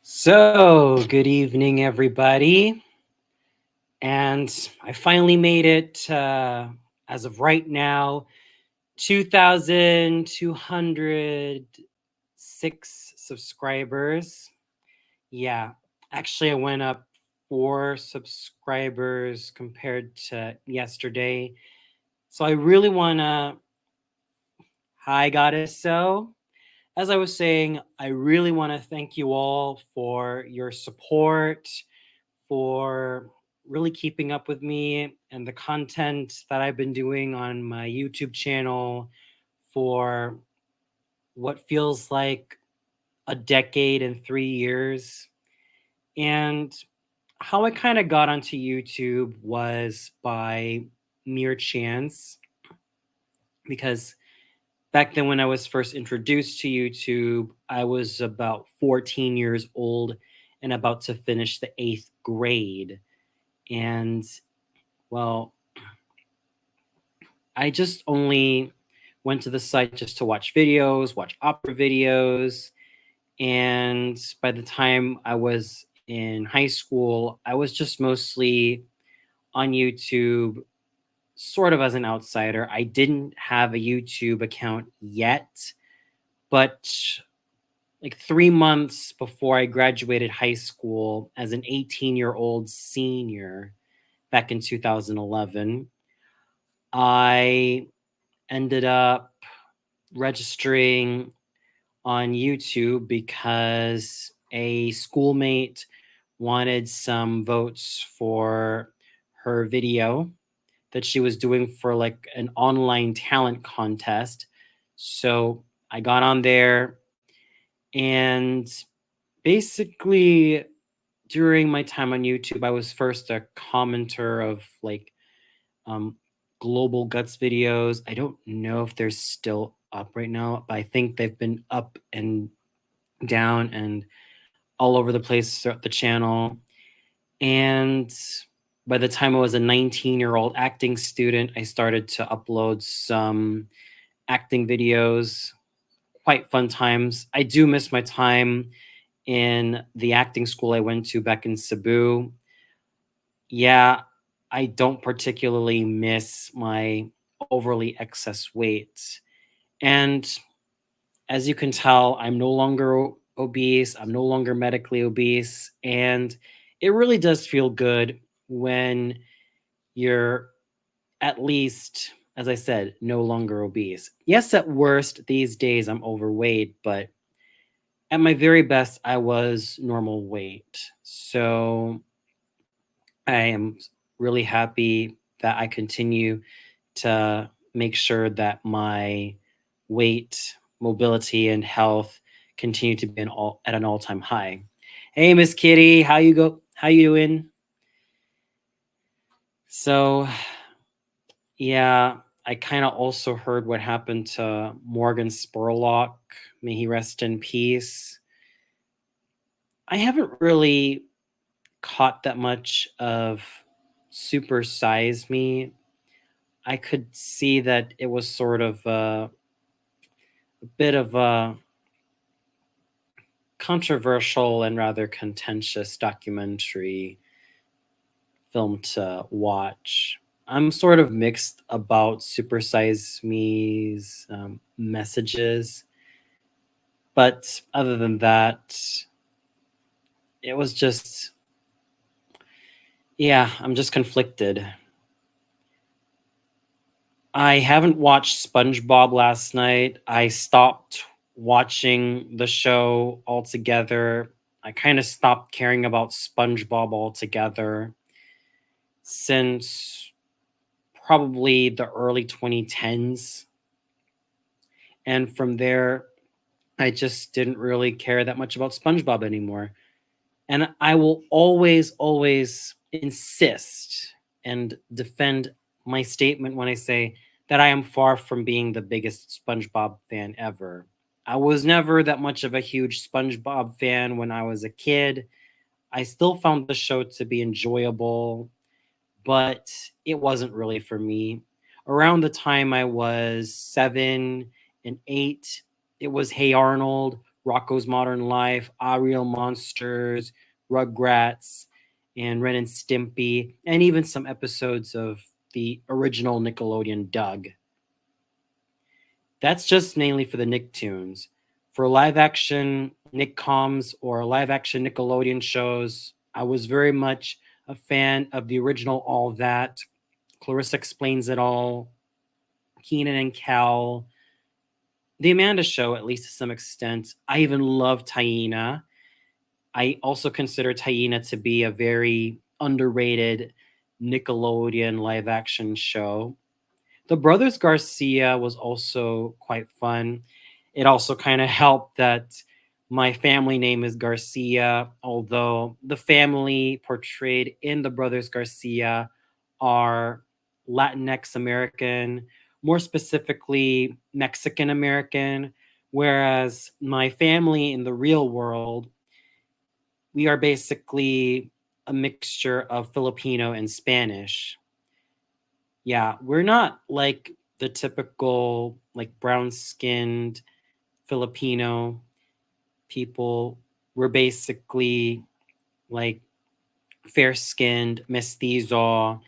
So, good evening, everybody. And I finally made it, as of right now, 2,206 subscribers. Yeah, actually, I went up 4 subscribers compared to yesterday. So, I really want to. Hi, Goddess. So, as I was saying, I really want to thank you all for your support, for really keeping up with me and the content that I've been doing on my YouTube channel for what feels like a decade and 3 years. And how I kind of got onto YouTube was by mere chance, because back then when I was first introduced to YouTube, I was about 14 years old and about to finish the 8th grade. And well, I just only went to the site just to watch videos, watch opera videos. And by the time I was in high school, I was just mostly on YouTube, sort of as an outsider. I didn't have a YouTube account yet, but like 3 months before I graduated high school as an 18-year-old senior back in 2011, I ended up registering on YouTube because a schoolmate wanted some votes for her video that she was doing for like an online talent contest. So I got on there, and basically during my time on YouTube, I was first a commenter of like um, Global Guts videos. I don't know if they're still up right now, but I think they've been up and down and all over the place throughout the channel. And by the time I was a 19-year-old acting student, I started to upload some acting videos. Quite fun times. I do miss my time in the acting school I went to back in Cebu. Yeah, I don't particularly miss my overly excess weight. And as you can tell, I'm no longer obese, I'm no longer medically obese. And it really does feel good when you're at least, as I said, no longer obese. Yes, at worst, these days I'm overweight, but at my very best, I was normal weight. So I am really happy that I continue to make sure that my weight, mobility, and health continue to be at an all-time high. Hey, Miss Kitty, how you go? How you doing? So, yeah, I kind of also heard what happened to Morgan Spurlock. May he rest in peace. I haven't really caught that much of Super Size Me. I could see that it was sort of a bit of a controversial and rather contentious documentary film to watch. I'm sort of mixed about Super Size Me's messages, but other than that, it was just, yeah, I'm just conflicted. I haven't watched SpongeBob last night. I stopped watching the show altogether. I kind of stopped caring about SpongeBob altogether since probably the early 2010s. And from there, I just didn't really care that much about SpongeBob anymore. And I will always, always insist and defend my statement when I say that I am far from being the biggest SpongeBob fan ever. I was never that much of a huge SpongeBob fan when I was a kid. I still found the show to be enjoyable, but it wasn't really for me. Around the time I was 7 and 8, it was Hey Arnold, Rocco's Modern Life, Ariel Monsters, Rugrats, and Ren and Stimpy, and even some episodes of the original Nickelodeon Doug. That's just mainly for the Nicktoons. For live action Nickcoms or live action Nickelodeon shows, I was very much a fan of the original All That, Clarissa Explains It All, Keenan and Kel, The Amanda Show, at least to some extent. I even love Taina. I also consider Taina to be a very underrated Nickelodeon live action show. The Brothers Garcia was also quite fun. It also kind of helped that my family name is Garcia, although the family portrayed in the Brothers Garcia are Latinx American, more specifically Mexican American, whereas my family in the real world, we are basically a mixture of Filipino and Spanish. Yeah, we're not like the typical like brown-skinned Filipino people. We're basically like fair-skinned, mestizo,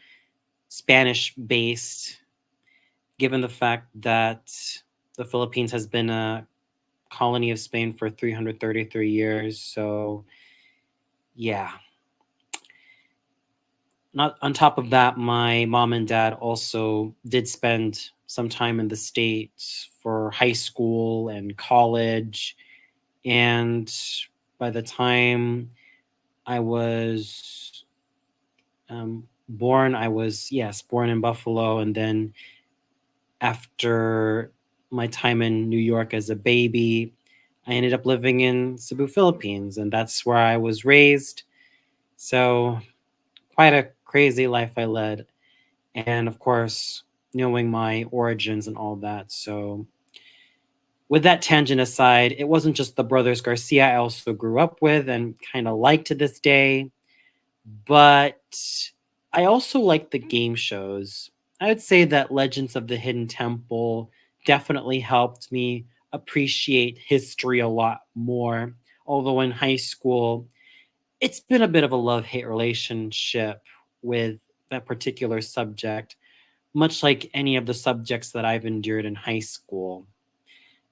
Spanish-based, given the fact that the Philippines has been a colony of Spain for 333 years. So, yeah. Not on top of that, my mom and dad also did spend some time in the States for high school and college. And by the time I was born, I was, yes, born in Buffalo. And then after my time in New York as a baby, I ended up living in Cebu, Philippines, and that's where I was raised. So, quite a crazy life I led. And of course, knowing my origins and all that. So, with that tangent aside, it wasn't just the Brothers Garcia I also grew up with and kind of like to this day, but I also like the game shows. I would say that Legends of the Hidden Temple definitely helped me appreciate history a lot more. Although in high school, it's been a bit of a love hate relationship with that particular subject, much like any of the subjects that I've endured in high school.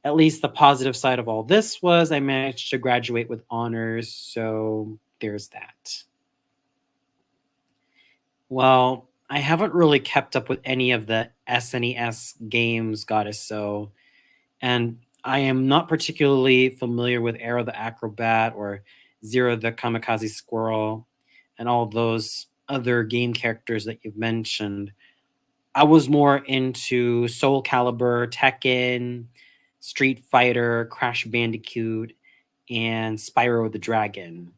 At least the positive side of all this was I managed to graduate with honors, so there's that. Well, I haven't really kept up with any of the SNES games, Goddess So, and I am not particularly familiar with Arrow the Acrobat or Zero the Kamikaze Squirrel and all those other game characters that you've mentioned. I was more into Soul Calibur, Tekken, Street Fighter, Crash Bandicoot, and Spyro the Dragon.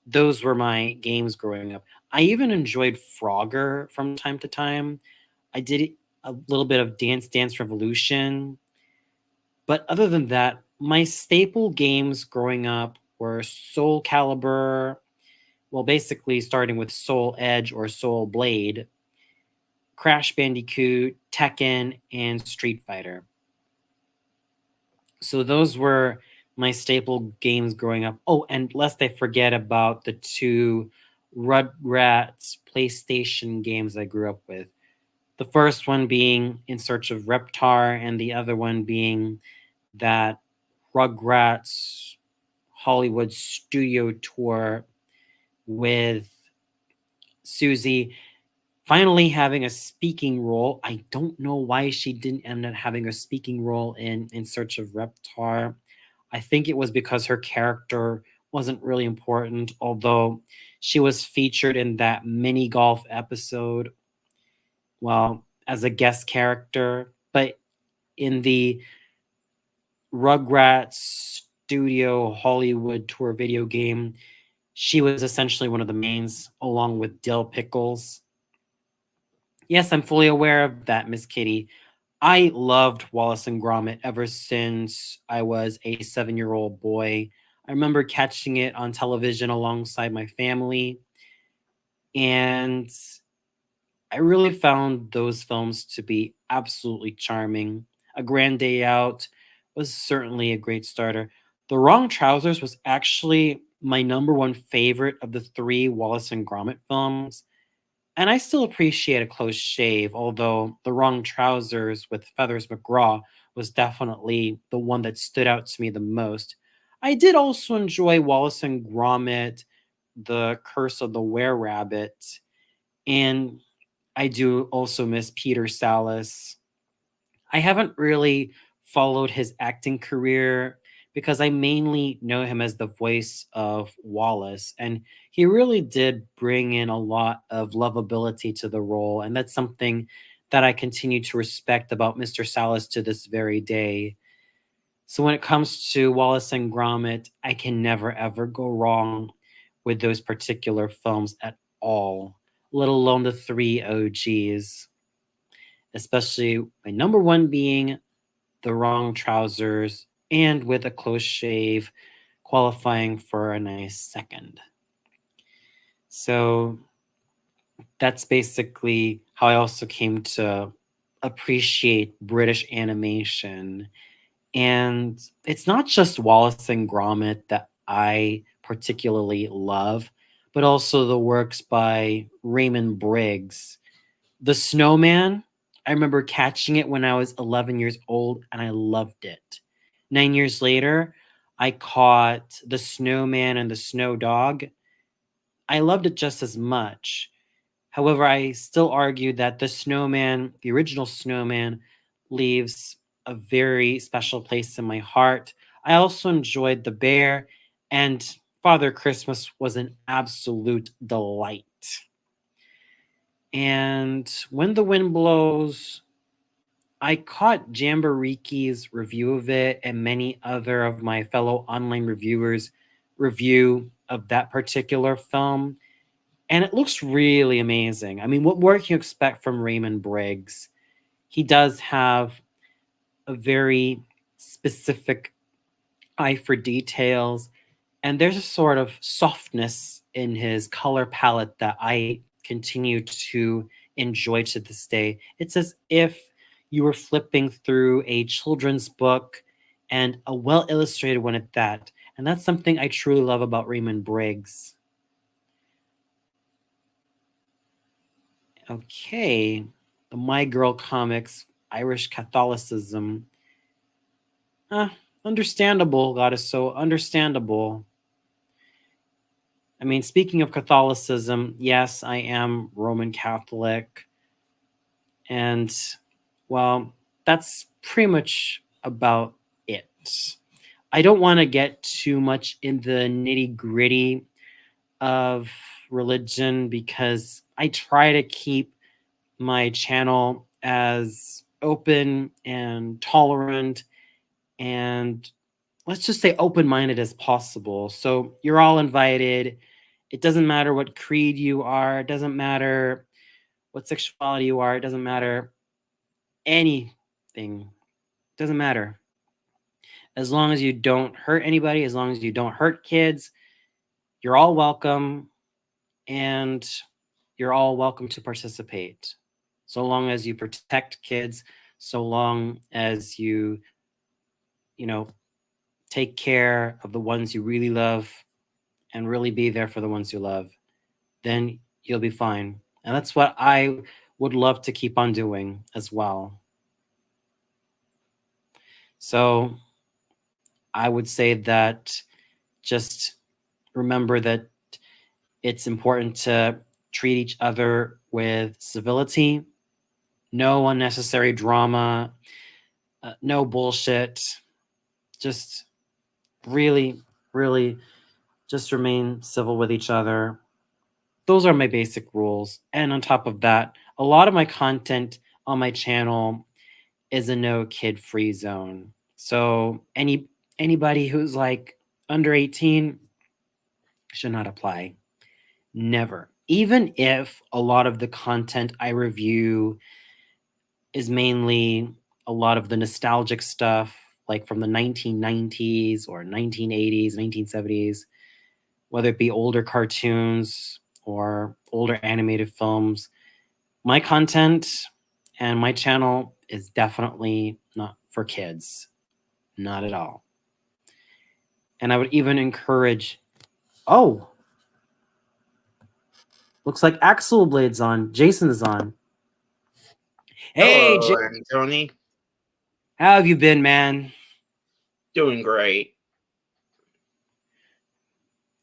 Those were my games growing up. I even enjoyed Frogger from time to time. I did a little bit of Dance Dance Revolution. But other than that, my staple games growing up were Soul Calibur, well, basically starting with Soul Edge or Soul Blade, Crash Bandicoot, Tekken, and Street Fighter. So those were my staple games growing up. Oh, and lest I forget about the two Rugrats PlayStation games I grew up with. The first one being In Search of Reptar, and the other one being that Rugrats Hollywood studio tour with Susie finally having a speaking role. I don't know why she didn't end up having a speaking role in Search of Reptar. I think it was because her character wasn't really important, although she was featured in that mini golf episode, well, as a guest character. But in the Rugrats Studio Hollywood Tour video game, she was essentially one of the mains, along with Dill Pickles. Yes, I'm fully aware of that, Miss Kitty. I loved Wallace and Gromit ever since I was a 7-year-old boy. I remember catching it on television alongside my family, and I really found those films to be absolutely charming. A Grand Day Out was certainly a great starter. The Wrong Trousers was actually my number one favorite of the three Wallace and Gromit films. And I still appreciate A Close Shave, although The Wrong Trousers with Feathers McGraw was definitely the one that stood out to me the most. I did also enjoy Wallace and Gromit, The Curse of the Were Rabbit, and I do also miss Peter Sallis. I haven't really followed his acting career because I mainly know him as the voice of Wallace, and he really did bring in a lot of lovability to the role, and that's something that I continue to respect about Mr. Sallis to this very day. So when it comes to Wallace and Gromit, I can never ever go wrong with those particular films at all, let alone the three OGs, especially my number one being The Wrong Trousers, and with A Close Shave qualifying for a nice second. So that's basically how I also came to appreciate British animation. And it's not just Wallace and Gromit that I particularly love, but also the works by Raymond Briggs. The Snowman, I remember catching it when I was 11 years old and I loved it. 9 years later, I caught The Snowman and the Snow Dog. I loved it just as much. However, I still argue that the Snowman, the original Snowman, leaves a very special place in my heart. I also enjoyed The Bear, and Father Christmas was an absolute delight. And When the Wind Blows, I caught Jambariki's review of it and many other of my fellow online reviewers' review of that particular film. And it looks really amazing. I mean, what more can you expect from Raymond Briggs? He does have a very specific eye for details, and there's a sort of softness in his color palette that I continue to enjoy to this day. It's as if you were flipping through a children's book, and a well illustrated one at that. And that's something I truly love about Raymond Briggs. Okay, the My Girl comics, Irish Catholicism. Uh, Understandable, goddess, so understandable. I mean, speaking of Catholicism, yes, I am Roman Catholic. And, well, that's pretty much about it. I don't want to get too much in the nitty gritty of religion because I try to keep my channel as open and tolerant and let's just say open minded as possible. So you're all invited. It doesn't matter what creed you are, it doesn't matter what sexuality you are, it doesn't matter anything. It doesn't matter. As long as you don't hurt anybody, as long as you don't hurt kids, you're all welcome and you're all welcome to participate. So long as you protect kids, so long as you know, take care of the ones you really love and really be there for the ones you love, then you'll be fine. And that's what I would love to keep on doing as well. So I would say that just remember that it's important to treat each other with civility, no unnecessary drama, no bullshit. Just really, really just remain civil with each other. Those are my basic rules. And on top of that, a lot of my content on my channel is a no kid free zone. So anybody who's like under 18 should not apply. Never. Even if a lot of the content I review is mainly a lot of the nostalgic stuff, like from the 1990s or 1980s, 1970s, whether it be older cartoons or older animated films, my content and my channel is definitely not for kids. Not at all. And I would even encourage, oh, looks like Axel Blade's on. Jason is on. Hey, Hello, Jason, Anthony. how have you been, man? Doing great.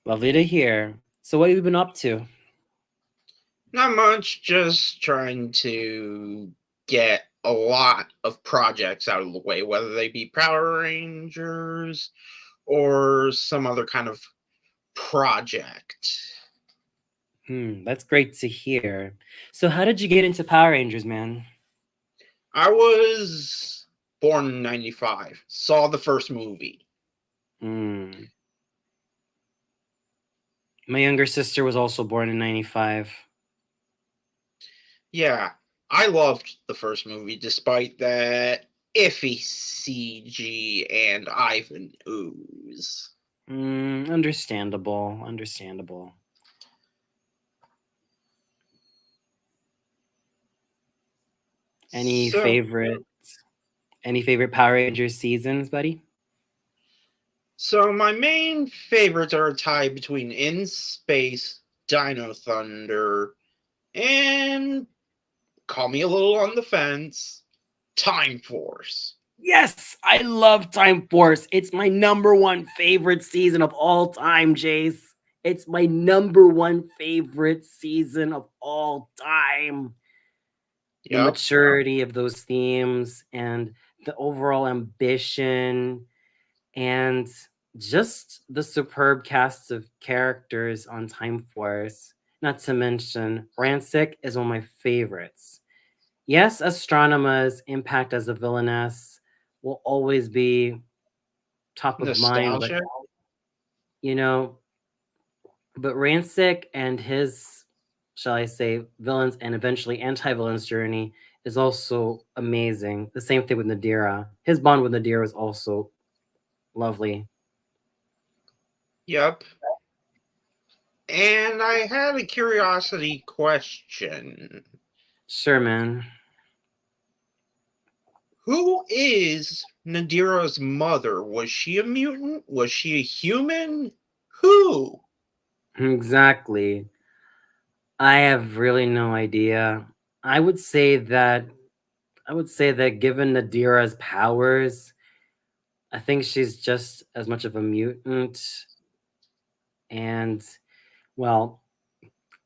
Lovely to hear. So, what have you been up to? Not much, just trying to get a lot of projects out of the way, whether they be Power Rangers or some other kind of project. That's great to hear. So, how did you get into Power Rangers, man? I was born in 95, saw the first movie. Hmm. My younger sister was also born in 95. Yeah, I loved the first movie despite that iffy CG and Ivan ooze. Understandable. Understandable. Any So, favorite any favorite Power Rangers seasons, buddy? So my main favorites are a tie between In Space, Dino Thunder, and call me a little on the fence, Time Force. Yes, I love Time Force. It's my number one favorite season of all time, Jace. It's my number one favorite season of all time. The Yep. maturity of those themes and the overall ambition and just the superb cast of characters on Time Force. Not to mention, Rancic is one of my favorites. Yes, Astronoma's impact as a villainess will always be top of mind, but Nostalgia. you know, but Rancic and his, shall I say, villains and eventually anti-villains journey is also amazing. The same thing with Nadira. His bond with Nadira is also lovely. Yep. And I had a curiosity question. Sure, man. Who is Nadira's mother? Was she a mutant? Was she a human? Who? Exactly. I have really no idea. I would say that given Nadira's powers, I think she's just as much of a mutant. And well,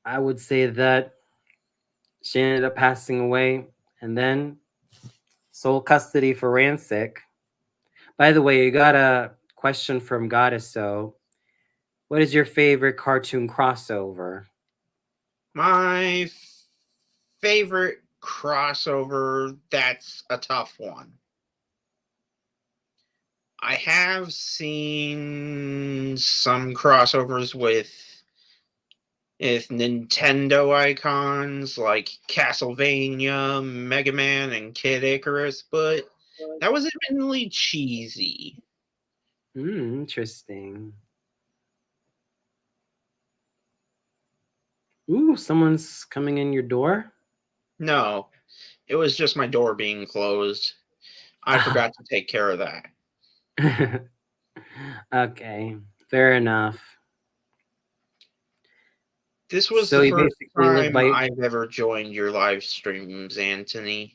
I would say that she ended up passing away and then sole custody for Rancic. By the way, you got a question from Goddess. So, what is your favorite cartoon crossover? My favorite crossover, that's a tough one. I have seen some crossovers with Nintendo icons like Castlevania, Mega Man, and Kid Icarus, but that was admittedly cheesy. Interesting. Ooh, someone's coming in your door. No, it was just my door being closed. I forgot to take care of that. Okay, fair enough. This was So the you first basically live time by. I've ever joined your live streams, Anthony.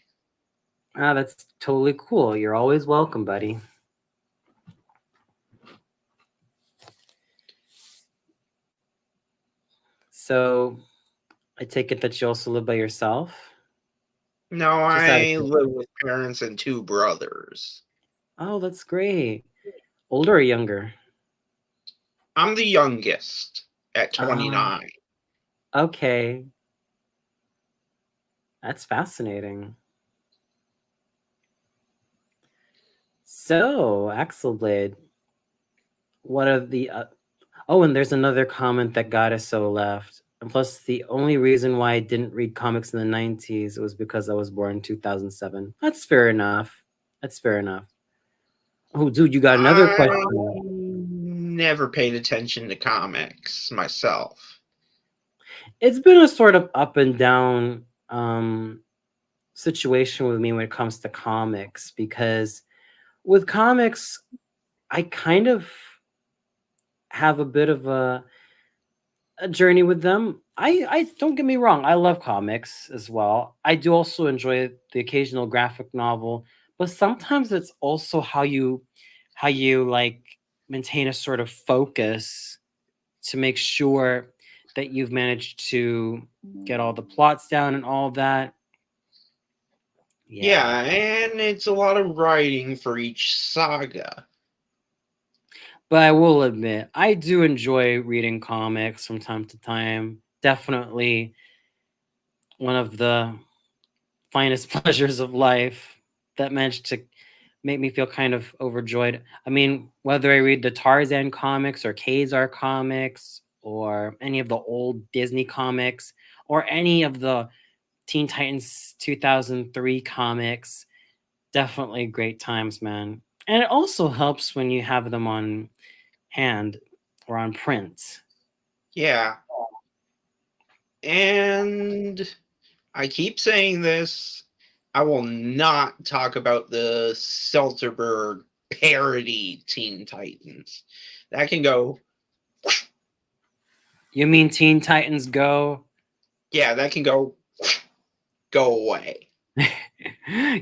Ah, that's totally cool. You're always welcome, buddy. So I take it that you also live by yourself? No, Just out of I live curiosity. with parents and two brothers. Oh, that's great. Older or younger? I'm the youngest at Ah, 29. okay. That's fascinating. So, Axelblade, what are the oh, and there's another comment that got us so left. And plus, the only reason why I didn't read comics in the 90s was because I was born in 2007. That's fair enough. That's fair enough. Oh, dude, you got another I question. never paid attention to comics myself. It's been a sort of up and down situation with me when it comes to comics because with comics, I kind of have a bit of a journey with them. I don't get me wrong, I love comics as well. I do also enjoy the occasional graphic novel, but sometimes it's also how you like maintain a sort of focus to make sure that you've managed to get all the plots down and all of that. Yeah, Yeah. and it's a lot of writing for each saga. But I will admit, I do enjoy reading comics from time to time. Definitely one of the finest pleasures of life that managed to make me feel kind of overjoyed. I mean, whether I read the Tarzan comics or Kazar comics or any of the old Disney comics or any of the Teen Titans 2003 comics, definitely great times, man. And it also helps when you have them on hand or on print. Yeah, and I keep saying this. I will not talk about the Seltzerberg parody Teen Titans. That can go, You mean Teen Titans Go? yeah, that can go away.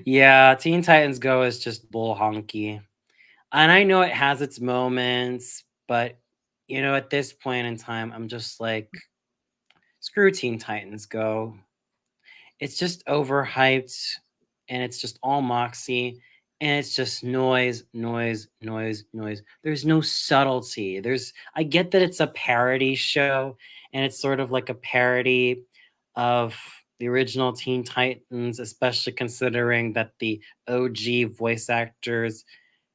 Yeah, Teen Titans Go is just bull honky. And I know it has its moments, but at this point in time, I'm just like, screw Teen Titans Go. It's just overhyped and it's just all moxie and it's just noise, noise, noise, noise. There's no subtlety. I get that it's a parody show and it's sort of like a parody of the original Teen Titans, especially considering that the OG voice actors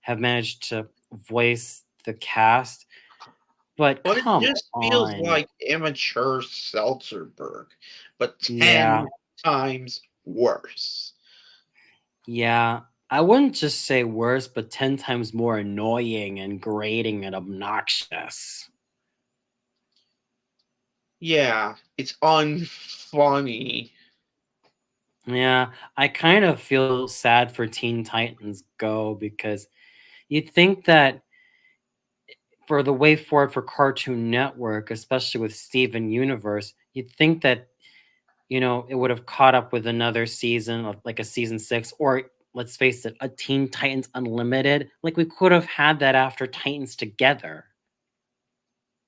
have managed to voice the cast. But But it come just feels on. like immature Seltzerberg, but Yeah. 10 times worse. Yeah, I wouldn't just say worse, but 10 times more annoying and grating and obnoxious. Yeah, it's unfunny. Yeah, I kind of feel sad for Teen Titans Go because you'd think that for the way forward for Cartoon Network, especially with Steven Universe, you'd think that, it would have caught up with another season of like a season 6, or let's face it, a Teen Titans Unlimited. Like we could have had that after Titans Together.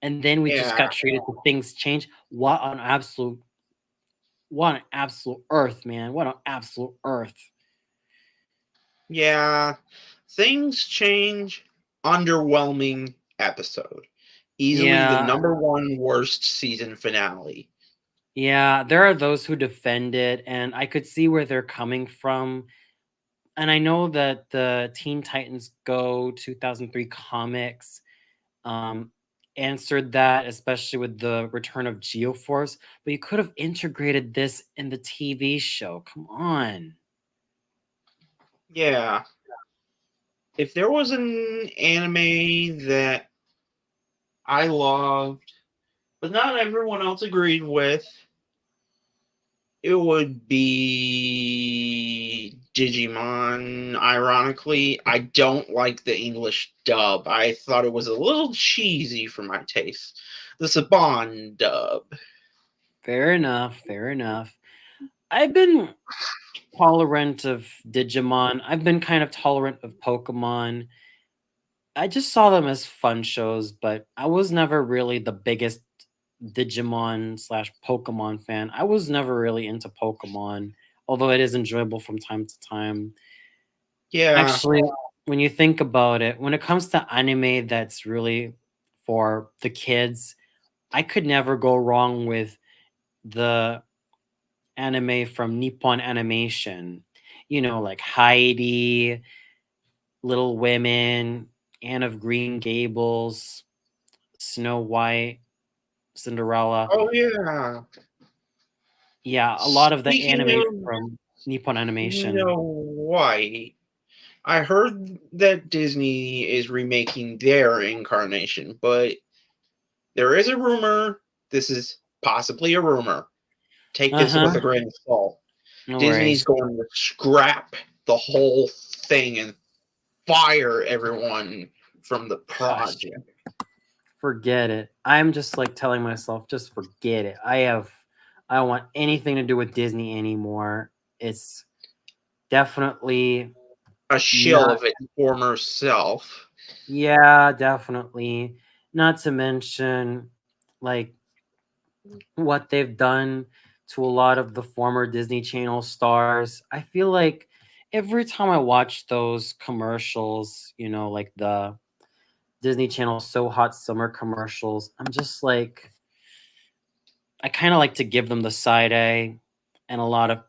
And then we just Yeah, got treated to Things Change. What on absolute earth, man. What on absolute earth. yeah. Things change. Underwhelming episode. Easily the Yeah, number one worst season finale. yeah, there are those who defend it, and I could see where they're coming from. And I know that the Teen Titans Go 2003 comics um, answered that, especially with the return of Geoforce. But you could have integrated this in the TV show. Come on. Yeah. If there was an anime that I loved, but not everyone else agreed with, it would be Digimon. Ironically, I don't like the English dub. I thought it was a little cheesy for my taste. The Saban dub. Fair enough. Fair enough. I've been tolerant of Digimon. I've been kind of tolerant of Pokemon. I just saw them as fun shows, but I was never really the biggest Digimon slash Pokemon fan. I was never really into Pokemon, although it is enjoyable from time to time. Yeah, Actually, when you think about it, when it comes to anime that's really for the kids, I could never go wrong with the anime from Nippon Animation. Like Heidi, Little Women, Anne of Green Gables, Snow White, Cinderella. oh yeah. Yeah, a lot of the Speaking anime of from Nippon Animation. Snow White, I heard that Disney is remaking their incarnation, but there is a rumor. This is possibly a rumor. Take this with Uh-huh. a grain of salt. No Disney's worries. going to scrap the whole thing and fire everyone from the Gosh. project. Forget it. I'm just like telling myself, just forget it. I don't want anything to do with Disney anymore. It's definitely A shill not. of its former self. Yeah, definitely. Not to mention, like, what they've done to a lot of the former Disney Channel stars. I feel like every time I watch those commercials, like the Disney Channel So Hot Summer commercials, I'm just like, I kind of like to give them the side A and a lot of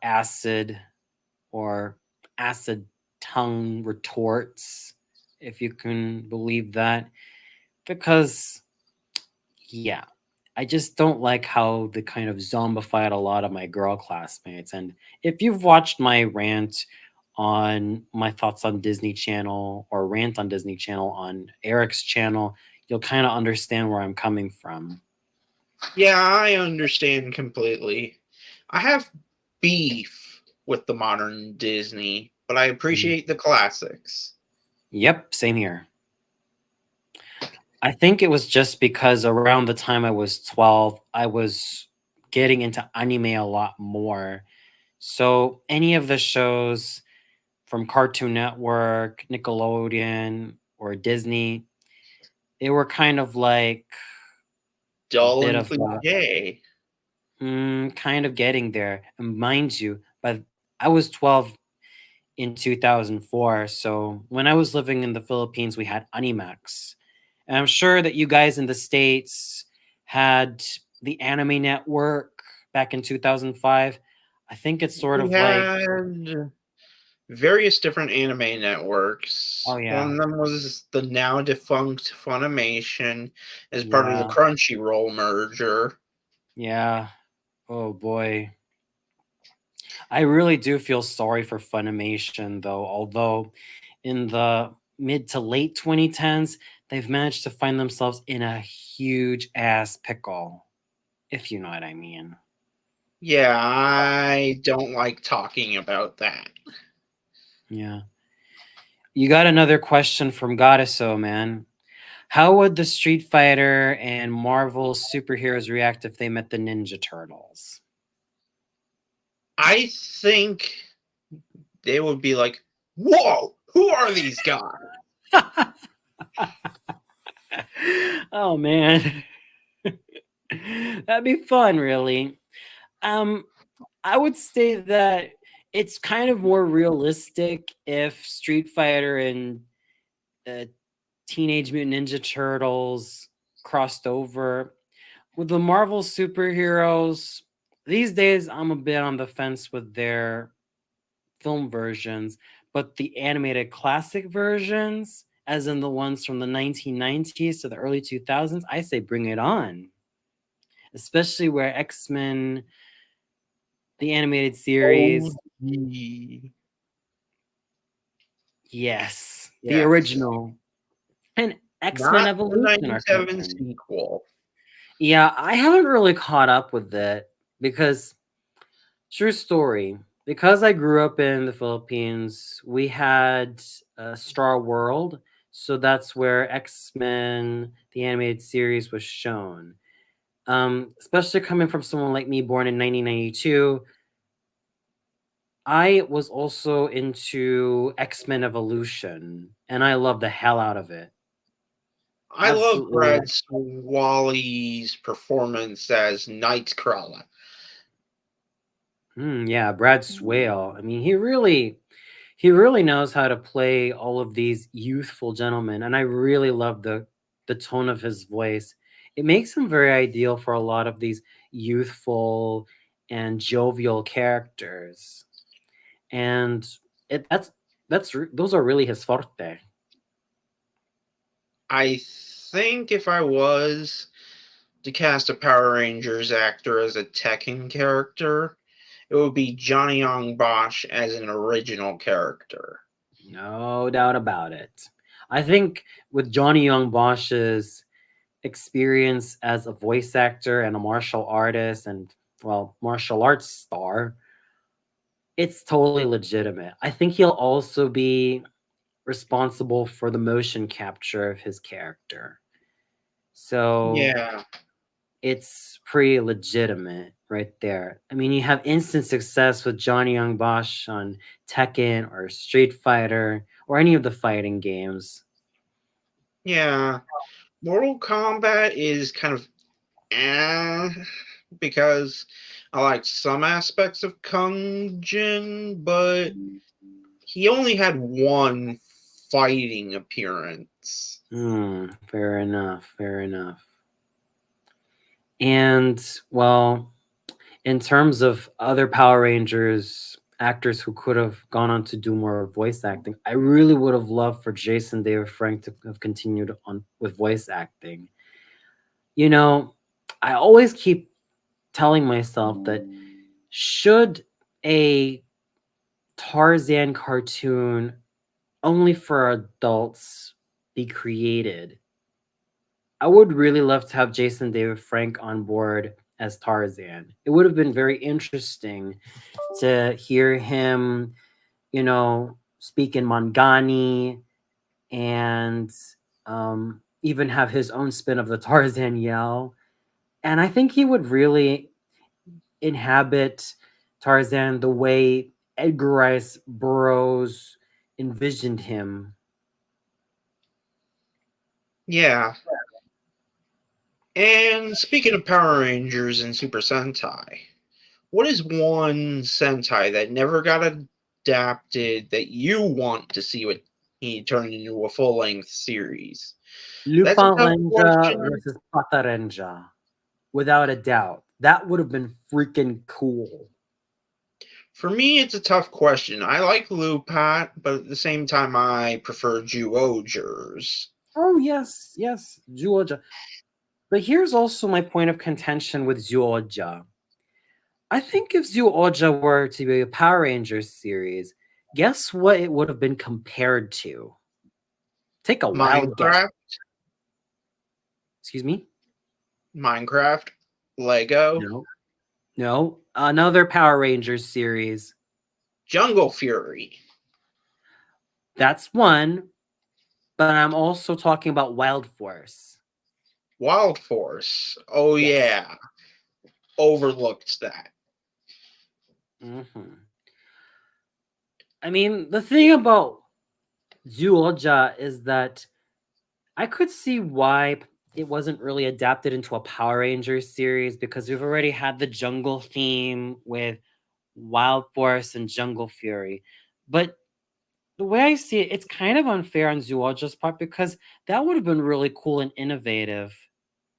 or acid tongue retorts, if you can believe that. Because, yeah, I just don't like how they kind of zombified a lot of my girl classmates. And if you've watched my rant on my thoughts on Disney Channel or rant on Disney Channel on Eric's channel, you'll kind of understand where I'm coming from. Yeah, I understand completely. I have beef with the modern Disney, but I Mm. appreciate the classics. Yep, same here. I think it was just because around the time I was 12, I was getting into anime a lot more. So any of the shows from Cartoon Network, Nickelodeon, or Disney, they were kind of like a Dull bit and of cliche. kind of getting there. And mind you, but I was 12 in 2004. So when I was living in the Philippines, we had Animax. And I'm sure that you guys in the States had the Anime Network back in 2005. I think it's sort We of like, had various different anime oh, networks. One yeah, of them was the now defunct Funimation as part of the yeah, Crunchyroll merger. yeah. Oh, boy. I really do feel sorry for Funimation, though, although in the mid to late 2010s, they've managed to find themselves in a huge ass pickle, if you know what I mean. Yeah, I don't like talking about that. Yeah. You got another question from Goddesso, man. How would the Street Fighter and Marvel superheroes react if they met the Ninja Turtles? I think they would be like, "Whoa, who are these guys?" Oh man. That'd be fun, really. Um, I would say that it's kind of more realistic if Street Fighter and uh, Teenage Mutant Ninja Turtles crossed over. With the Marvel superheroes, these days I'm a bit on the fence with their film versions, but the animated classic versions, as in the ones from the 1990s to the early 2000s, I say bring it on. Especially where X-Men, the animated Oh, series, yes, the yes. original, and X-Men Not the Evolution are 97 coming. sequel. Yeah, I haven't really caught up with it because, true story, because I grew up in the Philippines, we had Star World, so that's where X-Men, the animated series, was shown. Especially coming from someone like me, born in 1992, I was also into X-Men Evolution, and I love the hell out of it. I love Absolutely. Brad Swaley's performance as Nightcrawler. Yeah, Brad Swale. I mean, he really knows how to play all of these youthful gentlemen, and I really love the tone of his voice. It makes him very ideal for a lot of these youthful and jovial characters. And those are really his forte. I think if I was to cast a Power Rangers actor as a Tekken character, it would be Johnny Young Bosch as an original character. No doubt about it. I think with Johnny Young Bosch's experience as a voice actor and a martial artist and, well, martial arts star, it's totally legitimate. I think he'll also be responsible for the motion capture of his character. So Yeah. it's pretty legitimate right there. I mean, you have instant success with Johnny Young Bosch on Tekken or Street Fighter or any of the fighting games. Yeah. Mortal Kombat is kind of eh, because I like some aspects of Kung Jin, but he only had one fighting appearance. Fair enough. Fair enough. And well, in terms of other Power Rangers actors who could have gone on to do more voice acting, I really would have loved for Jason David Frank to have continued on with voice acting. You know, I always keep telling myself that should a Tarzan cartoon only for adults be created, I would really love to have Jason David Frank on board as Tarzan. It would have been very interesting to hear him, speak in Mangani and even have his own spin of the Tarzan yell. And I think he would really inhabit Tarzan the way Edgar Rice Burroughs envisioned him. Yeah. And speaking of Power Rangers and Super Sentai, what is one Sentai that never got adapted that you want to see what he turned into a full length series? That's a Lupin tough Ranger question. versus Pata Ranger, without a doubt. That would have been freaking cool. For me, it's a tough question. I like Lupat, but at the same time, I prefer Zyuohgers. Oh yes, yes, Georgia. But here's also my point of contention with Georgia. I think if Georgia were to be a Power Rangers series, guess what it would have been compared to? Take a wild guess. Minecraft, Excuse me? Minecraft, Lego, No. No. Another Power Rangers series. Jungle Fury, That's one, but I'm also talking about Wild Force. Wild Force. Oh, Yes. yeah. Overlooked that. hmm I mean, the thing about Zyuohja is that I could see why it wasn't really adapted into a Power Rangers series because we've already had the jungle theme with Wild Force and Jungle Fury. But the way I see it, it's kind of unfair on Zyuohja's part because that would have been really cool and innovative.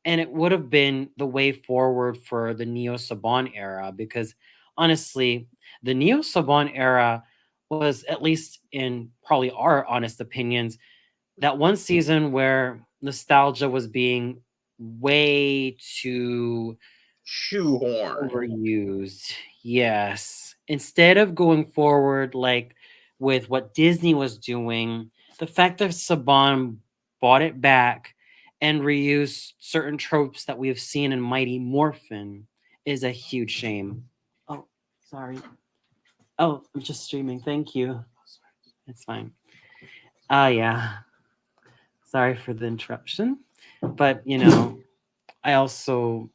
And it would have been the way forward for the Neo Saban era because honestly, the Neo Saban era was, at least in probably our honest opinions, that one season where nostalgia was being way too Shoehorn. overused. Yes. Instead of going forward like with what Disney was doing, the fact that Saban bought it back and reused certain tropes that we have seen in Mighty Morphin is a huge shame. Oh, sorry. Oh, I'm just streaming. Thank you. It's fine. Yeah. Sorry for the interruption. But, I also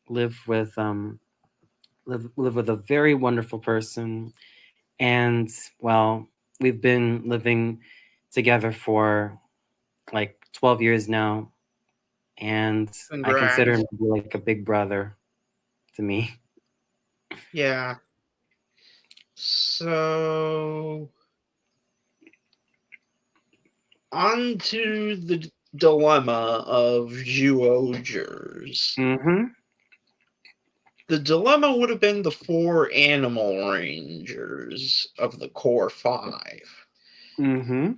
live with live with a very wonderful person, and well, we've been living together for like 12 years now, and I consider Congrats. him to be like a big brother to me. Yeah. So, on to the dilemma of Zyuohgers. Mm-hmm. The dilemma would have been the four animal rangers of the core five. Mm-hmm.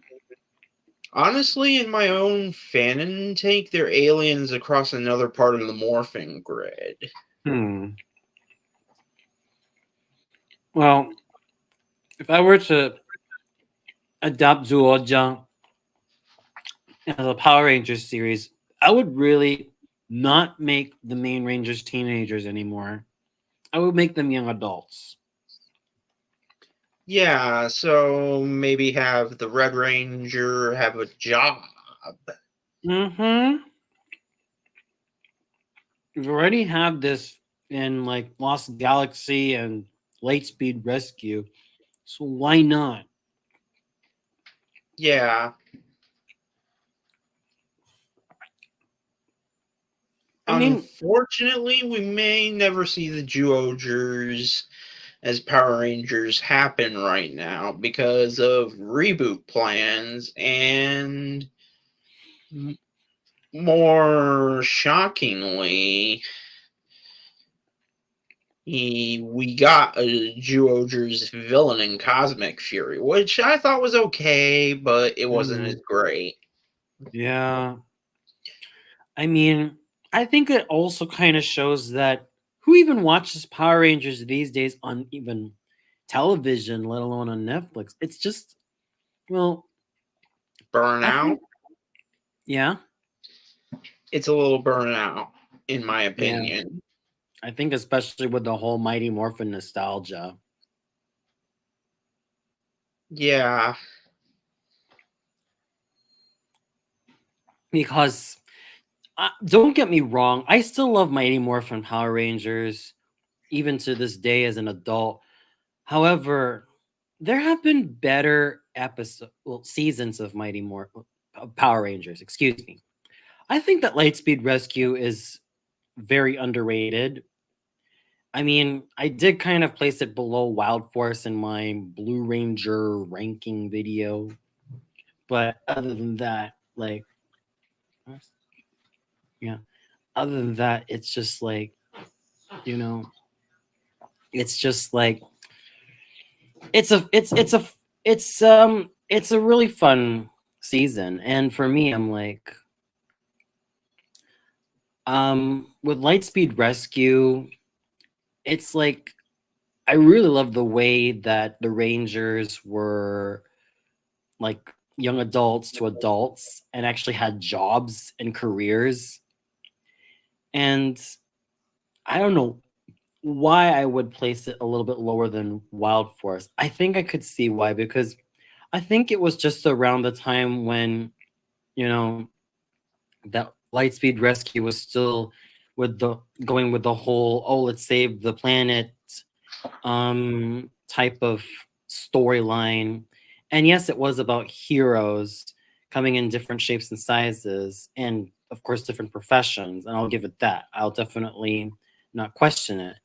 Honestly, in my own fanon take, they're aliens across another part of the morphing grid. Hmm. Well, if I were to adopt Zuoja as a Power Rangers series, I would really not make the main Rangers teenagers anymore. I would make them young adults. Yeah, so maybe have the Red Ranger have a job. Mm-hmm. we already have this in like Lost Galaxy and Lightspeed Rescue, so why not? Yeah. I mean, Unfortunately, we may never see the Duogers as Power Rangers happen right now because of reboot plans and more shockingly, we got a Duogers villain in Cosmic Fury, which I thought was okay, but it wasn't as mhm, great. yeah. I mean, I think it also kind of shows that who even watches Power Rangers these days on even television, let alone on Netflix? It's just, well, I Burnout. think, yeah, It's a little burnout, in my yeah. opinion. I think especially with the whole Mighty Morphin nostalgia, Yeah. because don't get me wrong, I still love Mighty Morphin Power Rangers even to this day as an adult. However, there have been better seasons of Power Rangers. Excuse me. I think that Lightspeed Rescue is very underrated. I mean, I did kind of place it below Wild Force in my Blue Ranger ranking video, but other than that, like, yeah, other than that, it's just like, you know, it's just like it's a really fun season, and for me, I'm like, with Lightspeed Rescue, it's like I really love the way that the Rangers were like young adults to adults and actually had jobs and careers. And I don't know why I would place it a little bit lower than Wild Force. I think I could see why, because I think it was just around the time when, you know, that Lightspeed Rescue was still with the going with the whole, oh, let's save the planet type of storyline. And yes, it was about heroes coming in different shapes and sizes, and of course, different professions. And I'll give it that. I'll definitely not question it.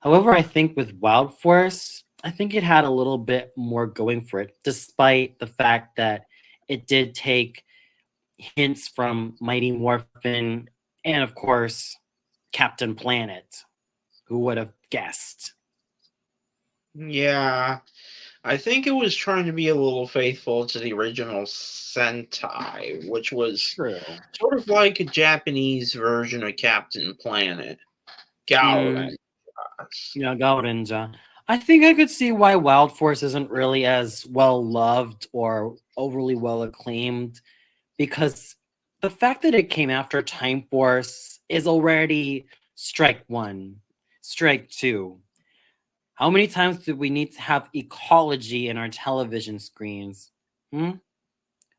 However, I think with Wild Force, I think it had a little bit more going for it, despite the fact that it did take hints from Mighty Morphin and, of course, Captain Planet. Who would have guessed? Yeah. I think it was trying to be a little faithful to the original Sentai, which was True. sort of like a Japanese version of Captain Planet. Mm, Gowden. yeah, Gaudenja. I think I could see why Wild Force isn't really as well loved or overly well acclaimed, because the fact that it came after Time Force is already strike one, strike two. How many times do we need to have ecology in our television screens? Hmm?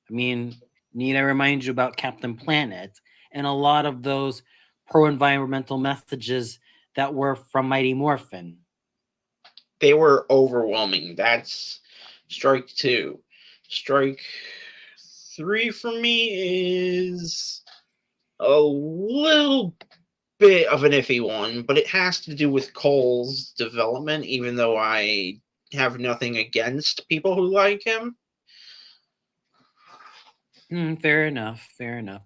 I mean, need I remind you about Captain Planet and a lot of those pro environmental messages that were from Mighty Morphin? They were overwhelming. That's strike two. Strike three for me is a little bit of an iffy one, but it has to do with Cole's development, even though I have nothing against people who like him. Fair enough. Fair enough.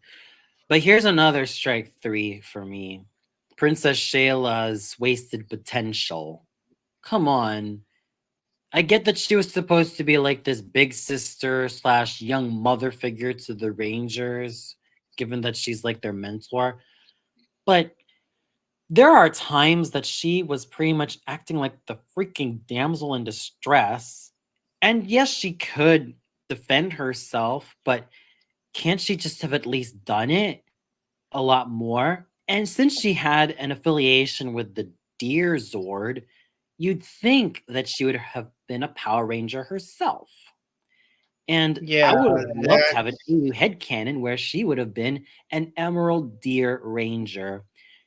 But here's another strike three for me. Princess Shayla's wasted potential. Come on. I get that she was supposed to be like this big sister slash young mother figure to the Rangers, given that she's like their mentor. But there are times that she was pretty much acting like the freaking damsel in distress. And yes, she could defend herself, but can't she just have at least done it a lot more? And since she had an affiliation with the Deer Zord, you'd think that she would have been a Power Ranger herself. And I Yeah, would have loved to have an that's Emu headcanon where she would have been an Emerald Deer Ranger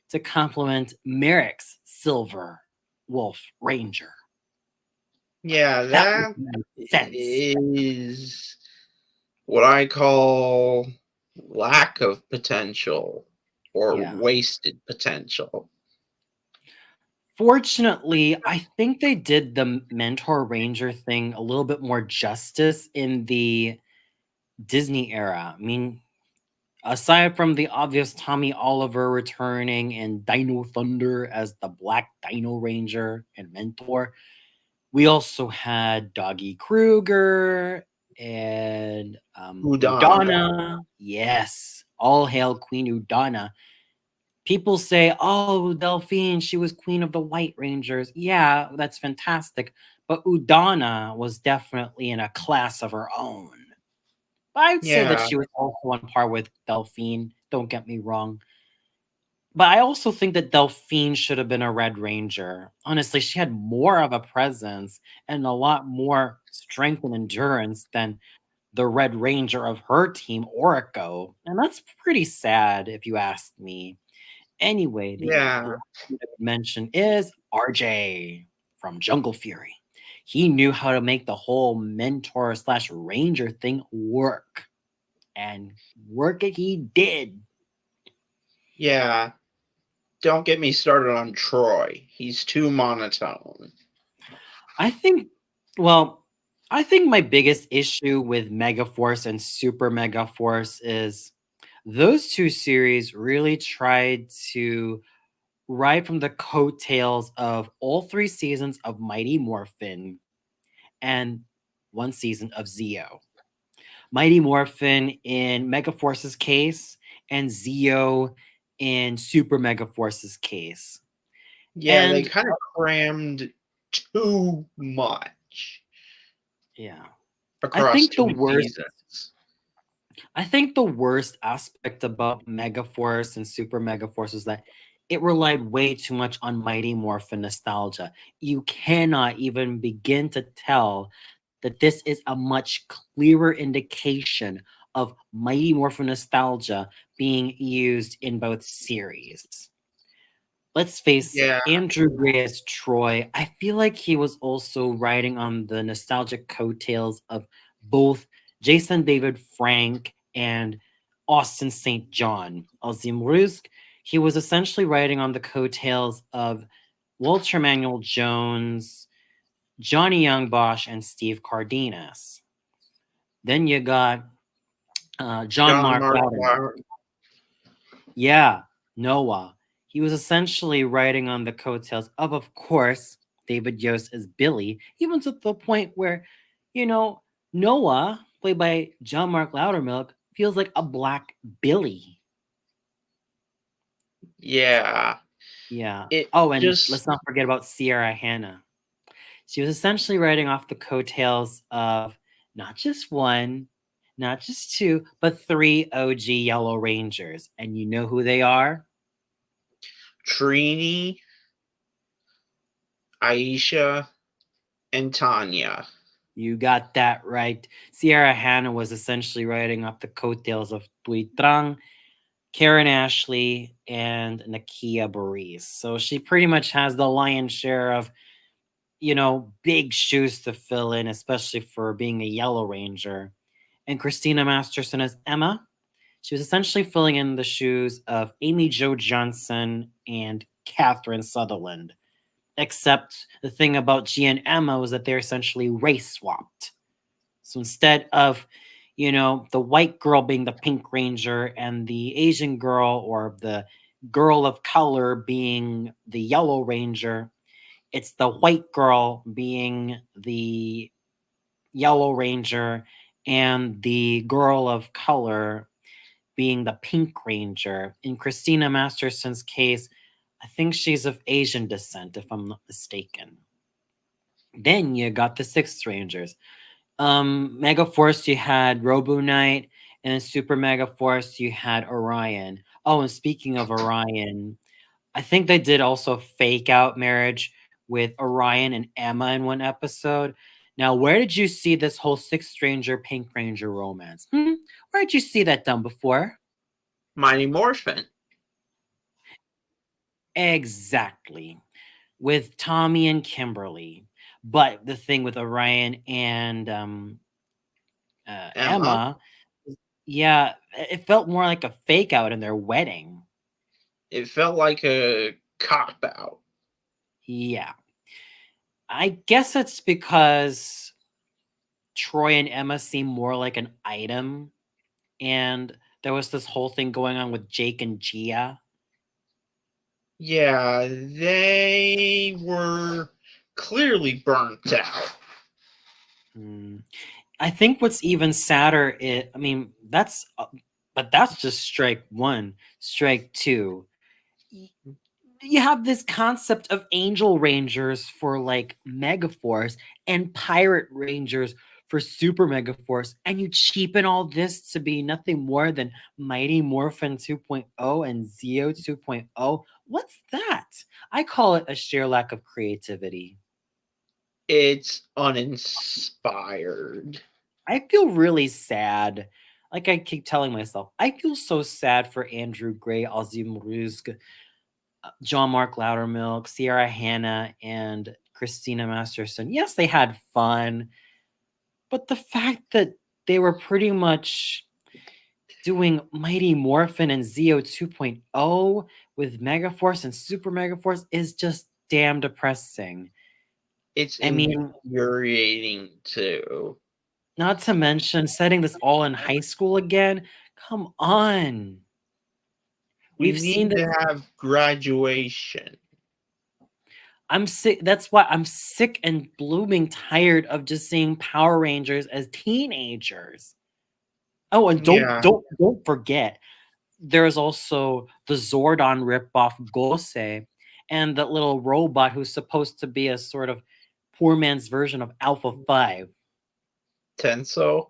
to complement Merrick's Silver Wolf Ranger. yeah, That would that make sense. is what I call lack of potential or Yeah. wasted potential. Fortunately, I think they did the Mentor Ranger thing a little bit more justice in the Disney era. I mean, aside from the obvious Tommy Oliver returning and Dino Thunder as the Black Dino Ranger and Mentor, we also had Doggy Kruger and Udana. Udonna. Yes, all hail Queen Udonna. People say, "Oh, Delphine, she was queen of the White Rangers." Yeah, that's fantastic. But Udonna was definitely in a class of her own. But I'd say that Yeah, she was also on par with Delphine. Don't get me wrong. But I also think that Delphine should have been a Red Ranger. Honestly, she had more of a presence and a lot more strength and endurance than the Red Ranger of her team, Orico. And that's pretty sad if you ask me. Anyway, the yeah, last one I would mention is RJ from Jungle Fury. He knew how to make the whole mentor slash ranger thing work. And work it he did. yeah. Don't get me started on Troy. He's too monotone. I think, well, I think my biggest issue with Megaforce and Super Megaforce is those two series really tried to ride from the coattails of all three seasons of Mighty Morphin and one season of Zeo. Mighty Morphin in Megaforce's case and Zeo in Super Megaforce's case. Yeah, they And kind of crammed too much yeah, I across think the two worst seasons. I think the worst aspect about Megaforce and Super Megaforce is that it relied way too much on Mighty Morphin nostalgia. You cannot even begin to tell that this is a much clearer indication of Mighty Morphin nostalgia being used in both series. Let's face it, Yeah, Andrew Gray as Troy, I feel like he was also riding on the nostalgic coattails of both Jason David Frank and Austin St. John. Alzim he was essentially riding on the coattails of Walter Manuel Jones, Johnny Young Bosch, and Steve Cardenas. Then you got John John Mark Mark Loudermilk. Lauer. Yeah, Noah. He was essentially riding on the coattails of course, David Yost as Billy, even to the point where, you know, Noah, played by John Mark Loudermilk, feels like a black Billy. Yeah, Yeah. it Oh, and let's just not forget about Sierra Hanna. She was essentially riding off the coattails of not just one, not just two, but three OG Yellow Rangers. And you know who they are? Trini, Aisha, and Tanya. You got that right. Sierra Hanna was essentially riding off the coattails of Tui Trang, Karen Ashley, and Nakia Burris. So she pretty much has the lion's share of, big shoes to fill in, especially for being a Yellow Ranger. And Christina Masterson as Emma. She was essentially filling in the shoes of Amy Jo Johnson and Catherine Sutherland. Except the thing about G and Emma was that they're essentially race swapped. So instead of, the white girl being the pink ranger and the Asian girl or the girl of color being the yellow ranger, it's the white girl being the yellow ranger and the girl of color being the pink ranger. In Christina Masterson's case, I think she's of Asian descent, if I'm not mistaken. Then you got the Sixth Rangers. Mega Force, you had Robo Knight, and in Super Mega Force, you had Orion. Oh, and speaking of Orion, I think they did also fake out marriage with Orion and Emma in one episode. Now, where did you see this whole Sixth Ranger, Pink Ranger romance? Where did you see that done before? Mighty Morphin. Exactly. With Tommy and Kimberly. But the thing with Orion and Emma. Emma, yeah, it felt more like a fake out in their wedding. It felt like a cop out. Yeah. I guess it's because Troy and Emma seem more like an item. And there was this whole thing going on with Jake and Gia. Yeah, they were clearly burnt out. Mm. I think what's even sadder is, I mean, but that's just strike one. Strike two. You have this concept of Angel Rangers for like Megaforce and Pirate Rangers for Super Megaforce, and you cheapen all this to be nothing more than Mighty Morphin 2.0 and Zeo 2.0. What's that? I call it a sheer lack of creativity. It's uninspired. I feel really sad. Like I keep telling myself, I feel so sad for Andrew Gray, Azim Ruzg, John Mark Loudermilk, Sierra Hanna, and Christina Masterson. Yes, they had fun, but the fact that they were pretty much doing Mighty Morphin and Zeo 2.0 with Megaforce and Super Megaforce is just damn depressing. It's I mean, infuriating too. not to mention setting this all in high school again. Come on. We We've seen need this. to have graduation. I'm sick. That's why I'm sick and blooming tired of just seeing Power Rangers as teenagers. Oh, and Yeah, don't forget, there's also the Zordon ripoff Gose, and that little robot who's supposed to be a sort of poor man's version of Alpha 5. Tenso.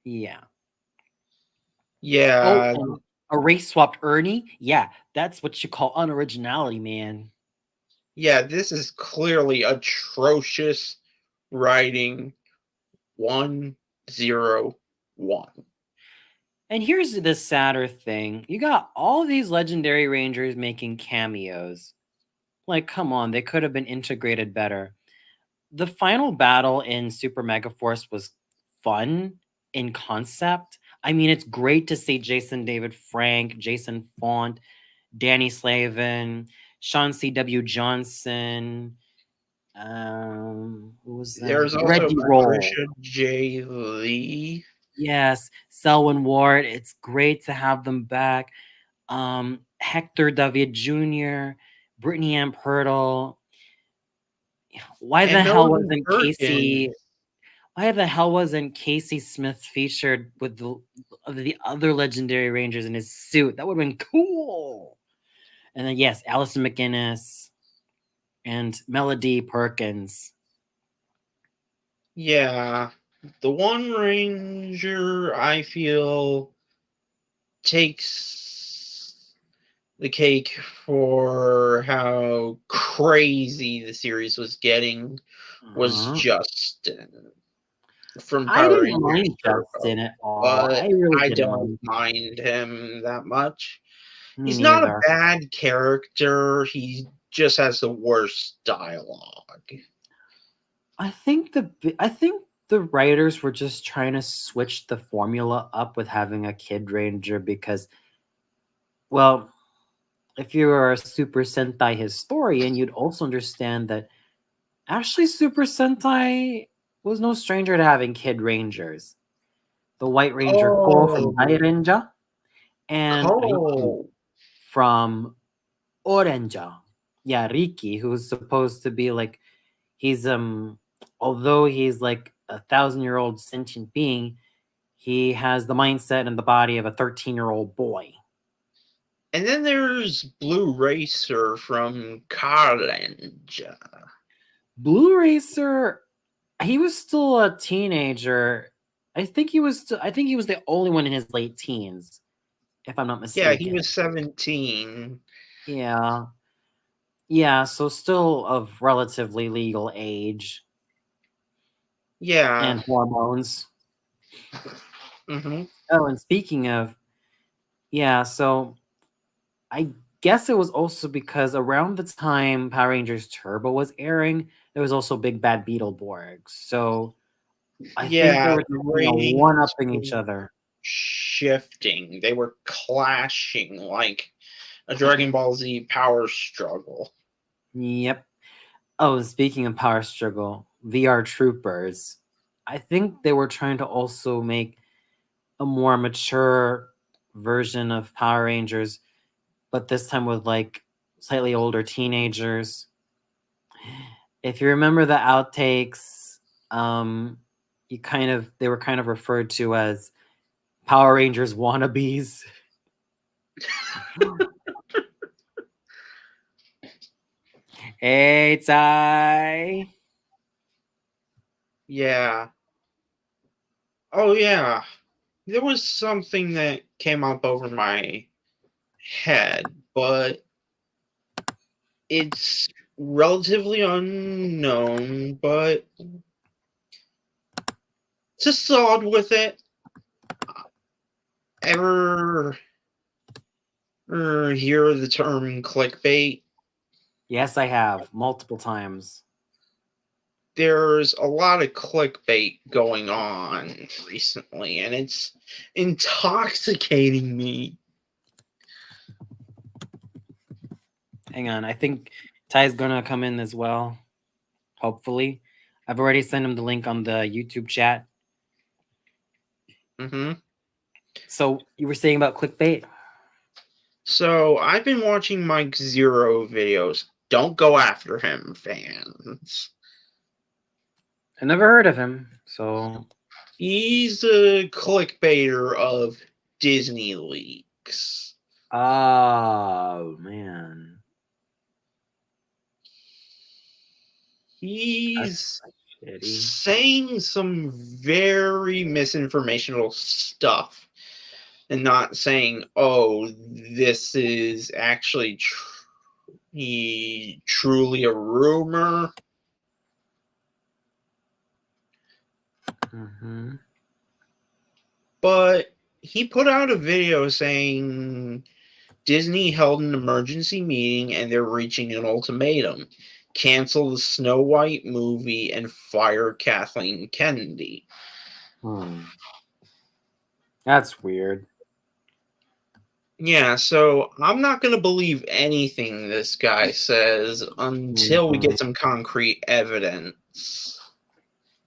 Yeah. Oh, Yeah, and a race swapped Ernie. Yeah, that's what you call unoriginality, man. yeah, this is clearly atrocious writing 101. And here's the sadder thing. You got all these legendary rangers making cameos. Like, come on, they could have been integrated better. The final battle in Super Mega Force was fun in concept. I mean, it's great to see Jason David Frank, Jason Font, Danny Slavin, Sean C.W. Johnson. Who was that? There's also Reggie Roll. Patricia J. Lee. Yes, Selwyn Ward. It's great to have them back. Hector David Jr., Brittany Ann Pirtle. Why the And hell Melody wasn't Perkins. Casey? Why the hell wasn't Casey Smith featured with the other legendary Rangers in his suit? That would have been cool. And then yes, Allison McGinnis and Melody Perkins. Yeah, the one Ranger I feel takes the cake for how crazy the series was getting was Justin from I Power didn't Rangers mind Turbo, Justin at all. but I really I didn't don't mind. mind him that much. Me He's not a neither. bad character. He just has the worst dialogue. I think the writers were just trying to switch the formula up with having a Kid Ranger because, well, if you are a Super Sentai historian, you'd also understand that actually Super Sentai was no stranger to having Kid Rangers. The White Ranger Ko from Oh, Dairanger and Riki Cole. from Orenja. Yeah, Riki, who's supposed to be like he's although he's like 1,000-year-old sentient being, he has the mindset and the body of a 13-year-old boy. And then there's Blue Racer from Carlenja. Blue Racer, he was still a teenager. I think he was the only one in his late teens, if I'm not Yeah, he mistaken. was 17. Yeah. Yeah, so still of relatively legal age. Yeah. and hormones. Hmm. Oh, and speaking of, yeah, so I guess it was also because around the time Power Rangers Turbo was airing, there was also Big Bad Beetleborgs. So I think they Yeah, were the kind of ratings one-upping each were other. shifting. They were clashing like a Dragon Ball Z power struggle. Yep. Oh, speaking of Power Struggle, VR Troopers. I think they were trying to also make a more mature version of Power Rangers, but this time with like slightly older teenagers. If you remember the outtakes, they were kind of referred to as Power Rangers wannabes. Hey, Ty. Yeah. Oh, yeah. There was something that came up over my head, but it's relatively unknown, but just solid with it. Ever hear the term clickbait? Yes, I have multiple times. There's a lot of clickbait going on recently, and it's intoxicating me. Hang on, I think Ty's gonna come in as well. Hopefully, I've already sent him the link on the YouTube chat. Hmm. So you were saying about clickbait? So I've been watching Mike Zero videos. Don't go after him, fans. I never heard of him. So He's a clickbaiter of Disney leaks. oh man, He's that's shitty. saying some very misinformational stuff and not saying, oh, this is actually truly a rumor. Mm-hmm. But he put out a video saying Disney held an emergency meeting and they're reaching an ultimatum: cancel the Snow White movie and fire Kathleen Kennedy. That's weird. Yeah, so I'm not going to believe anything this guy says until we Mhm. get some concrete evidence.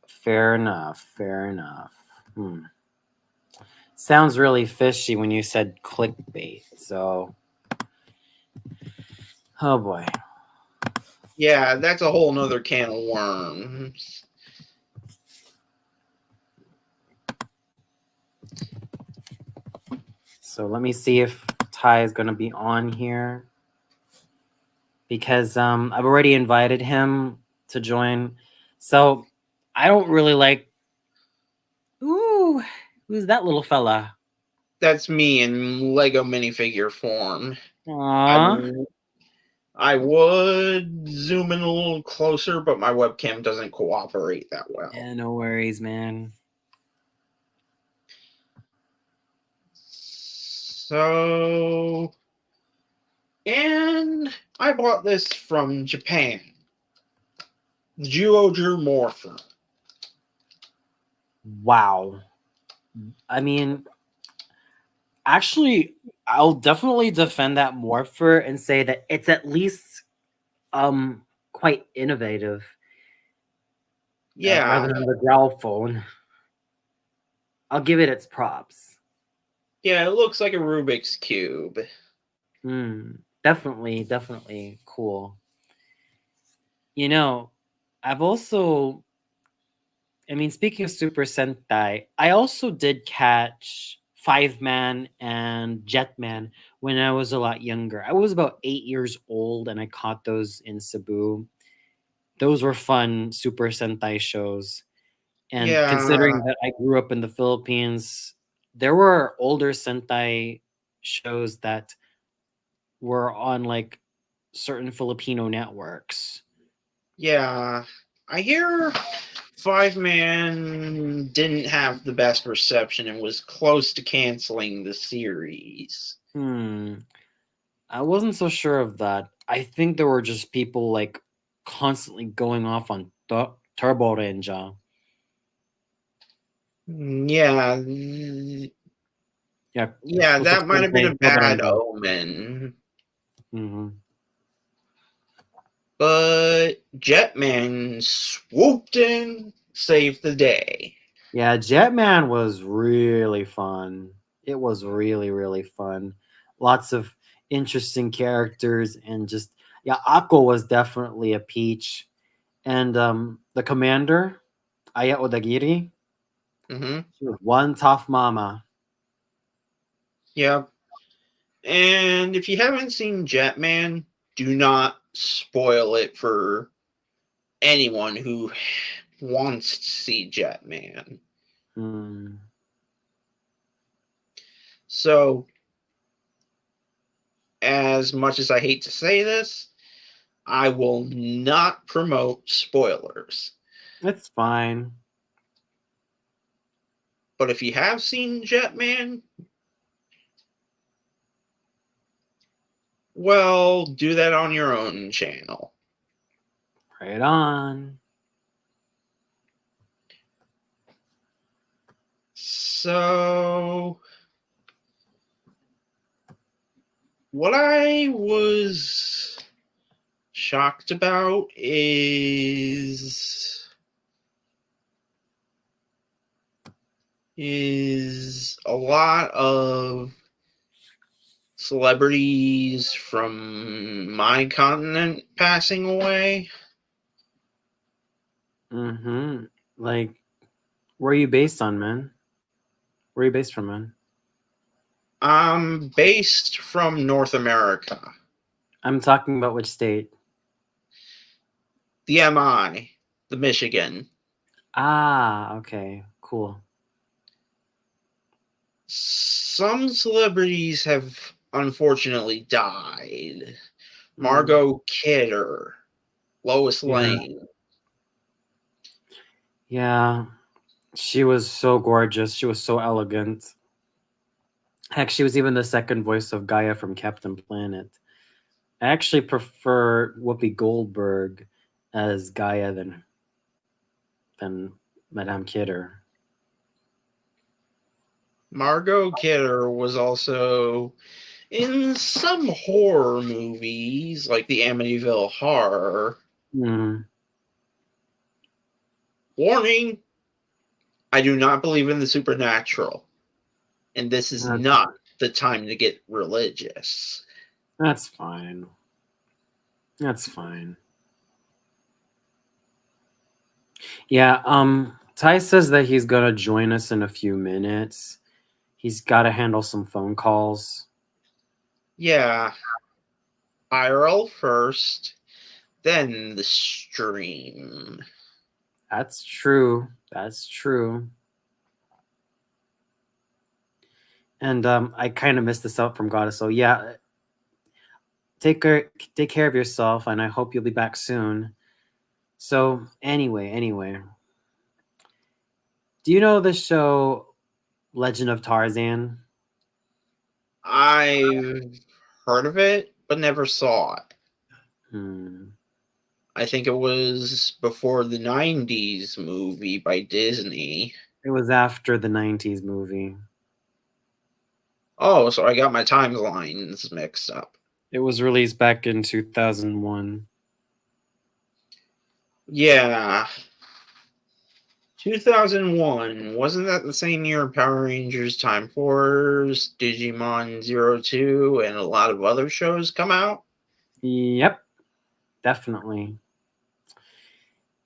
Fair enough. Fair enough. Sounds really fishy when you said clickbait. So, oh boy. Yeah, that's a whole nother can of worms. So let me see if Ty is going to be on here because I've already invited him to join. So I don't really like. Ooh, who's that little fella? That's me in Lego minifigure form. I, Aww. w- I would zoom in a little closer, but my webcam doesn't cooperate that well. Yeah, no worries, man. So, and I bought this from Japan. Zyuohger Morpher. Wow. I mean, actually, I'll definitely defend that Morpher and say that it's at least quite innovative Yeah, rather than the growl phone. I'll give it its props. yeah, it looks like a Rubik's Cube. Definitely, definitely cool. You know, I've also, I mean, speaking of Super Sentai, I also did catch Five Man and Jetman when I was a lot younger. I was about 8 years old and I caught those in Cebu. Those were fun Super Sentai shows. And Yeah, considering that I grew up in the Philippines, there were older Sentai shows that were on like certain Filipino networks. yeah. I hear Five Man didn't have the best reception and was close to canceling the series. I wasn't so sure of that. I think there were just people like constantly going off on Turbo Ranger. Yeah, Yeah, yeah, that might have been a Turbo bad Ranger. omen. Mhm. But Jetman swooped in, saved the day. Yeah, Jetman was really fun. It was really, really fun. Lots of interesting characters and just yeah, Akko was definitely a peach. And the commander, Aya Odagiri, Hmm. she was one tough mama. Yeah. And if you haven't seen Jetman, do not spoil it for anyone who wants to see Jetman. Hmm. So, as much as I hate to say this, I will not promote spoilers. It's fine. But if you have seen Jetman, well, do that on your own channel. Right on. So, what I was shocked about is a lot of celebrities from my continent passing away. Mm-hmm. Like, where are you based on, man? Where are you based from, man? I'm based from North America, I'm talking about which state. the MI, the Michigan. Ah, okay, cool. Some celebrities have unfortunately died. Mm, Margot Kidder, Lois yeah, Lane. yeah. She was so gorgeous. She was so elegant. Heck, she was even the second voice of Gaia from Captain Planet. I actually prefer Whoopi Goldberg as Gaia than Madame Kidder. Margot Kidder was also in some horror movies like the Amityville Horror. Mm, Warning, I do not believe in the supernatural, and this is that- not the time to get religious. that's fine. That's fine. Yeah, Ty says that he's gonna join us in a few minutes. He's gotta handle some phone calls. Yeah, IRL first, then the stream. That's true. That's true. And I kind of missed this out from Goddess. So yeah, take care of yourself, and I hope you'll be back soon. So anyway, do you know the show Legend of Tarzan? I've heard of it, but never saw it. Hmm. I think it was before the 90s movie by Disney. It was after the '90s movie. Oh, so I got my timelines mixed up. It was released back in 2001. Yeah. 2001. Wasn't that the same year Power Rangers Time Force, Digimon Zero Two, and a lot of other shows come out? Yep, definitely.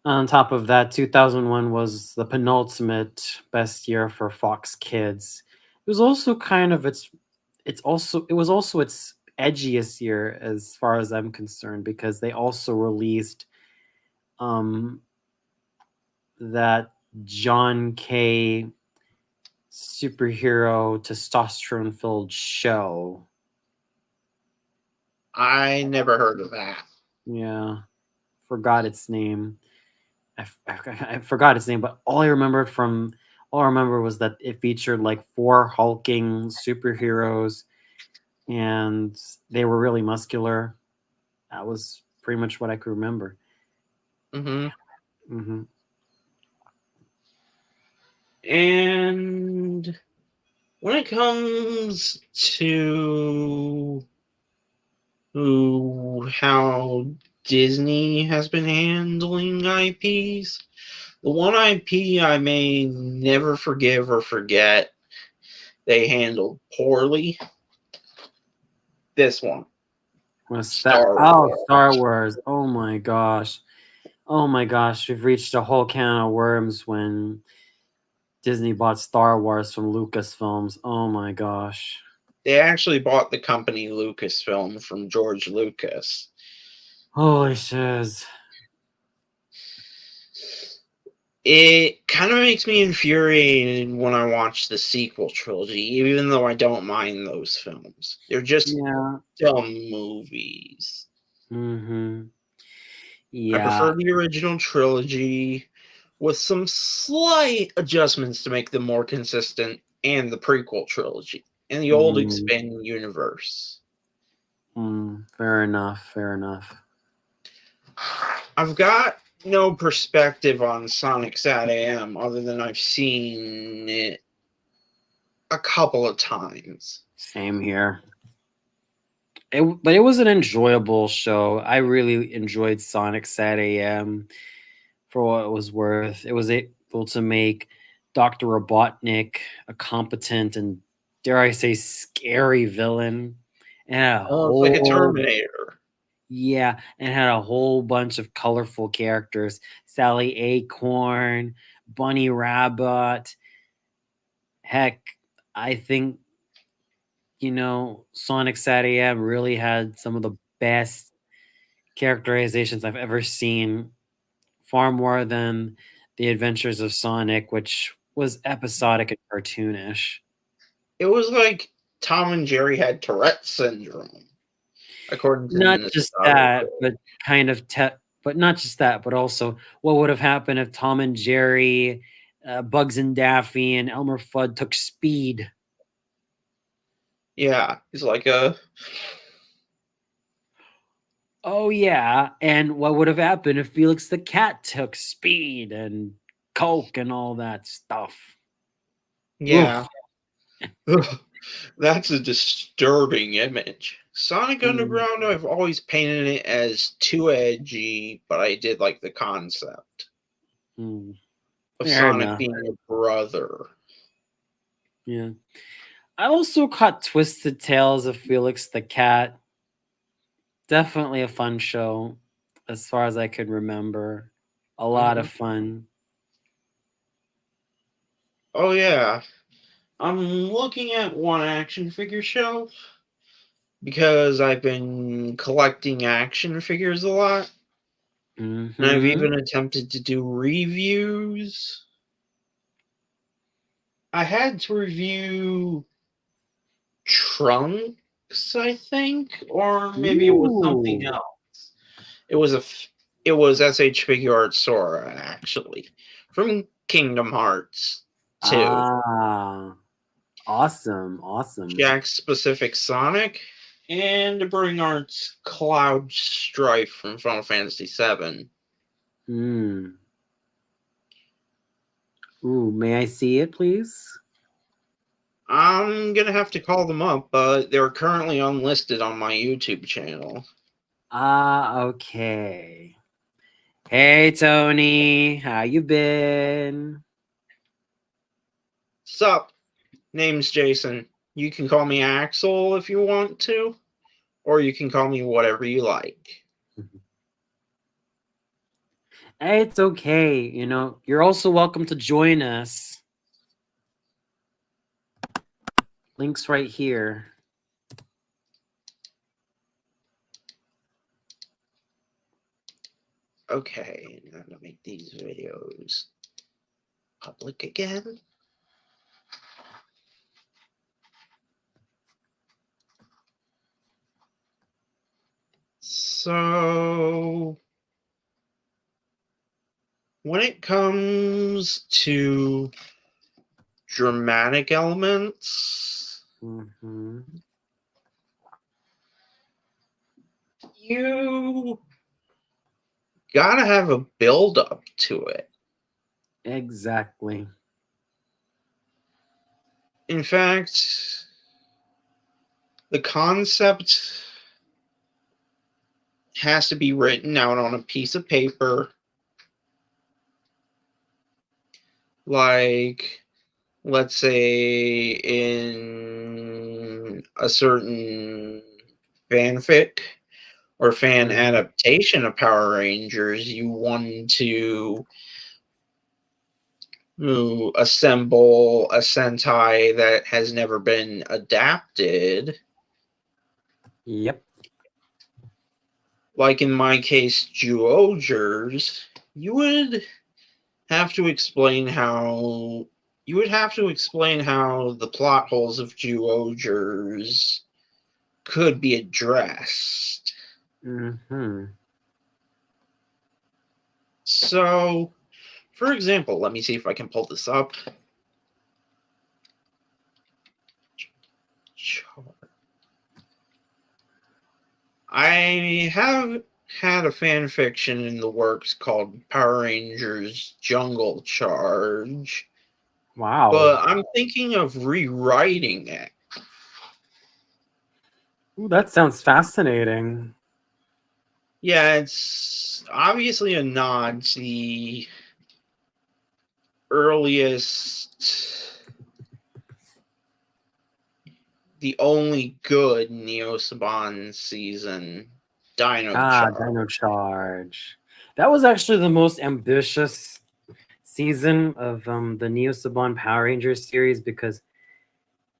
On top of that, 2001 was the penultimate best year for Fox Kids. It was also kind of it was also its edgiest year as far as I'm concerned because they also released um that John K superhero testosterone filled show. I never heard of that. Yeah, forgot its name. I forgot his name, but all I remember was that it featured like four hulking superheroes, and they were really muscular. That was pretty much what I could remember. Hmm. Hmm. And when it comes to how Disney has been handling IPs, the one IP I may never forgive or forget they handled poorly, this one, Was that? Star Oh, Wars. Star Wars. Oh my gosh. Oh my gosh. We've reached a whole can of worms when Disney bought Star Wars from Lucasfilms. Oh my gosh. They actually bought the company Lucasfilm from George Lucas. Holy shiz. It kind of makes me infuriated when I watch the sequel trilogy, even though I don't mind those films. They're just Yeah. dumb movies. Mm-hmm. I Yeah. prefer the original trilogy with some slight adjustments to make them more consistent, and the prequel trilogy and the old Mm, expanding universe. fair enough. Fair enough. I've got no perspective on Sonic SAT-AM other than I've seen it a couple of times. Same here. But it was an enjoyable show. I really enjoyed Sonic Sat AM for what it was worth. It was able to make Dr. Robotnik a competent and, dare I say, scary villain. And had a Oh, it's like a whole Terminator. Yeah, and had a whole bunch of colorful characters. Sally Acorn, Bunny Rabbit. Heck, I think Sonic Sat AM really had some of the best characterizations I've ever seen, far more than The Adventures of Sonic, which was episodic and cartoonish. It was like Tom and Jerry had Tourette syndrome, according to Not just Nostalgia that, Critic. but but not just that, but also what would have happened if Tom and Jerry, Bugs and Daffy, and Elmer Fudd took speed? Yeah, he's like a Oh yeah, and what would have happened if Felix the Cat took speed and coke and all that stuff? Oof. yeah. That's a disturbing image. Sonic Mm, Underground, I've always painted it as too edgy, but I did like the concept mm. of Fair Sonic enough. being a brother. Yeah. I also caught Twisted Tales of Felix the Cat. Definitely a fun show, as far as I could remember. A lot Hmm. of fun. Oh yeah, I'm looking at one action figure shelf because I've been collecting action figures a lot, and I've Hmm. even attempted to do reviews. I had to review Trunks, I think, or maybe it was something Ooh. else. It was it was SH Figure Arts Sora actually from Kingdom Hearts 2. Ah, awesome, awesome. Jack Specific Sonic and Bring Arts Cloud Strife from Final Fantasy VII. Hmm. Ooh, may I see it, please? I'm gonna have to call them up, but they're currently unlisted on my YouTube channel. Ah, okay. Hey, Tony, how you been? Sup? Name's Jason. You can call me Axel if you want to, or you can call me whatever you like. Hey, it's okay. You're also welcome to join us. Links right here. Okay, now to make these videos public again. So when it comes to dramatic elements, Mm-hmm. you gotta have a build up to it. Exactly. In fact, the concept has to be written out on a piece of paper, like, let's say, in a certain fanfic or fan Mm-hmm. adaptation of Power Rangers, you want to assemble a Sentai that has never been adapted. Yep. Like in my case, Zyuohgers, you would have to explain how the plot holes of Zyuohgers could be addressed. Mm-hmm. So, for example, let me see if I can pull this up. I have had a fan fiction in the works called Power Rangers Jungle Charge, Wow. but I'm thinking of rewriting it. Ooh, that sounds fascinating. Yeah, it's obviously a nod to the earliest, the only good Neo Saban season, Dino Ah, Charge. Dino Charge. That was actually the most ambitious season of the Neo Saban Power Rangers series because,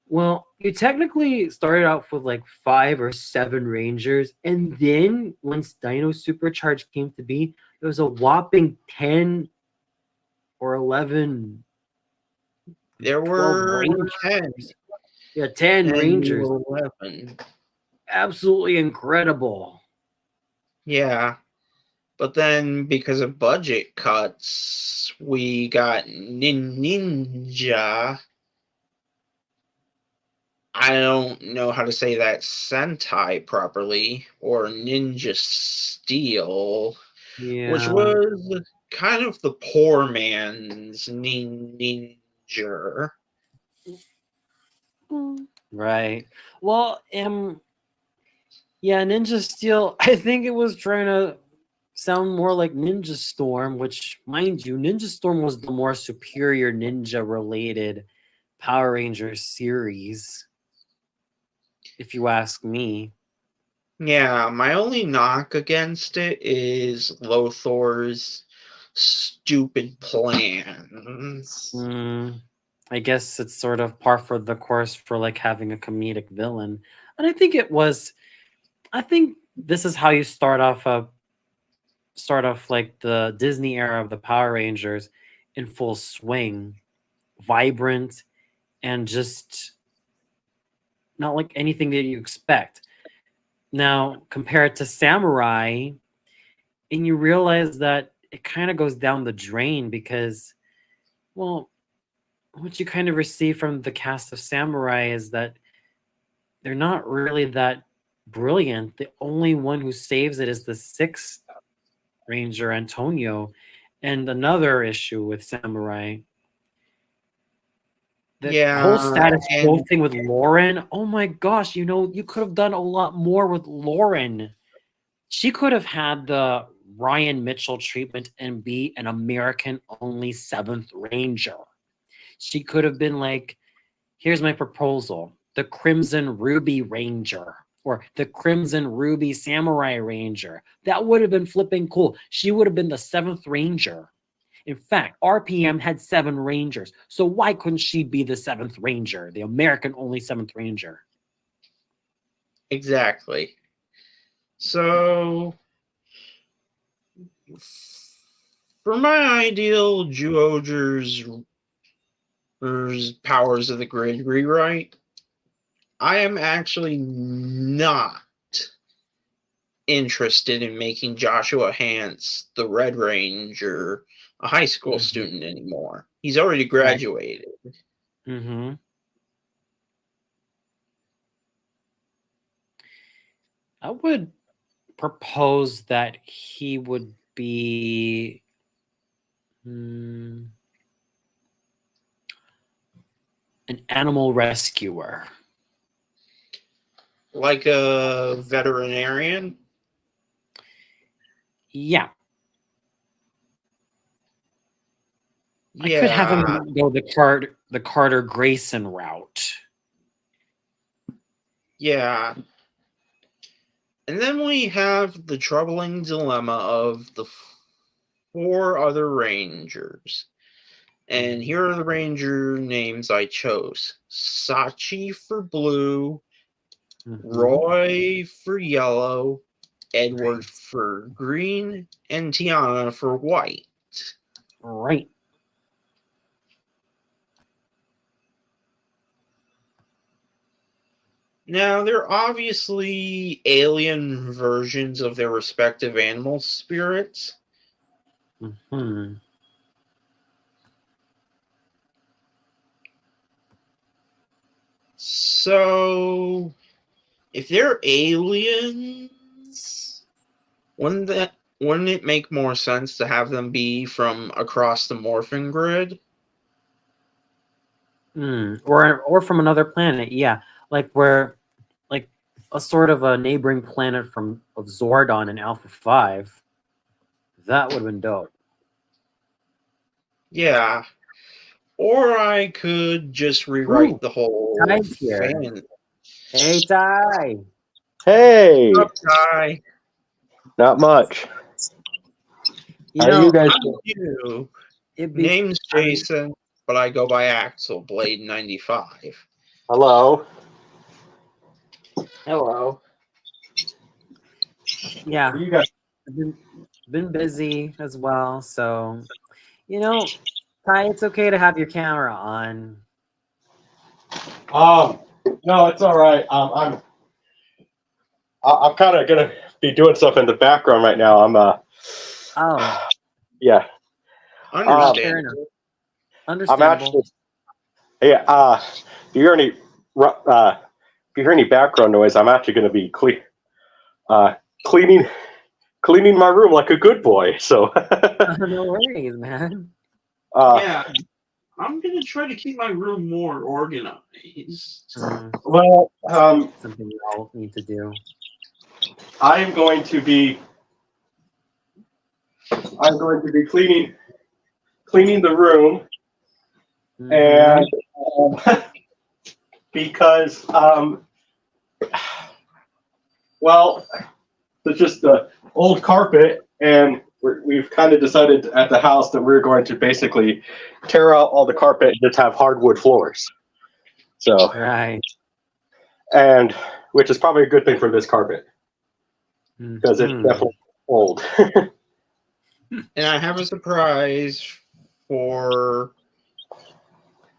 well, you technically started off with like 5 or 7 Rangers, and then once Dino Supercharge came to be, it was a whopping 10 or 11, There 12 were Rangers. 10 Yeah, 10 and Rangers. 11. Absolutely incredible. Yeah. But then, because of budget cuts, we got Ninja. I don't know how to say that Sentai properly, or Ninja Steel, which Yeah. was kind of the poor man's Ninja. Right. Well, yeah, Ninja Steel, I think it was trying to sound more like Ninja Storm, which, mind you, Ninja Storm was the more superior ninja related Power Rangers series, if you ask me. Yeah, my only knock against it is Lothor's stupid plans. Mm, I guess it's sort of par for the course for like having a comedic villain. And I think it was, I think this is how you start off like the Disney era of the Power Rangers in full swing, vibrant, and just not like anything that you expect. Now, compare it to Samurai, and you realize that it kind of goes down the drain because, well, what you kind of receive from the cast of Samurai is that they're not really that brilliant. The only one who saves it is the sixth Ranger, Antonio. And another issue with Samurai, the whole Yeah, status quo and thing with Lauren. Oh my gosh, you could have done a lot more with Lauren. She could have had the Ryan Mitchell treatment and be an American only seventh Ranger. She could have been like, here's my proposal, the Crimson Ruby Ranger or the Crimson Ruby Samurai Ranger. That would have been flipping cool. She would have been the seventh Ranger. In fact, RPM had 7 Rangers. So why couldn't she be the seventh Ranger, the American only seventh Ranger? exactly. So, for my ideal Zyuohger's Powers of the Grid rewrite, I am actually not interested in making Joshua Hance, the Red Ranger, a high school student anymore. He's already graduated. Mm-hmm. I would propose that he would be an animal rescuer. Like a veterinarian? Yeah. I Yeah. could have him go the Carter Grayson route. Yeah. And then we have the troubling dilemma of the 4 other Rangers. And here are the Ranger names I chose. Sachi for blue, Roy for yellow, Edward for green, and Tiana for white. Right. Now, they're obviously alien versions of their respective animal spirits. Mm-hmm. So, if they're aliens, wouldn't it make more sense to have them be from across the Morphin Grid? Or from another planet, yeah. Like a sort of a neighboring planet of Zordon and Alpha 5. That would have been dope. Yeah. Or I could just rewrite the whole Ty's here. fan. Hey, Ty. Hey, What's up, Ty? not much. You How know, you guys I'm doing? you. it'd be Name's Jason, but I go by Axel Blade 95. Hello. Hello. yeah. How you guys? I've been busy as well, so Ty, it's okay to have your camera on. No, it's all right. I'm kind of gonna be doing stuff in the background right now. Oh, Yeah. Understandable. I'm understandable. actually. Yeah. If you hear any background noise, I'm actually gonna be cleaning my room like a good boy. So. No worries, man. Yeah. I'm going to try to keep my room more organized. Well, Something we all need to do. I am going to be cleaning the room, and because well, there's just the old carpet, and we've kind of decided at the house that we're going to basically tear out all the carpet and just have hardwood floors. So, Right. and which is probably a good thing for this carpet because it's definitely old. And I have a surprise for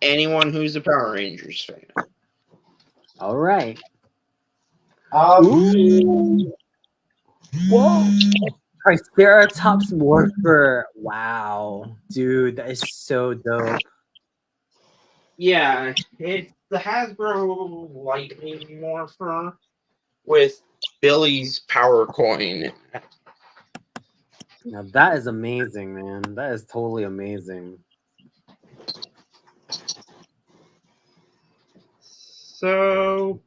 anyone who's a Power Rangers fan. All right. Whoa! Triceratops Morpher. Wow. Dude, that is so dope. Yeah, it's the Hasbro Lightning Morpher with Billy's Power Coin. Now that is amazing, man. That is totally amazing. So,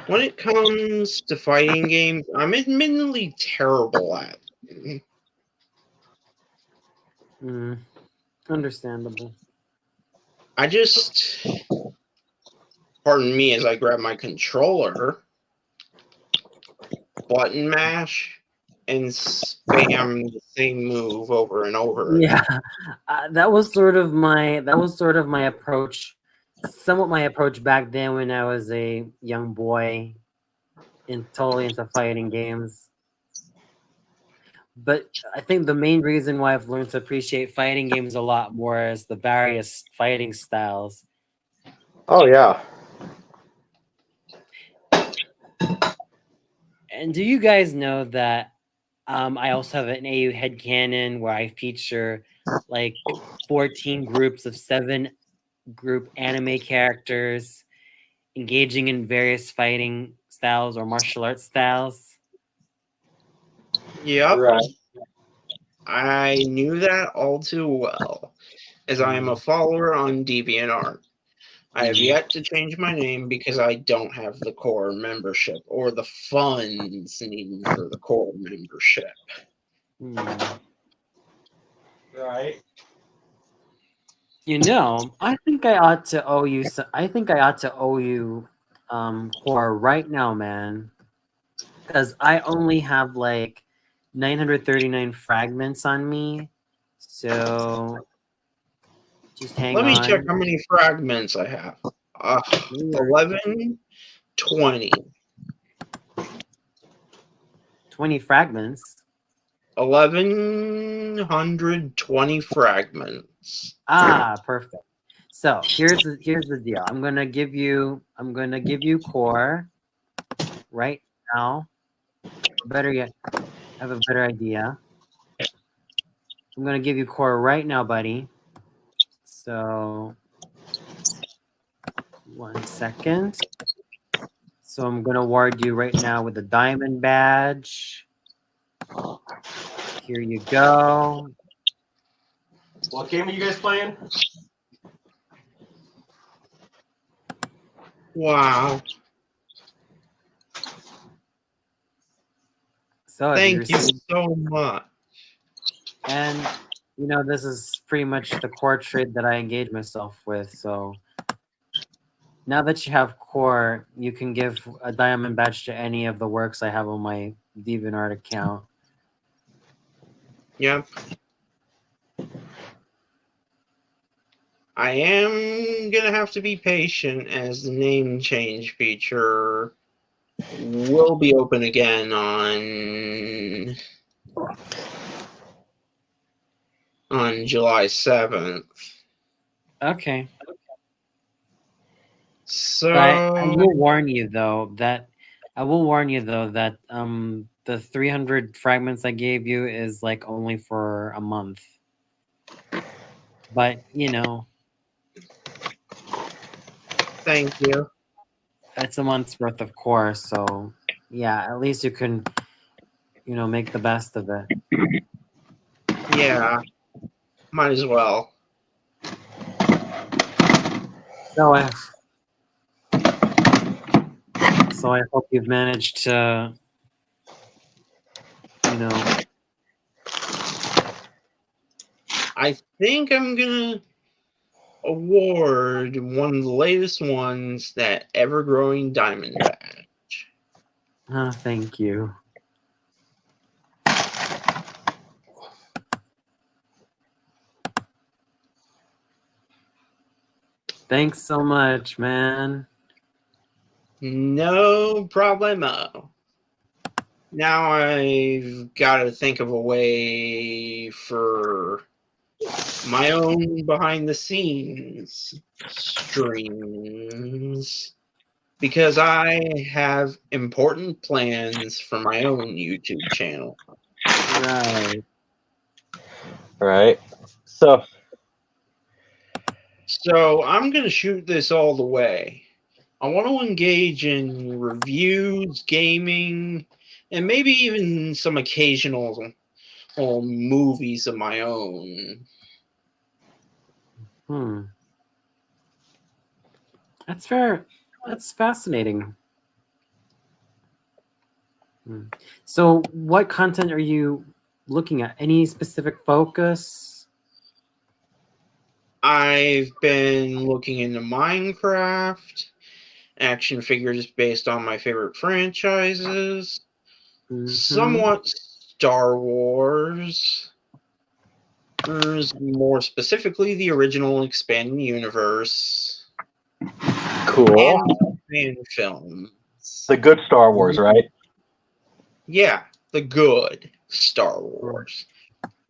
when it comes to fighting games, I'm admittedly terrible at them. Understandable. I just, pardon me as I grab my controller, button mash, and spam the same move over and over. Yeah, that was sort of my approach. Somewhat my approach back then when I was a young boy, totally into fighting games. But I think the main reason why I've learned to appreciate fighting games a lot more is the various fighting styles. Oh yeah. And do you guys know that I also have an AU headcanon where I feature like 14 groups of 7 group anime characters engaging in various fighting styles or martial arts styles? Yep, Right. I knew that all too well, as I am a follower on DeviantArt. I have yet to change my name because I don't have the core membership or the funds needed for the core membership. Right. You know, I think I ought to owe you. I think I ought to owe you, Core right now, man. Because I only have like 939 fragments on me. So just hang Let me on. check how many fragments I have. 11, 20. 20 fragments. 1,120 fragments. Ah, perfect. So here's the deal. I'm gonna give you Core right now. Better yet, I have a better idea. I'm gonna give you Core right now, buddy. So 1 second. So I'm gonna award you right now with a diamond badge. Here you go. What game are you guys playing? Wow. So have Thank you received- so much. And you know, this is pretty much the core trade that I engage myself with. So now that you have Core, you can give a diamond badge to any of the works I have on my DeviantArt account. Yep. I am gonna have to be patient as the name change feature will be open again on July 7th. Okay. So But I will warn you though that the 300 fragments I gave you is like only for a month. But you know, thank you. it's a month's worth of Core, so yeah, at least you can, you know, make the best of it. Yeah. Might as well. So I hope you've managed to, you know. I think I'm gonna award one of the latest ones that ever-growing diamond badge. Oh, thank you. Thanks so much, man. No problemo. Now I've got to think of a way for my own behind-the-scenes streams because I have important plans for my own YouTube channel. Right. Right. So I'm going to shoot this all the way. I want to engage in reviews, gaming, and maybe even some occasional movies of my own. That's fair. That's fascinating. So what content are you looking at? Any specific focus? I've been looking into Minecraft, action figures based on my favorite franchises, somewhat Star Wars, more specifically the original expanding universe, Cool. and fan films. The good Star Wars, right? Yeah, the good Star Wars.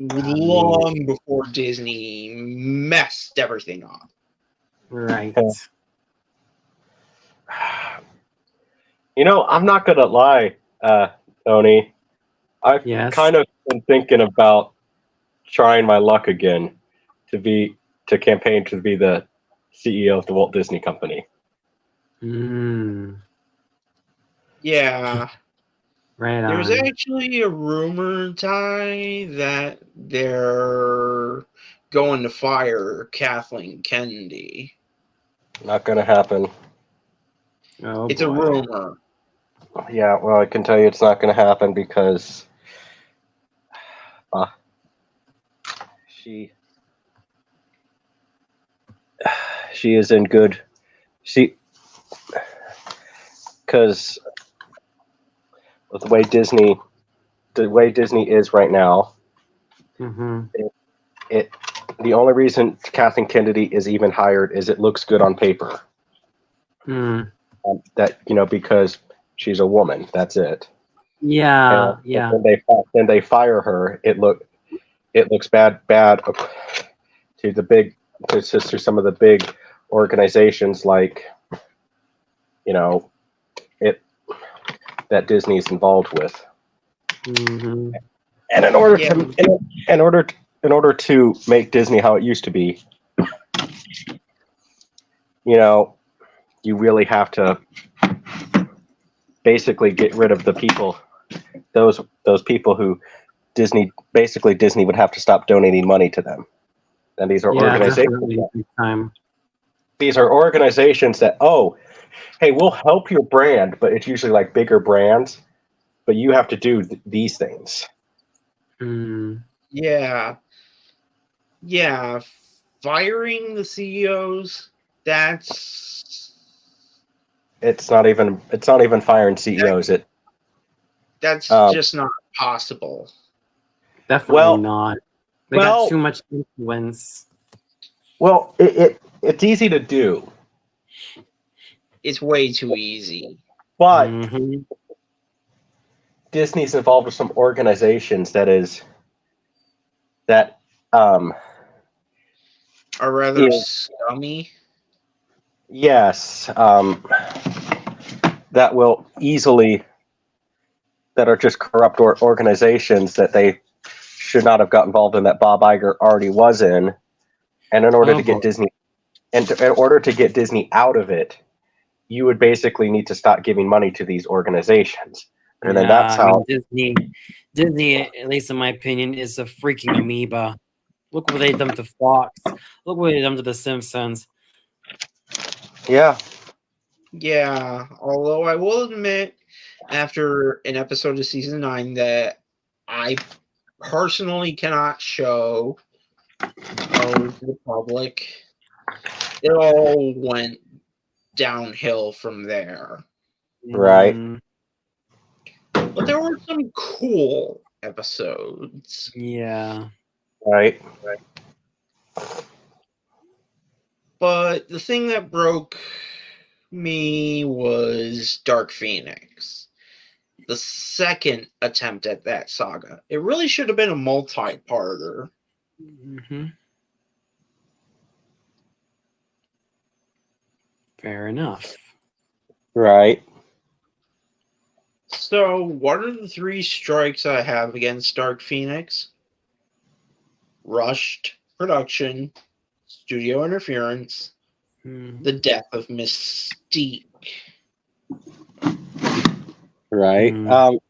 Long before Disney messed everything up. Right. You know, I'm not gonna lie. Tony, I've Yes. kind of been thinking about trying my luck again to campaign to be the CEO of the Walt Disney Company. Mm, Yeah. right There's on. actually a rumor, Ty, that they're going to fire Kathleen Kennedy. Not going to happen. Oh, It's a boy. rumor. Yeah, well, I can tell you it's not going to happen because she is in good. Because the way Disney is right now, Mm-hmm. the only reason Kathleen Kennedy is even hired is it looks good on paper. Mm. That because she's a woman. That's it. Yeah, And yeah. when they fire her, it looks bad to to some of the big organizations like that Disney's involved with. Mm-hmm. And in order to make Disney how it used to be, you really have to basically get rid of the people, those people who Disney would have to stop donating money to them. And these are Yeah, organizations. definitely. Big time. These are organizations that, hey, we'll help your brand, but it's usually like bigger brands. But you have to do these things. Mm. Yeah. Yeah. Firing the CEOs, that's It's not even firing CEOs. that's Um, just not possible. Definitely Well- not. They well- got too much influence. Well, it's easy to do, It's way too easy. but Mhm. Disney's involved with some organizations that Are rather Yeah. scummy. yes, that will easily, that are just corrupt organizations that they should not have got involved in, that Bob Iger already was in. And in order Oh, to get boy. Disney, in order to get Disney out of it, you would basically need to stop giving money to these organizations. And then that's I how. mean, Disney, at least in my opinion, is a freaking amoeba. Look what they done to Fox. Look what they done to The Simpsons. Yeah. Yeah, although I will admit, after an episode of season 9 that I personally cannot show to the public, it all went downhill from there. Right. Mm, But there were some cool episodes. yeah. Right. But the thing that broke me was Dark Phoenix. The second attempt at that saga. It really should have been a multi-parter. Mm-hmm. Fair enough. Right. So, what are the 3 strikes I have against Dark Phoenix? Rushed production, studio interference, Mm. the death of Mystique. Right. Mm.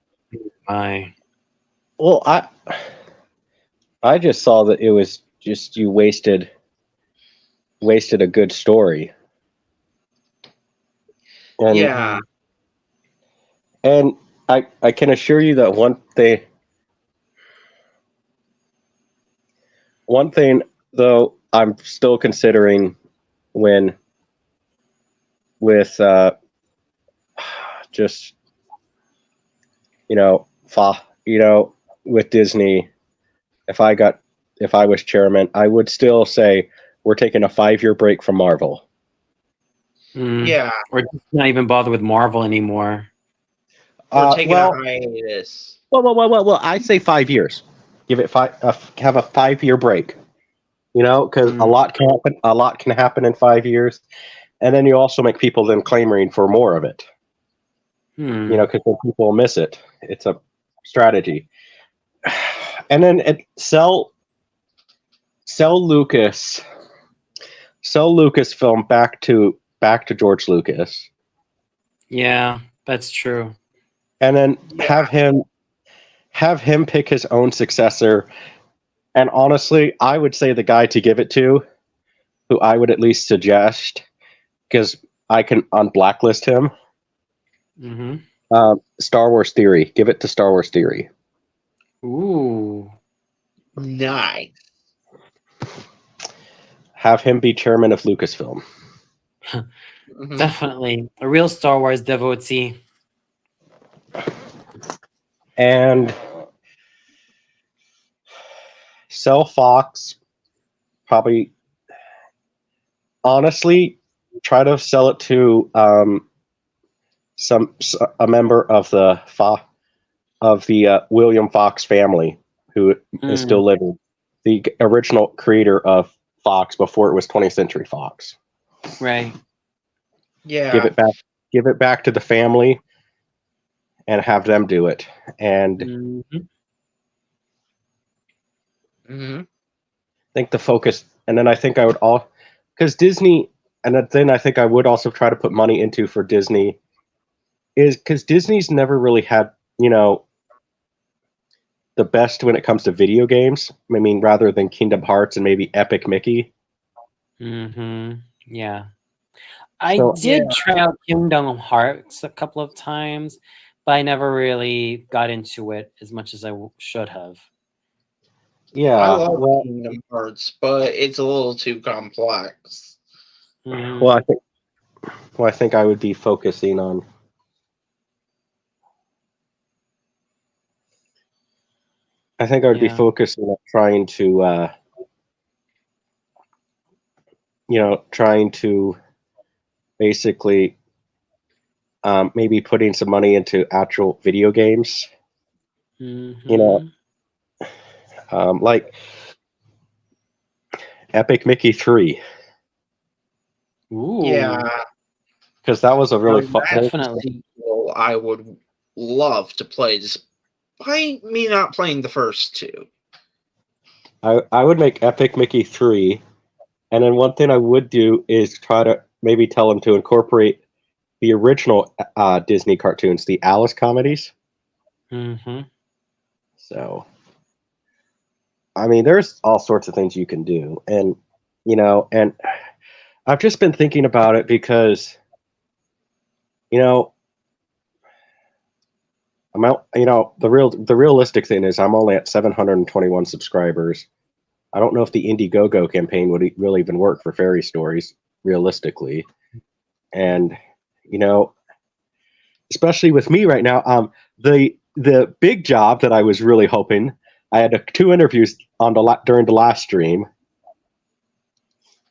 Bye. Well, I just saw that it was just you wasted a good story. And, Yeah. And I can assure you that one thing though I'm still considering with just with Disney, if I was chairman, I would still say we're taking a 5-year break from Marvel. Mm. Yeah. Or just not even bother with Marvel anymore. We're taking a hiatus. Well, I say 5 years. Give it have a 5-year break. Because a lot can happen. A lot can happen in 5 years, and then you also make people then clamoring for more of it. Hmm. You know, because then people will miss it. It's a strategy. And then sell Lucasfilm back to George Lucas, Yeah, that's true. and then Yeah. have him pick his own successor. And honestly, I would say the guy to give it to, who I would at least suggest, because I can unblacklist him. Hmm. Star Wars Theory. Give it to Star Wars Theory. Ooh. Nice. Have him be chairman of Lucasfilm. Mhm. Definitely a real Star Wars devotee. And sell Fox. Probably, honestly, try to sell it to a member of the William Fox family who is still living, the original creator of Fox before it was 20th Century Fox. Right. Yeah. Give it back to the family and have them do it. And Mhm. Hmm. I think the focus, and then I think I would because Disney, and then I think I would also try to put money into for Disney, is because Disney's never really had, you know, the best when it comes to video games. I mean, rather than Kingdom Hearts and maybe Epic Mickey. Yeah. I So did try out Kingdom Hearts a couple of times, but I never really got into it as much as I should have. yeah, I love well, Kingdom Hearts, but it's a little too complex. Mhm. well, I think I would be focusing on. I think I would be Yeah. focusing on trying to, trying to basically maybe putting some money into actual video games. You know, like Epic Mickey 3, Ooh. Yeah. because that was a really Now, fun. that's Definitely. sequel I would love to play, despite me not playing the first two. I would make Epic Mickey 3, and then one thing I would do is try to maybe tell them to incorporate the original Disney cartoons, the Alice comedies. Mhm. So, I mean, there's all sorts of things you can do, and and I've just been thinking about it because, you know, I'm out. You know, the realistic thing is I'm only at 721 subscribers. I don't know if the Indiegogo campaign would really even work for fairy stories realistically, and you know, especially with me right now, the big job that I was really hoping. I had two interviews on during the last stream.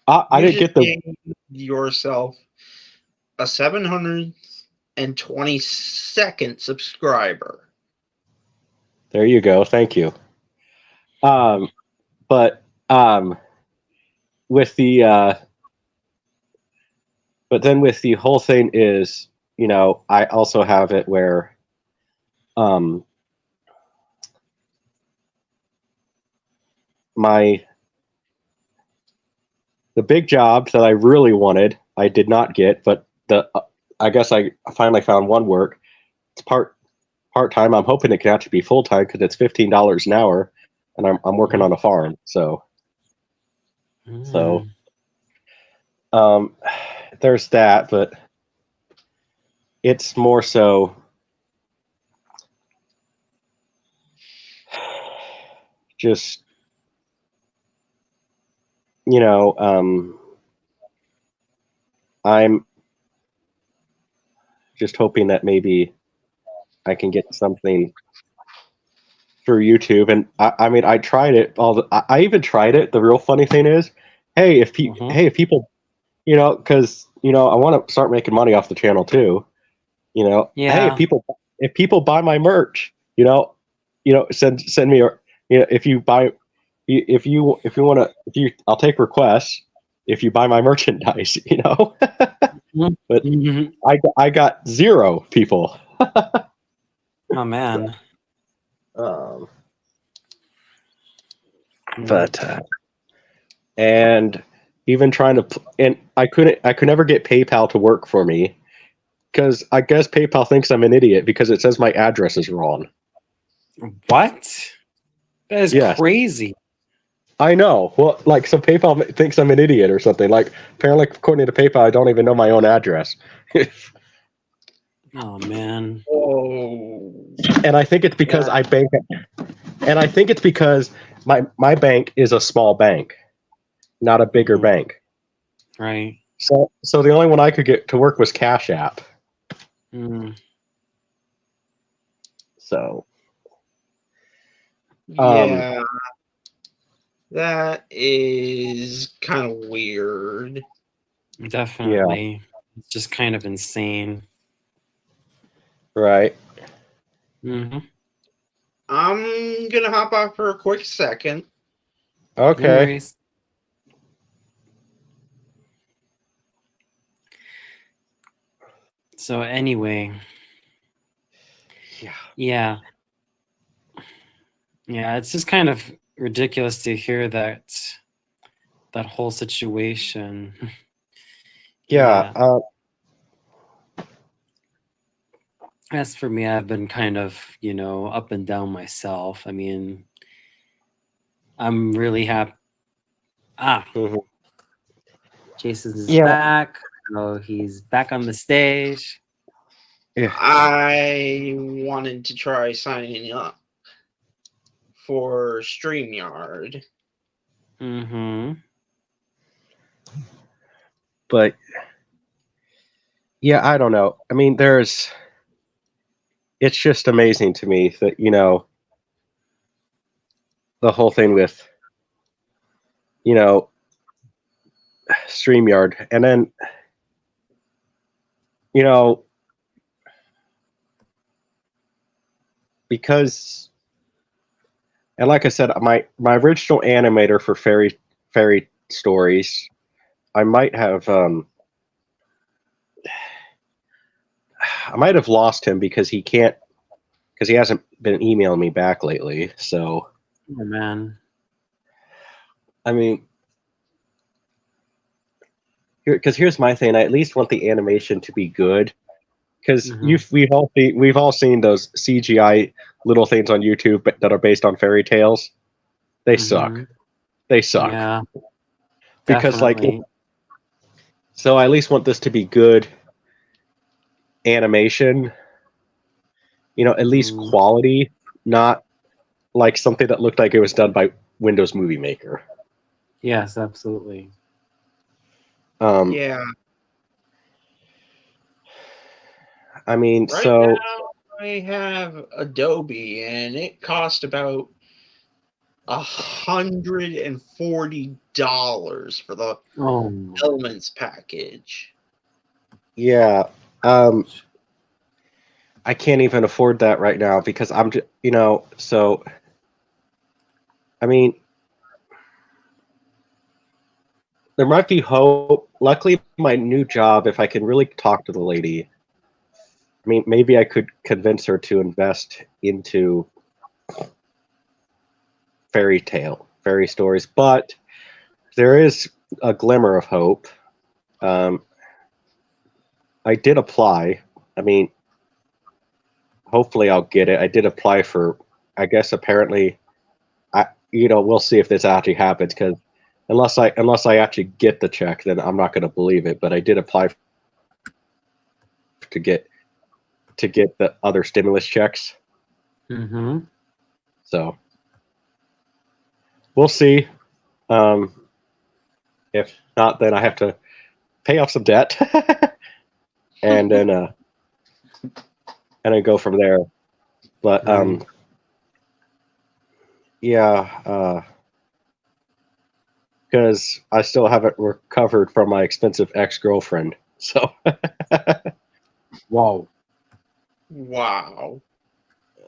I You didn't just get the. gave yourself a 722nd subscriber. There you go. Thank you. But with the but then with the whole thing is, I also have it where um my the big job that I really wanted, I did not get, but I guess I finally found one work. It's part time. I'm hoping it can actually be full time because it's $15 an hour, and I'm working on a farm. So Mm. um, there's that, but it's more so just I'm just hoping that maybe I can get something through YouTube. And I mean, I tried it. I even tried it. The real funny thing is, hey, if people, because I want to start making money off the channel too. Hey, Yeah. if people buy my merch, send me, or if you buy, if you want to, I'll take requests if you buy my merchandise. But Mhm. I got 0 people. Oh man. Um, Mm. but and even trying to and I could never get PayPal to work for me because I guess PayPal thinks I'm an idiot because it says my address is wrong. What? That is Yes. crazy. I know. Well, like, so PayPal thinks I'm an idiot or something. Like, apparently, according to PayPal, I don't even know my own address. Oh man. Oh, And I think it's because Yeah. I bank. And I think it's because my bank is a small bank, not a bigger Mhm. bank. Right. So the only one I could get to work was Cash App. Mm. So yeah. That is kind of weird. Definitely. It's just kind of insane. right. Hmm. I'm gonna hop off for a quick second. No Okay. worries. So anyway, Yeah. yeah, it's just kind of ridiculous to hear that whole situation. Yeah. As for me, I've been kind of, up and down myself. I mean, I'm really happy. Mhm. Jason's Yeah. back. Oh, he's back on the stage. Yeah. I wanted to try signing up for StreamYard. Mm-hmm. But yeah, I don't know. I mean, it's just amazing to me that, the whole thing with, you know, StreamYard. And then, you know, because, and like I said, my original animator for fairy stories, I might have I might have lost him because he hasn't been emailing me back lately. So Oh man. I mean, because here's my thing. I at least want the animation to be good. Because Mhm. we've all seen those CGI little things on YouTube that are based on fairy tales. They suck. Mhm. They suck. Yeah, Because definitely. so I at least want this to be good animation. At least Mhm. quality, not like something that looked like it was done by Windows Movie Maker. Yes, absolutely. Yeah, I mean, right so now I have Adobe, and it cost about $140 for the Oh. Elements package. yeah, I can't even afford that right now because I'm just, so I mean, there might be hope. Luckily, my new job, if I can really talk to the lady, I mean, maybe I could convince her to invest into fairy stories, but there is a glimmer of hope. I did apply. I mean, hopefully I'll get it. I did apply for, I guess apparently, we'll see if this actually happens because unless I actually get the check, then I'm not going to believe it. But I did apply to get the other stimulus checks. Mhm. So we'll see. If not, then I have to pay off some debt, and then go from there. But Right. yeah, because I still haven't recovered from my expensive ex-girlfriend. So Whoa. Wow.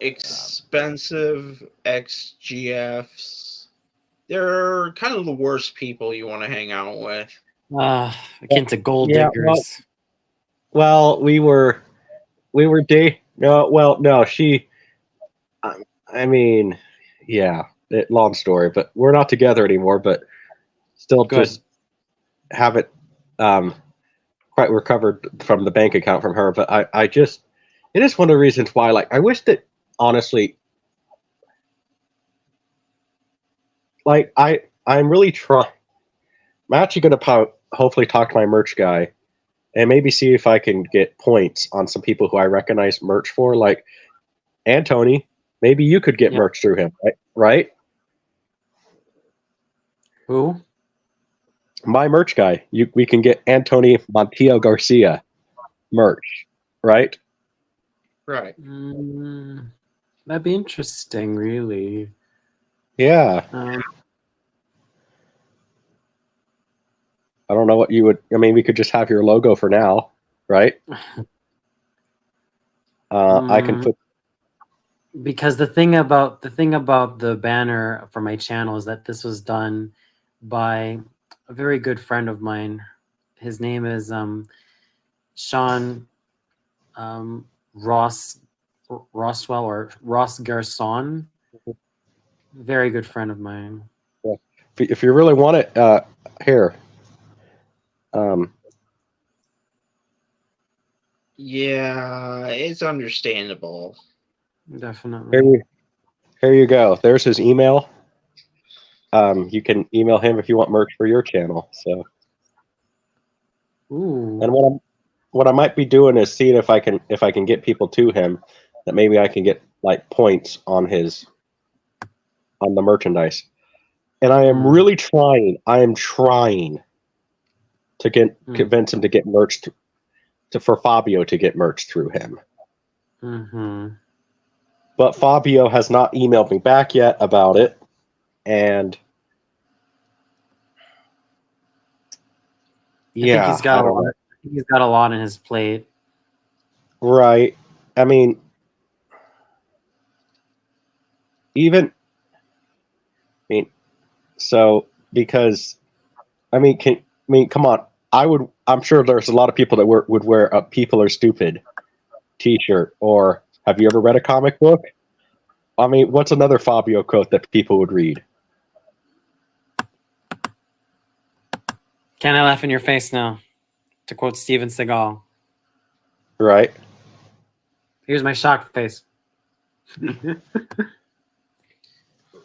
Expensive XGFs. They're kind of the worst people you want to hang out with. Akin to gold yeah, well, diggers. Well, we were no, well, no, she. I mean, yeah, long story, but we're not together anymore. But still, Good. just haven't quite recovered from the bank account from her. But I just, it is one of the reasons why. Like, I wish that honestly, like I'm really trying. I'm actually going to hopefully talk to my merch guy and maybe see if I can get points on some people who I recognize merch for, like Antony. Maybe you could get Yeah. merch through him, right? Right? Who? My merch guy. We can get Antony Montiel Garcia merch, right? Right. That'd be interesting, really. Yeah. I don't know what you would. I mean, we could just have your logo for now, right? I can put. Because the thing about the banner for my channel is that this was done by a very good friend of mine. His name is Sean Roswell or Ross Garson. Very good friend of mine. If you really want it, here. Yeah, it's understandable. Definitely. Here you go. There's his email. You can email him if you want merch for your channel. So, Ooh. and what I might be doing is seeing if I can get people to him that maybe I can get like points on the merchandise. And I am really trying. I am trying to convince him to get merch for Fabio to get merch through him. Mm-hmm. But Fabio has not emailed me back yet about it, and yeah, I think he's got a lot on his plate. Right. I mean, so because come on. I'm sure there's a lot of people that would wear a "People Are Stupid" T-shirt. Or have you ever read a comic book? I mean, what's another Fabio quote that people would read? Can I laugh in your face now? To quote Steven Seagal. Right. Here's my shocked face.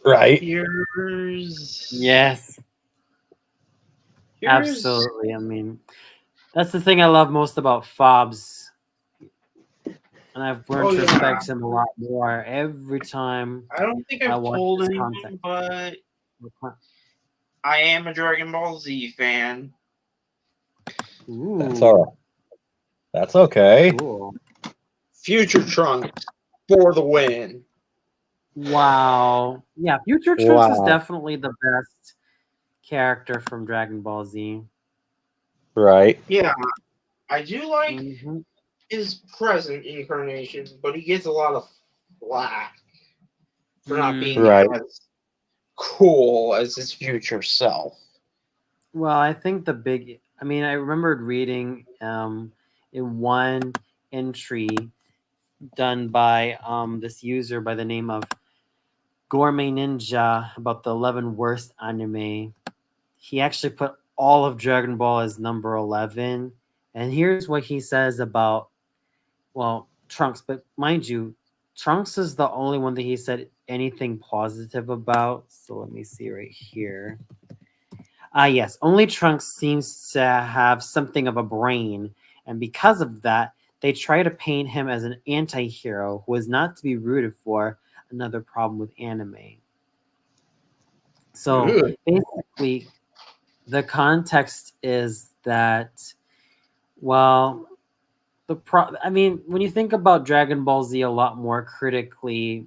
Right. Yes. Absolutely. I mean, that's the thing I love most about Fobs. And I've learned to respect him a lot more every time. I don't think I've told his anyone, but I am a Dragon Ball Z fan. Ooh. That's all right. That's okay. Cool. Future Trunks for the win. Wow. Yeah, Future Trunks is definitely the best character from Dragon Ball Z. Right. Yeah, I do like his present incarnation, but he gets a lot of flack for not being as cool as his future self. Well, I think I remembered reading in one entry done by this user by the name of Gourmet Ninja about the 11 worst anime. He actually put all of Dragon Ball as number 11. And here's what he says about, Trunks. But mind you, Trunks is the only one that he said anything positive about. So let me see right here. Yes, only Trunks seems to have something of a brain. And because of that, they try to paint him as an anti-hero who is not to be rooted for. Another problem with anime. So basically, the context is that, when you think about Dragon Ball Z a lot more critically,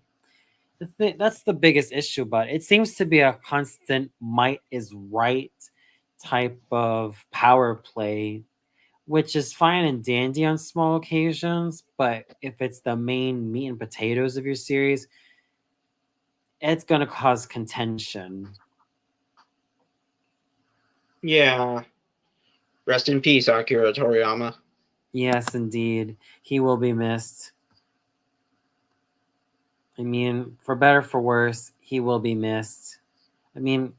that's the biggest issue about it. It seems to be a constant might is right type of power play, which is fine and dandy on small occasions, but if it's the main meat and potatoes of your series, it's going to cause contention. Yeah. Rest in peace, Akira Toriyama. Yes, indeed. He will be missed. I mean, for better for worse, he will be missed. I mean,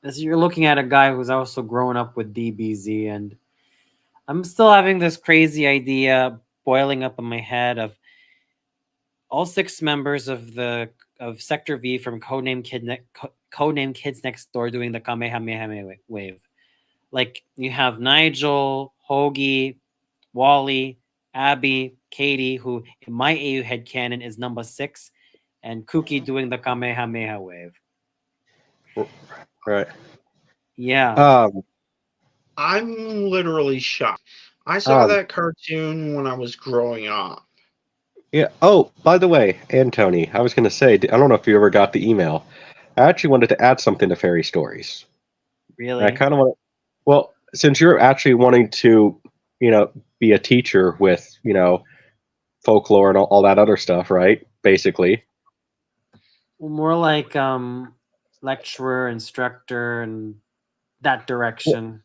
you're looking at a guy who's also grown up with DBZ, and I'm still having this crazy idea boiling up in my head of all 6 members of Sector V from Codename Kids Next Door doing the Kamehameha wave. Like you have Nigel, Hoagie, Wally, Abby, Katie, who in my AU headcanon is number 6, and Kuki doing the Kamehameha wave. Right. Yeah. I'm literally shocked. I saw that cartoon when I was growing up. Yeah. Oh, by the way, Tony, I was going to say, I don't know if you ever got the email. I actually wanted to add something to Fairy Stories. Really? I kind of want to, well, since you're actually wanting to, be a teacher with, folklore and all that other stuff, right? Basically. Well, more like lecturer, instructor, and that direction.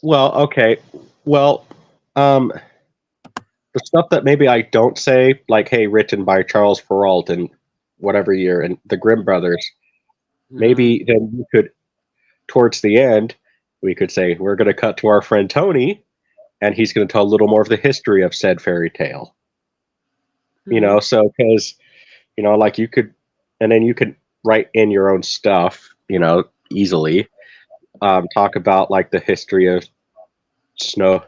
Well, okay. Well, the stuff that maybe I don't say, like, hey, written by Charles Perrault in whatever year, and the Grimm brothers, maybe then you could, towards the end, we could say, we're going to cut to our friend Tony, and he's going to tell a little more of the history of said fairy tale. So, because, like you could, and then you could write in your own stuff, easily, talk about, like, the history of Snow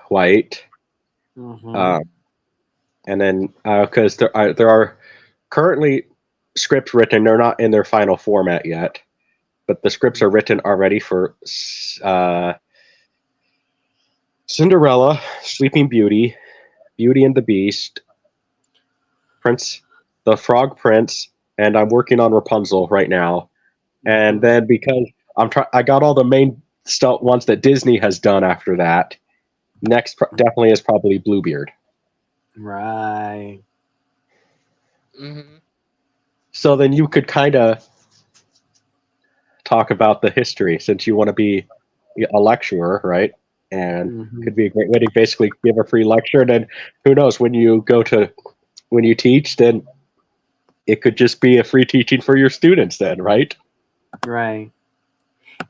White. And then because there are currently scripts written, they're not in their final format yet, but the scripts are written already for Cinderella, Sleeping Beauty, Beauty and the Beast, Prince, the Frog Prince, and I'm working on Rapunzel right now. And then because I got all the main stuff ones that Disney has done after that. Next definitely is probably Bluebeard. Right. Mm-hmm. So then you could kind of talk about the history, since you want to be a lecturer, right? And could be a great way to basically give a free lecture. And then who knows, when you teach, then it could just be a free teaching for your students then, right? Right.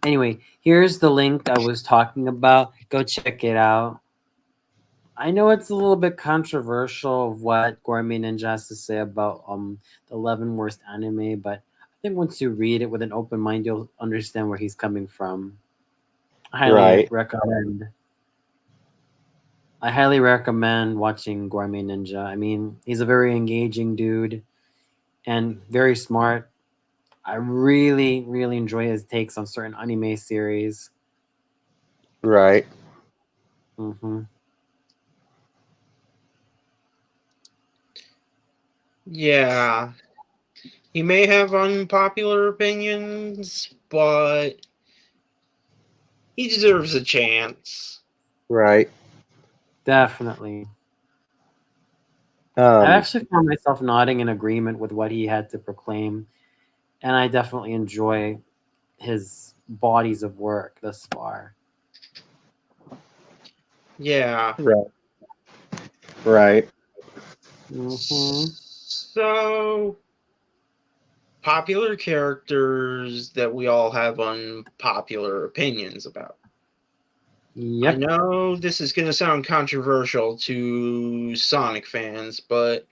Anyway, here's the link I was talking about. Go check it out. I know it's a little bit controversial of what Gourmet Ninja has to say about the 11 worst anime, but I think once you read it with an open mind, you'll understand where he's coming from. I highly recommend watching Gourmet Ninja. I mean, he's a very engaging dude and very smart. I really, really enjoy his takes on certain anime series. Right. Yeah. He may have unpopular opinions, but he deserves a chance. Right. Definitely. I actually found myself nodding in agreement with what he had to proclaim, and I definitely enjoy his bodies of work thus far. Yeah. Right. So, popular characters that we all have unpopular opinions about. Yep. I know this is going to sound controversial to Sonic fans, but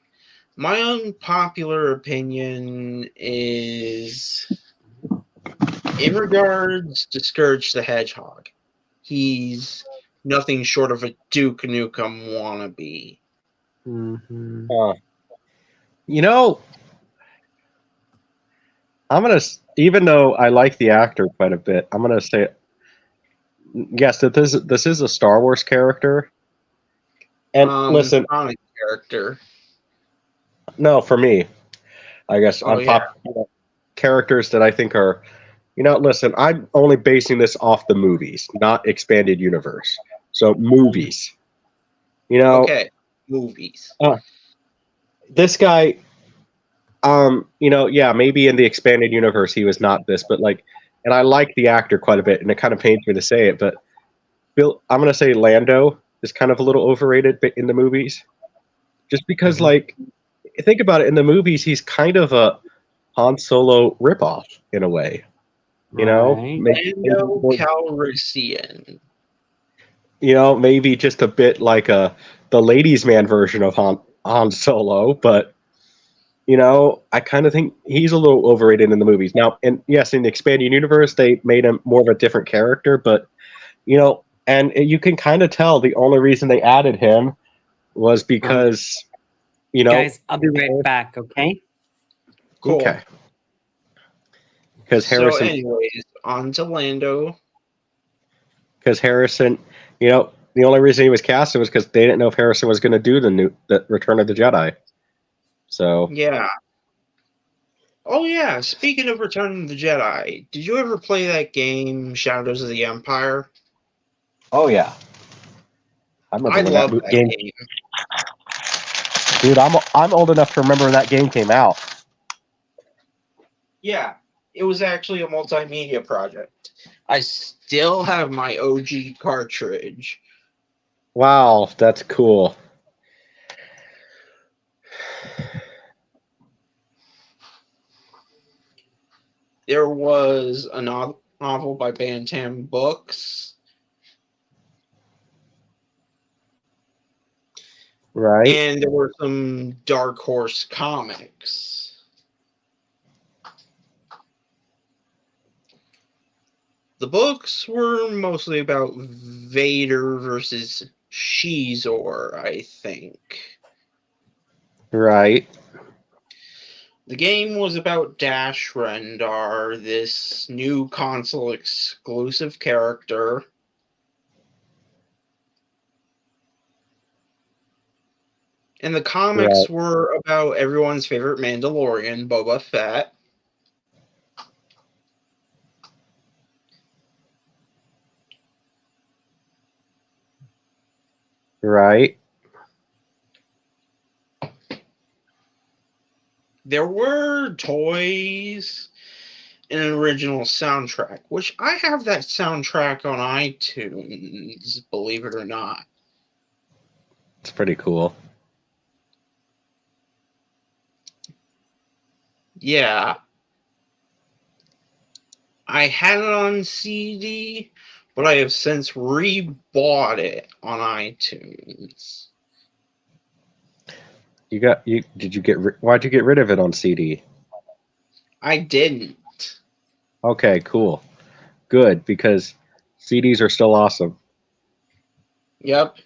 my unpopular opinion is in regards to Scourge the Hedgehog. He's nothing short of a Duke Nukem wannabe. I'm going to, even though I like the actor quite a bit, I'm going to say, yes, that this is a Star Wars character. And listen, Sonic character. No, for me, I guess characters that I think are, listen, I'm only basing this off the movies, not expanded universe. So movies, Okay, movies. This guy, maybe in the expanded universe he was not this, but and I like the actor quite a bit, and it kind of pains me to say it, but I'm going to say Lando is kind of a little overrated in the movies, just because, Mhm. like, think about it. In the movies, he's kind of a Han Solo ripoff in a way. You know, Right. Lando Calrissian. Maybe just a bit like the ladies' man version of Han Solo, but I kind of think he's a little overrated in the movies. Now, and yes, in the expanded universe, they made him more of a different character, but and you can kind of tell the only reason they added him was because Guys, I'll be right back, okay? Cool. okay, because So, Harrison, anyways, on to Lando. the only reason he was casted was because they didn't know if Harrison was going to do the Return of the Jedi. So Yeah. Oh yeah. Speaking of Return of the Jedi, did you ever play that game Shadows of the Empire? oh yeah, I remember I when love that that game. game. Dude, I'm old enough to remember when that game came out. Yeah, it was actually a multimedia project. I still have my OG cartridge. Wow, that's cool. There was a novel by Bantam Books. Right. And there were some Dark Horse comics. The books were mostly about Vader versus Shizor, I think. Right. The game was about Dash Rendar, this new console exclusive character. And the comics were about everyone's favorite Mandalorian, Boba Fett. Right. There were toys and an original soundtrack, which I have that soundtrack on iTunes, believe it or not. It's pretty cool. Yeah. I had it on CD, but I have since re-bought it on iTunes. Why'd you get rid of it on CD? I didn't. Okay, cool. Good, because CDs are still awesome. Yep.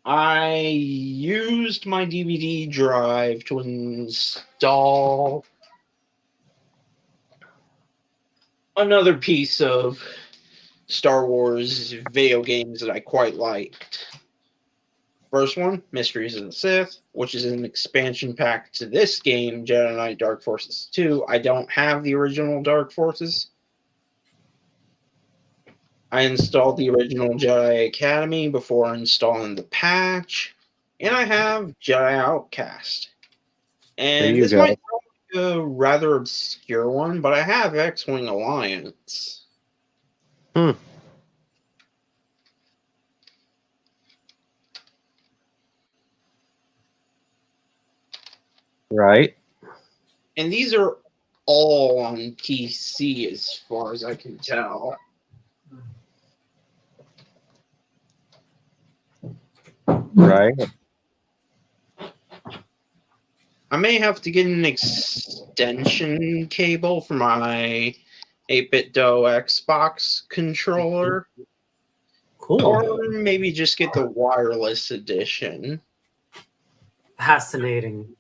I used my DVD drive to install another piece of Star Wars video games that I quite liked. First one, Mysteries of the Sith, which is an expansion pack to this game, Jedi Knight Dark Forces 2. I don't have the original Dark Forces. I installed the original Jedi Academy before installing the patch, and I have Jedi Outcast. And this might be a rather obscure one, but I have X-Wing Alliance. Right. And these are all on PC as far as I can tell. Right. I may have to get an extension cable for my 8BitDo Xbox controller. Cool. Or maybe just get the wireless edition. Fascinating.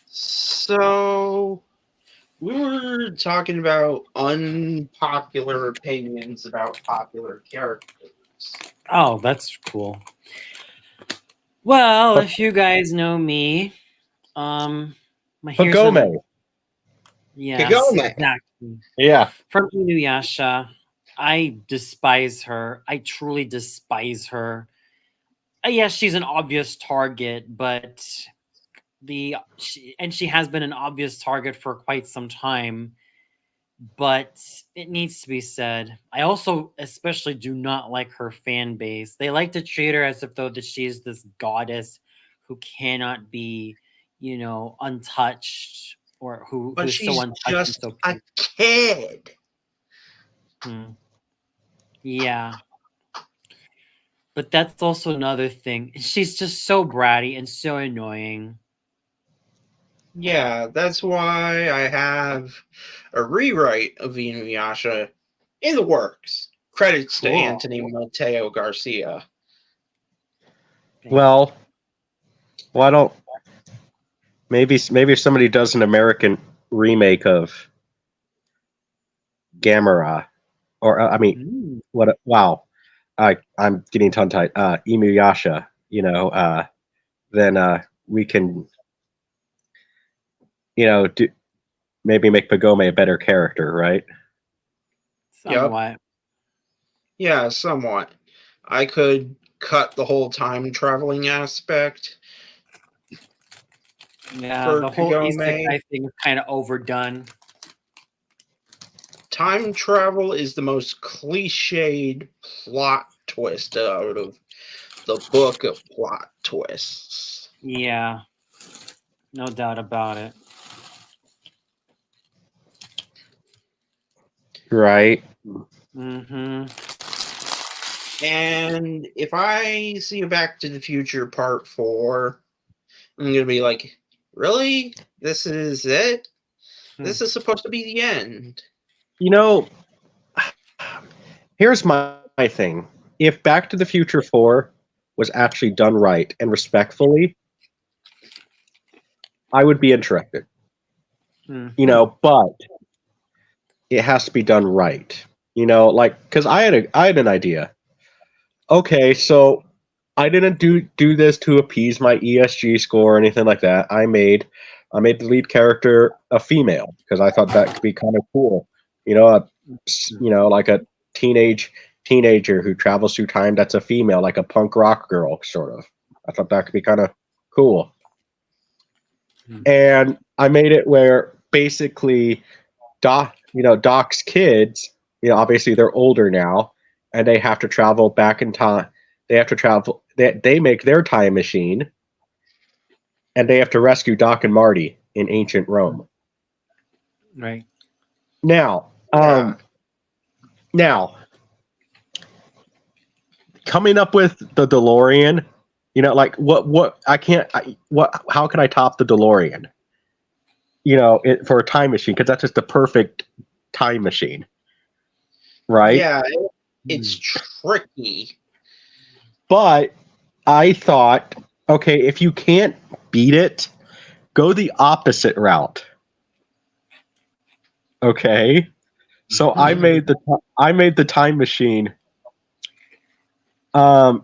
So, we were talking about unpopular opinions about popular characters. Oh, that's cool. Well, if you guys know me, here's Pagome. yes, Kagome. exactly. Yeah. From Inuyasha. I despise her. I truly despise her. Yes, she's an obvious target, but she has been an obvious target for quite some time. but it needs to be said. I also especially do not like her fan base. They like to treat her as if though that she's this goddess who cannot be, untouched, or But who's so she's untouched and just so a kid. Hmm. Yeah. But that's also another thing. She's just so bratty and so annoying. Yeah, that's why I have a rewrite of Inuyasha in the works. Credits to Cool. Anthony Mateo Garcia. Well, why don't maybe if somebody does an American remake of Gamera, or I mean, Mm. what? Wow, I'm getting tongue tied. Inuyasha, then we can, do maybe make Pagome a better character, right? Somewhat. Yeah, somewhat. I could cut the whole time traveling aspect. Yeah, For the whole Kagome. isekai thing is kind of overdone. Time travel is the most cliched plot twist out of the book of plot twists. Yeah, no doubt about it. Right. Mm-hmm. And if I see a Back to the Future Part 4, I'm going to be like, really? This is it? This is supposed to be the end. Here's my thing. If Back to the Future 4 was actually done right and respectfully, I would be interested. But it has to be done right. Because I had an idea. Okay, so I didn't do this to appease my ESG score or anything like that. I made the lead character a female because I thought that could be kind of cool. Like a teenager who travels through time that's a female, like a punk rock girl, sort of. I thought that could be kind of cool. And I made it where basically Doc's kids, obviously they're older now, and they have to travel back in time. They have to travel. They make their time machine, and they have to rescue Doc and Marty in ancient Rome. Right. Now, coming up with the DeLorean, how can I top the DeLorean? For a time machine, because that's just the perfect time machine, right? Yeah, it's tricky. But I thought, okay, if you can't beat it, go the opposite route. Okay, so I made the time machine. Have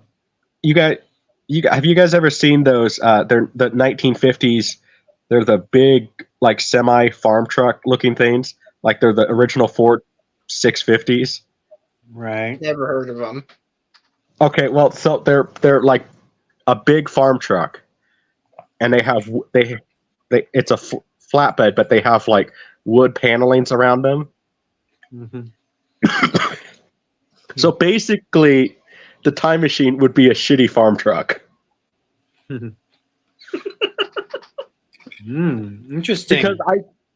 you guys ever seen those? They're the 1950s. They're the big, like, semi farm truck looking things. Like, they're the original Ford 650s. Right. Never heard of them. Okay, well, so they're like a big farm truck, and they it's a flatbed, but they have like wood panelings around them. Mm-hmm. So basically, the time machine would be a shitty farm truck. Interesting.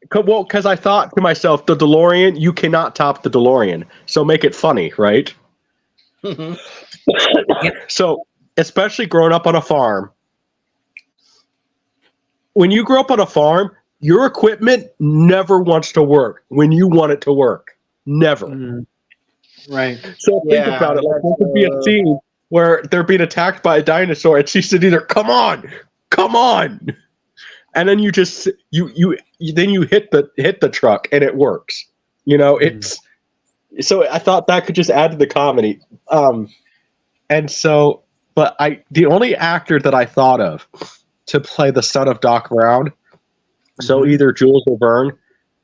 Because I thought to myself, the DeLorean, you cannot top the DeLorean. So make it funny, right? So, especially growing up on a farm, when you grow up on a farm, your equipment never wants to work when you want it to work. Never. Right. So think about it. Like, there could be a scene where they're being attacked by a dinosaur, and she said either, come on, and then you just then you hit the truck and it works. It's so I thought that could just add to the comedy. And so, but the only actor that I thought of to play the son of Doc Brown, so either Jules or Verne,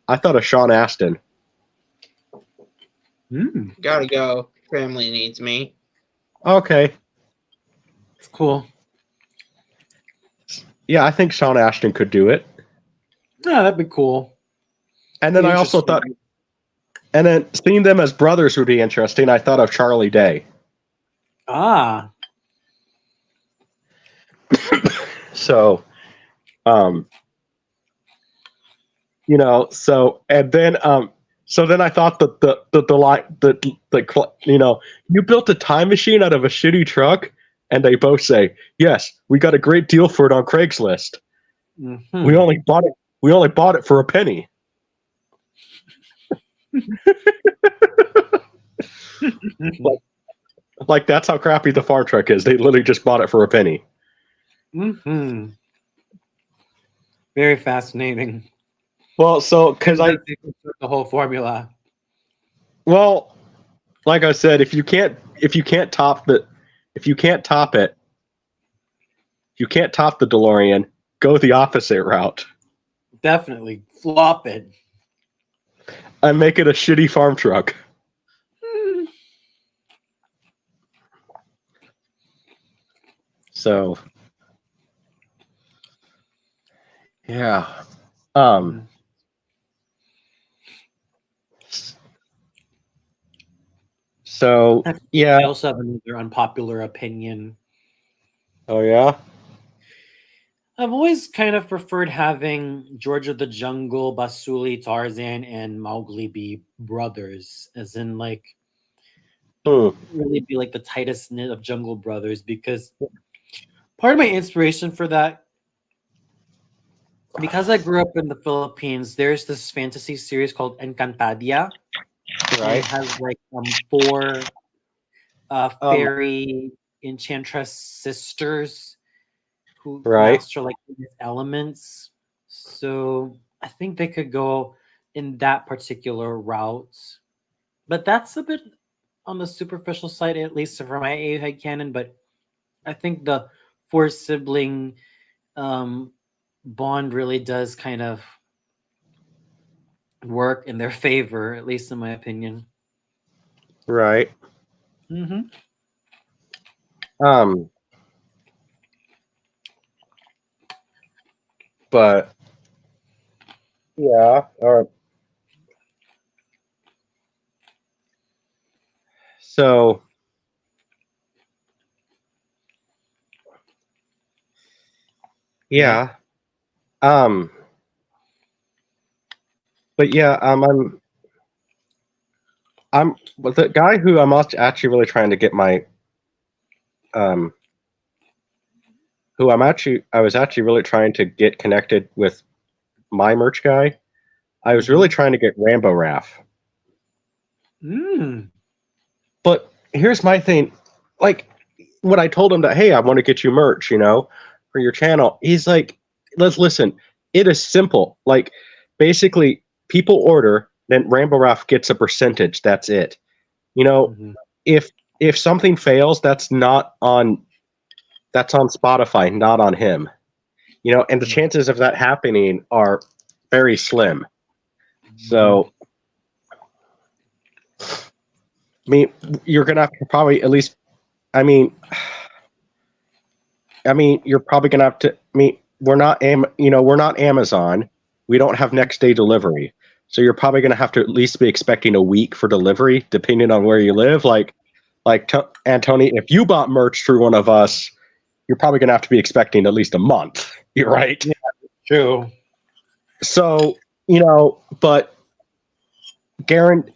I thought of Sean Astin. Gotta go. Family needs me. Okay. It's cool. Yeah, I think Sean Astin could do it. Yeah, that'd be cool. And then I also thought And then seeing them as brothers would be interesting. I thought of Charlie Day. Ah, So, so then I thought that you built a time machine out of a shitty truck, and they both say, yes, we got a great deal for it on Craigslist. mhm. We only bought it for a penny. Like that's how crappy the farm truck is. They literally just bought it for a penny. Mhm. Very fascinating. Well, so because The whole formula. well, like I said, if you can't top the DeLorean, go the opposite route Definitely flop it. and make it a shitty farm truck. So, yeah. So, yeah. I also have another unpopular opinion. Oh, yeah? I've always kind of preferred having George of the Jungle, Basuli, Tarzan, and Mowgli be brothers, as in like really be like the tightest knit of jungle brothers, because part of my inspiration for that, because I grew up in the Philippines, there's this fantasy series called Encantadia. And it has like 4 fairy enchantress sisters who master like these elements. So I think they could go in that particular route. But that's a bit on the superficial side, at least for my head canon. But I think the 4 sibling bond really does kind of work in their favor, at least in my opinion. Right. Mm-hmm. But yeah, so yeah. But yeah, I'm the guy who I'm actually really trying to get my I was actually really trying to get connected with my merch guy. I was really trying to get Rambo Raff. But here's my thing. Like when I told him that, hey, I want to get you merch, for your channel, he's like, let's listen. It is simple. Like basically people order, then Rambo Raff gets a percentage. That's it. If something fails, that's on Spotify, not on him. And the chances of that happening are very slim. So, I mean, you're gonna have to probably at least. I mean, you're probably gonna have to. We're not Amazon. We don't have next day delivery, so you're probably gonna have to at least be expecting a week for delivery, depending on where you live. Antony, if you bought merch through one of us, you're probably gonna have to be expecting at least a month. You're right. Yeah, true. So, but Garen,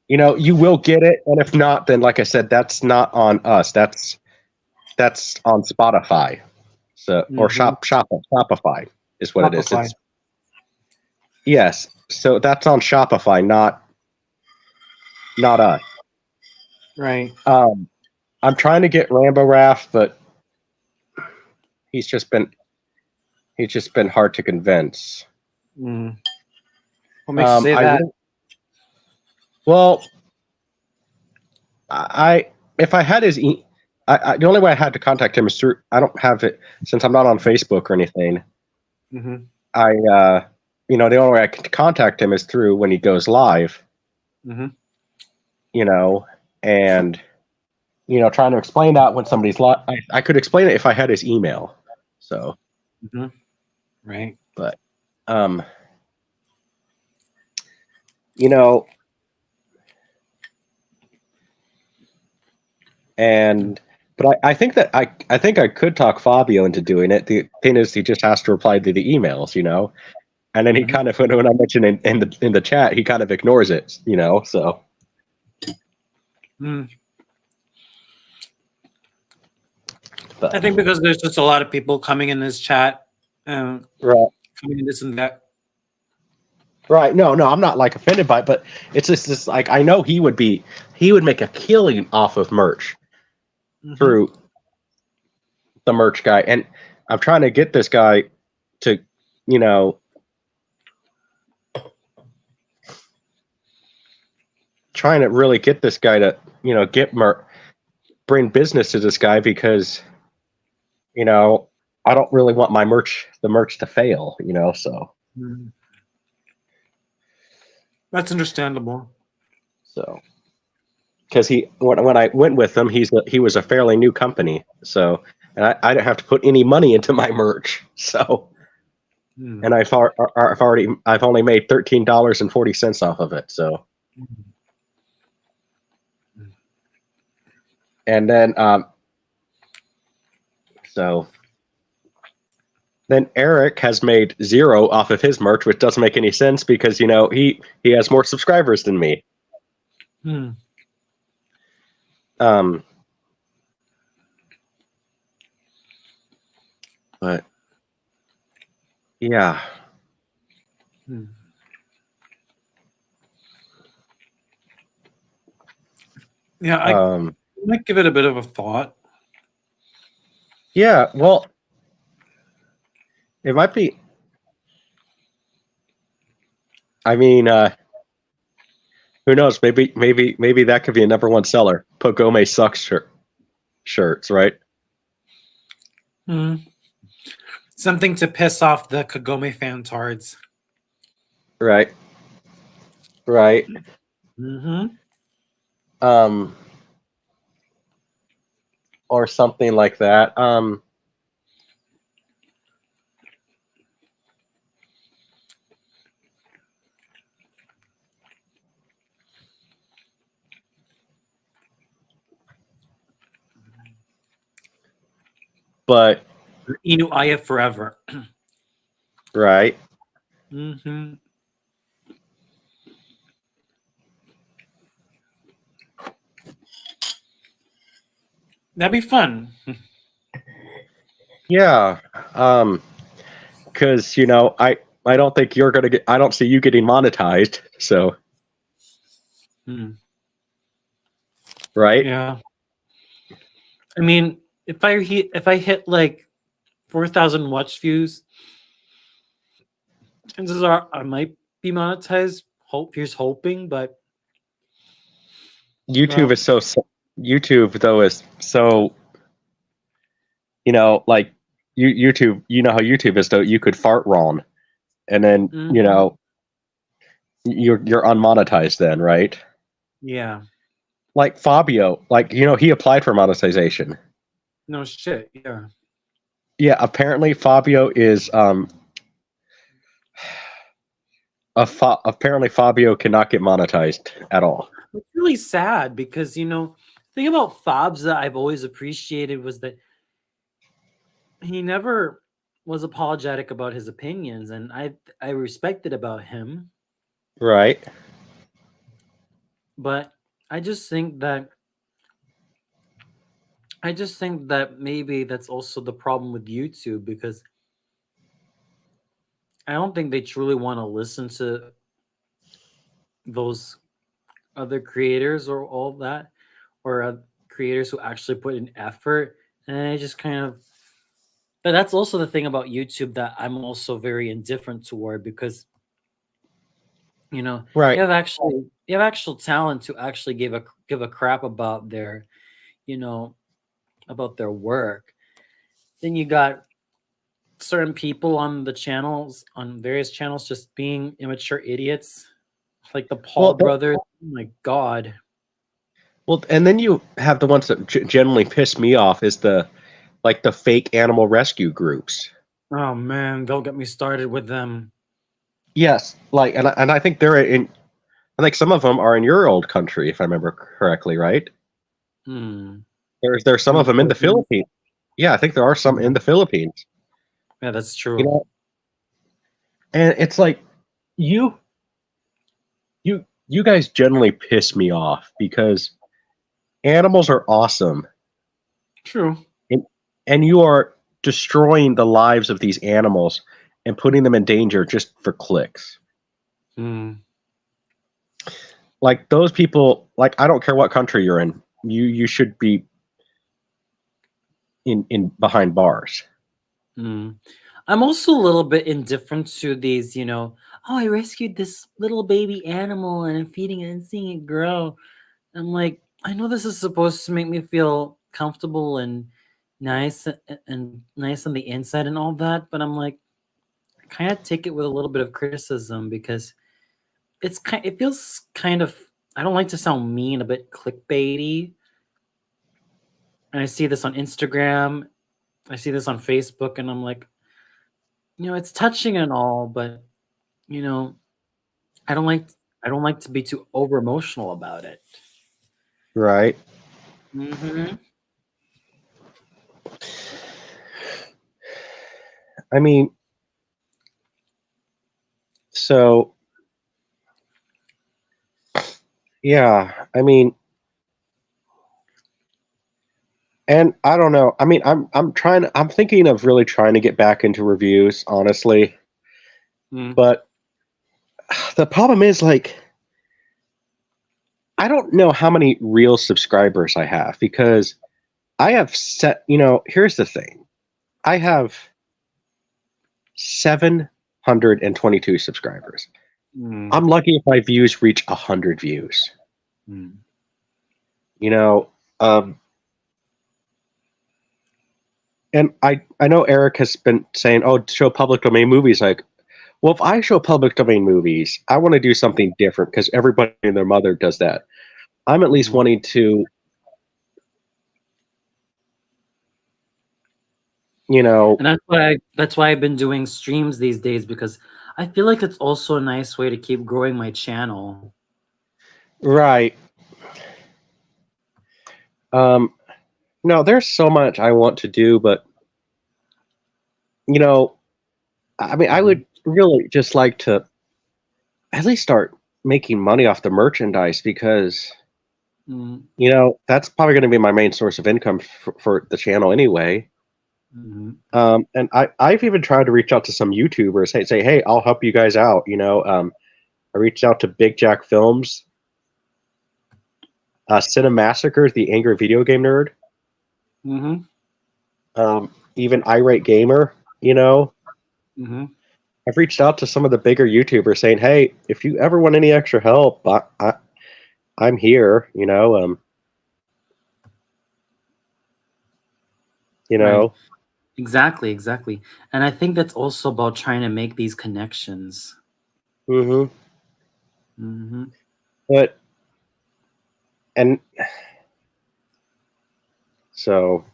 you will get it, and if not, then like I said, that's not on us. That's on Spotify. So or Shopify is what it is. It's, yes. So that's on Shopify, not us. Right. I'm trying to get Rambo Raff, but he's just been hard to convince. What makes you say that? If I had his the only way I had to contact him is through. I don't have it since I'm not on Facebook or anything. Mm-hmm. The only way I can contact him is through when he goes live. Mm-hmm. And trying to explain that when somebody's live, I could explain it if I had his email. So, right. But And but I think that I think I could talk Fabio into doing it. The thing is, he just has to reply to the emails, you know. And then he Mhm. kind of, when I mention in the chat, he kind of ignores it, you know. So Mm. but, I think because there's just a lot of people coming in this chat, right, coming in this and that. right. No, I'm not like offended by it, but it's just like I know he would make a killing off of merch Mhm. through the merch guy, and I'm trying to get this guy to, you know, trying to really get this guy to, you know, bring business to this guy because, you know, I don't really want the merch to fail, you know, so. Mm. That's understandable. So, because when I went with him, he was a fairly new company, so and I didn't have to put any money into my merch, so Mm. and I've only made $13.40 off of it, so and then so then Eric has made 0 off of his merch, which doesn't make any sense because you know he has more subscribers than me. Mm. But yeah. Mm. Yeah, I might give it a bit of a thought. Yeah, well, it might be. I mean, who knows? Maybe that could be a #1 seller. Pogome sucks shirts, right? Mm. Something to piss off the Kagome fantards. Right. Right. Mm-hmm. Or something like that. But Inuaya forever. right. Mm-hmm. That'd be fun. Yeah. Because you know, I don't think you're gonna get. I don't see you getting monetized. So. Mm. Right. Yeah. I mean, if I hit like 4,000 watch views, chances are I might be monetized. Here's hoping, but YouTube well, is so. YouTube though is so. You know, like YouTube. You know how YouTube is though. You could fart wrong, and then you mhm. know you're unmonetized then, right? Yeah. Like Fabio, like you know, he applied for monetization. No shit. Yeah. Yeah, apparently Fabio is apparently Fabio cannot get monetized at all. It's really sad because the thing about Fabs that I've always appreciated was that he never was apologetic about his opinions, and I respected about him. Right. But I just think that maybe that's also the problem with YouTube because I don't think they truly want to listen to those other creators or all that, or creators who actually put in effort. And I just kind of, but that's also the thing about YouTube that I'm also very indifferent toward because Right. you have actual talent to actually give a crap about their you know about their work. Then you got certain people on the channels, on various channels, just being immature idiots, like the Paul brothers. Oh my god. Well, and then you have the ones that generally piss me off is the fake animal rescue groups. Oh man, don't get me started with them. Yes, like and I think they're in. I think some of them are in your old country, if I remember correctly, right? Hmm. There's some of them in the Philippines. Yeah, I think there are some in the Philippines. Yeah, that's true. You know, and it's like you you guys generally piss me off because animals are awesome, True. and you are destroying the lives of these animals and putting them in danger just for clicks. Mm. Like those people, like I don't care what country you're in, you should be in behind bars. Mm. I'm also a little bit indifferent to these, oh, I rescued this little baby animal and I'm feeding it and seeing it grow. I'm like, I know this is supposed to make me feel comfortable and nice on the inside and all that, but I'm like, I kind of take it with a little bit of criticism because it feels kind of, I don't like to sound mean, a bit clickbaity. And I see this on Instagram, I see this on Facebook, and I'm like, it's touching and all, but you know, I don't like I don't like to be too over emotional about it. Right. Hmm. I mean, so yeah, I mean, and I don't know. I mean, I'm thinking of really trying to get back into reviews, honestly. Mm. But the problem is like I don't know how many real subscribers I have because I have set, here's the thing. I have 722 subscribers. Mm. I'm lucky if my views reach 100 views. Mm. You know, um, and I know Eric has been saying, "Oh, show public domain movies." Like, well, if I show public domain movies, I want to do something different because everybody and their mother does that. I'm at least Mhm. wanting to, And that's why I've been doing streams these days because I feel like it's also a nice way to keep growing my channel. right. No, there's so much I want to do, but I mean, I Mhm. would really just like to at least start making money off the merchandise because Mm. that's probably going to be my main source of income for the channel anyway. Mhm. And I've even tried to reach out to some YouTubers, say, hey, I'll help you guys out. I reached out to Big Jack Films, Cinemassacre, the angry video game nerd, Mhm. even Irate Gamer. Mhm. I've reached out to some of the bigger YouTubers saying, hey, if you ever want any extra help, I'm here. You Right. know. Exactly. And I think that's also about trying to make these connections. Mm-hmm. Mhm. But and so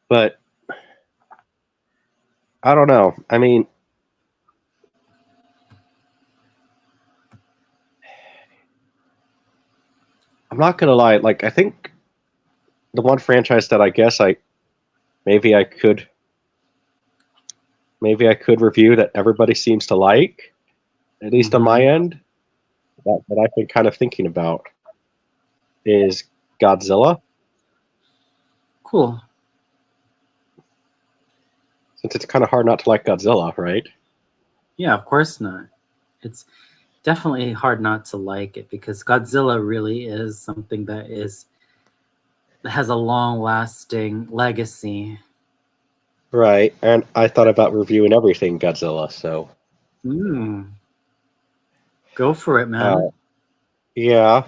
but I don't know. I mean, I'm not gonna lie. Like, I think the one franchise that I guess maybe I could review that everybody seems to like, at least on my Mhm. end, that I've been kind of thinking about is Godzilla, Cool. since it's kind of hard not to like Godzilla, right? Yeah, of course not. It's definitely hard not to like it because Godzilla really is something that has a long lasting legacy. Right. And I thought about reviewing everything Godzilla, so Mm, go for it, uh, man. yeah.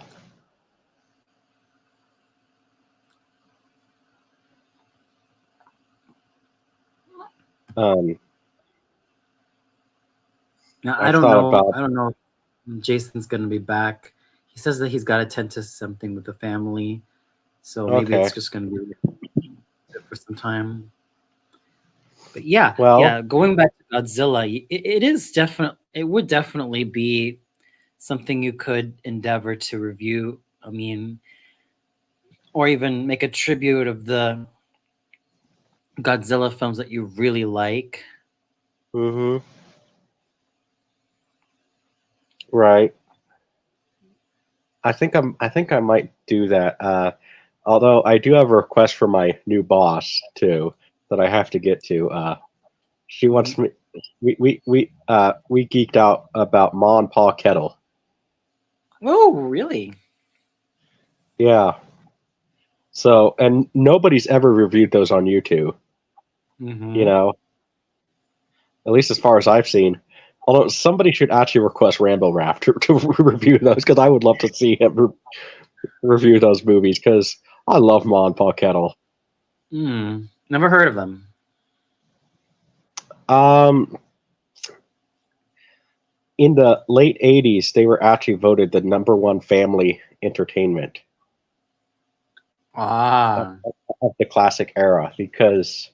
Um, Now, I I've don't thought know. about I don't know if Jason's going to be back. He says that he's got to tend to something with the family. So maybe okay. it's just going to be for some time. But yeah, Well, yeah. Going back to Godzilla, it is definitely. It would definitely be something you could endeavor to review. I mean, or even make a tribute of the Godzilla films that you really like. mm-hmm. Right. I think I might do that. Although I do have a request for my new boss too that I have to get to. She wants me. We geeked out about Ma and Pa Kettle. Oh, really? Yeah. So, and nobody's ever reviewed those on YouTube. Mm-hmm. You know, at least as far as I've seen. Although somebody should actually request Rambo Raft to review those because I would love to see him review those movies because I love Ma and Pa Kettle. Never heard of them. In the late 80s, they were actually voted the #1 family entertainment Ah, of the classic era because,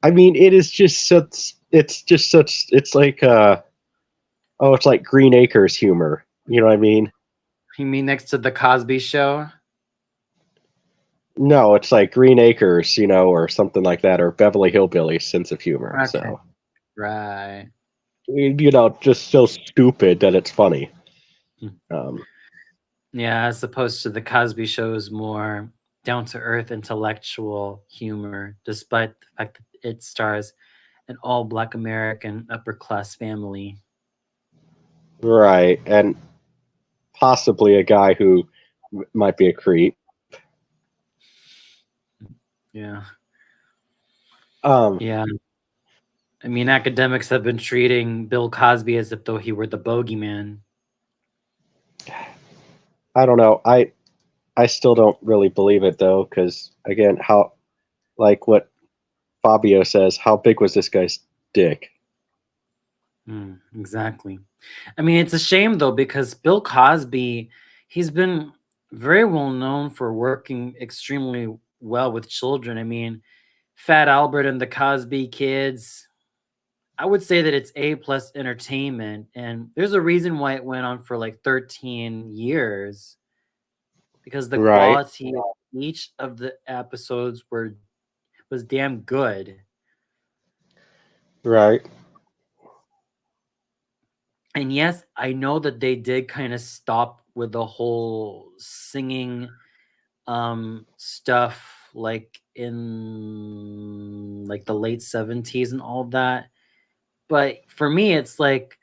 I mean, it is just such, it's like, it's like Green Acres humor. You know what I mean? you mean next to the Cosby Show? No, it's like Green Acres, or something like that, or Beverly Hillbillies sense of humor. Okay. So, Right. just so stupid that it's funny. Um, Yeah, as opposed to the Cosby Show's more down to earth intellectual humor, despite the fact that it stars an all Black American upper class family. right, and possibly a guy who might be a creep. Yeah. Um, Yeah. I mean, academics have been treating Bill Cosby as if though he were the bogeyman. I don't know. I still don't really believe it though, because again, how, like what Fabio says, how big was this guy's dick? Exactly. I mean, it's a shame though, because Bill Cosby, he's been very well known for working extremely well with children. I mean, Fat Albert and the Cosby Kids, I would say that it's A plus entertainment. And there's a reason why it went on for like 13 years, because the Right, quality of each of the episodes was damn good. right, And yes, I know that they did kind of stop with the whole singing stuff like in like the late 70s and all that. But for me it's like,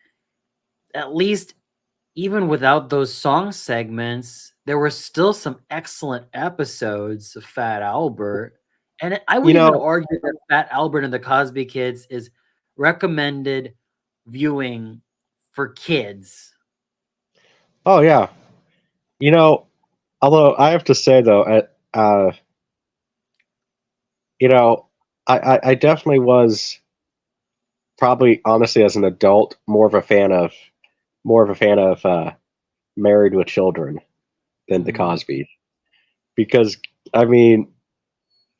at least even without those song segments, there were still some excellent episodes of Fat Albert. And I would you even know. argue that Fat Albert and the Cosby Kids is recommended viewing for kids. Oh yeah, you know. Although I have to say though, you know, I definitely was probably honestly as an adult more of a fan of Married with Children than the Mhm. Cosby because I mean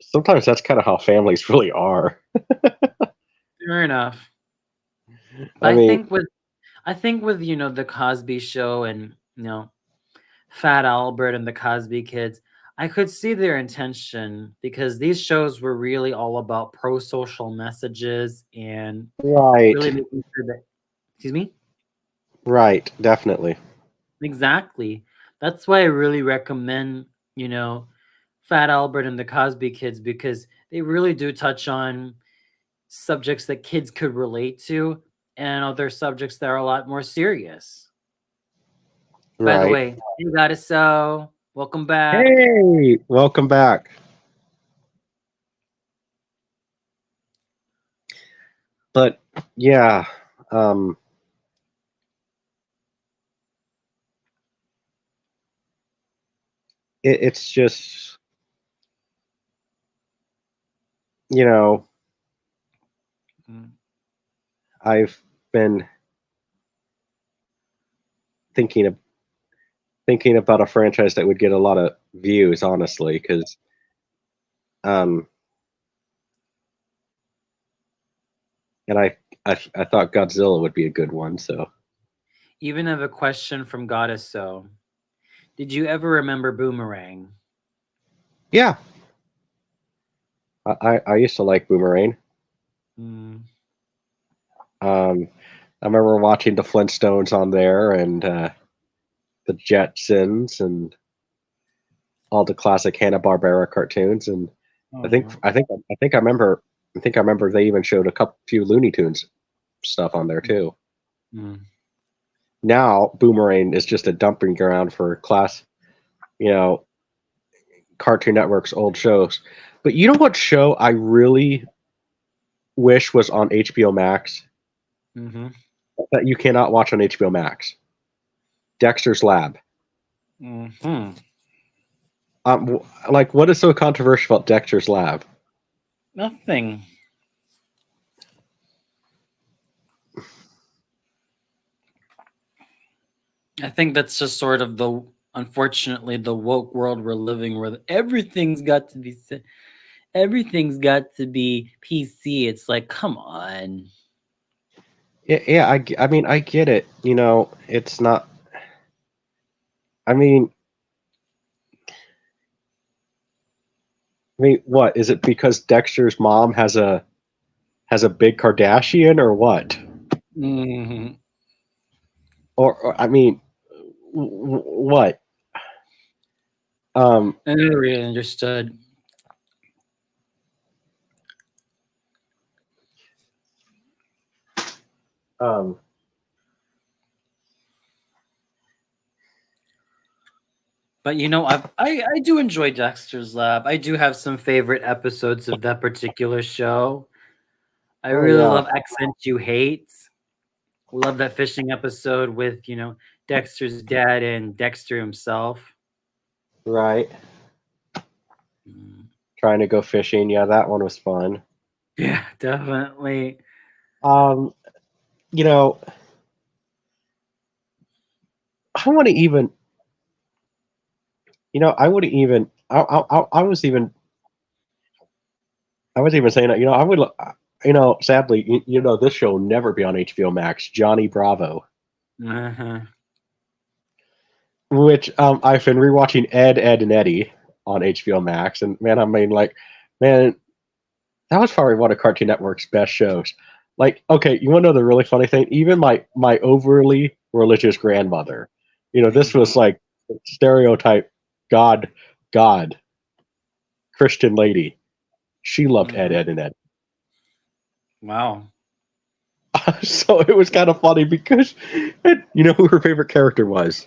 sometimes that's kind of how families really are. Fair enough. But I mean, I think with the Cosby Show and Fat Albert and the Cosby Kids, I could see their intention, because these shows were really all about pro-social messages and right, really making sure that, excuse me? right, definitely, Exactly. That's why I really recommend, Fat Albert and the Cosby Kids, because they really do touch on subjects that kids could relate to and other subjects that are a lot more serious. By the right. way, you got it. So, welcome back. Hey, welcome back. But yeah, um, it's just you know Mm. I've been thinking of thinking about a franchise that would get a lot of views, honestly, because um, and I thought Godzilla would be a good one. So Even have a question from Goddess. So, did you ever remember Boomerang? yeah, I used to like Boomerang. Mm. I remember watching the Flintstones on there and the Jetsons and all the classic Hanna-Barbera cartoons. And Oh, I think I remember they even showed a few Looney Tunes stuff on there too. Mm. Now Boomerang is just a dumping ground for Cartoon Network's old shows. But you know what show I really wish was on HBO Max Mm-hmm. that you cannot watch on HBO Max? Dexter's Lab. Mm-hmm. Like, what is so controversial about Dexter's Lab? Nothing. I think that's just sort of unfortunately, the woke world we're living, where everything's got to be PC. It's like, come on. Yeah, I mean, I get it. It's not. I mean, what is it? Because Dexter's mom has a big Kardashian, or what? Mm-hmm. Or I mean, what? I never really understood. But I do enjoy Dexter's Lab. I do have some favorite episodes of that particular show. I really yeah. love Accent You Hate. Love that fishing episode with, Dexter's dad and Dexter himself. Right. Mm. Trying to go fishing. Yeah, that one was fun. Yeah, definitely. You know, I want to even. I wouldn't even. I was even saying that. I would. Sadly, this show will never be on HBO Max. Johnny Bravo. Uh-huh. Which I've been rewatching Ed, and Eddie on HBO Max, and man, I mean, like, man, that was probably one of Cartoon Network's best shows. Like, okay, you want to know the really funny thing? Even my overly religious grandmother, this was like stereotype God Christian lady. She loved Ed, and Eddie. Wow. So it was kind of funny because, you know who her favorite character was?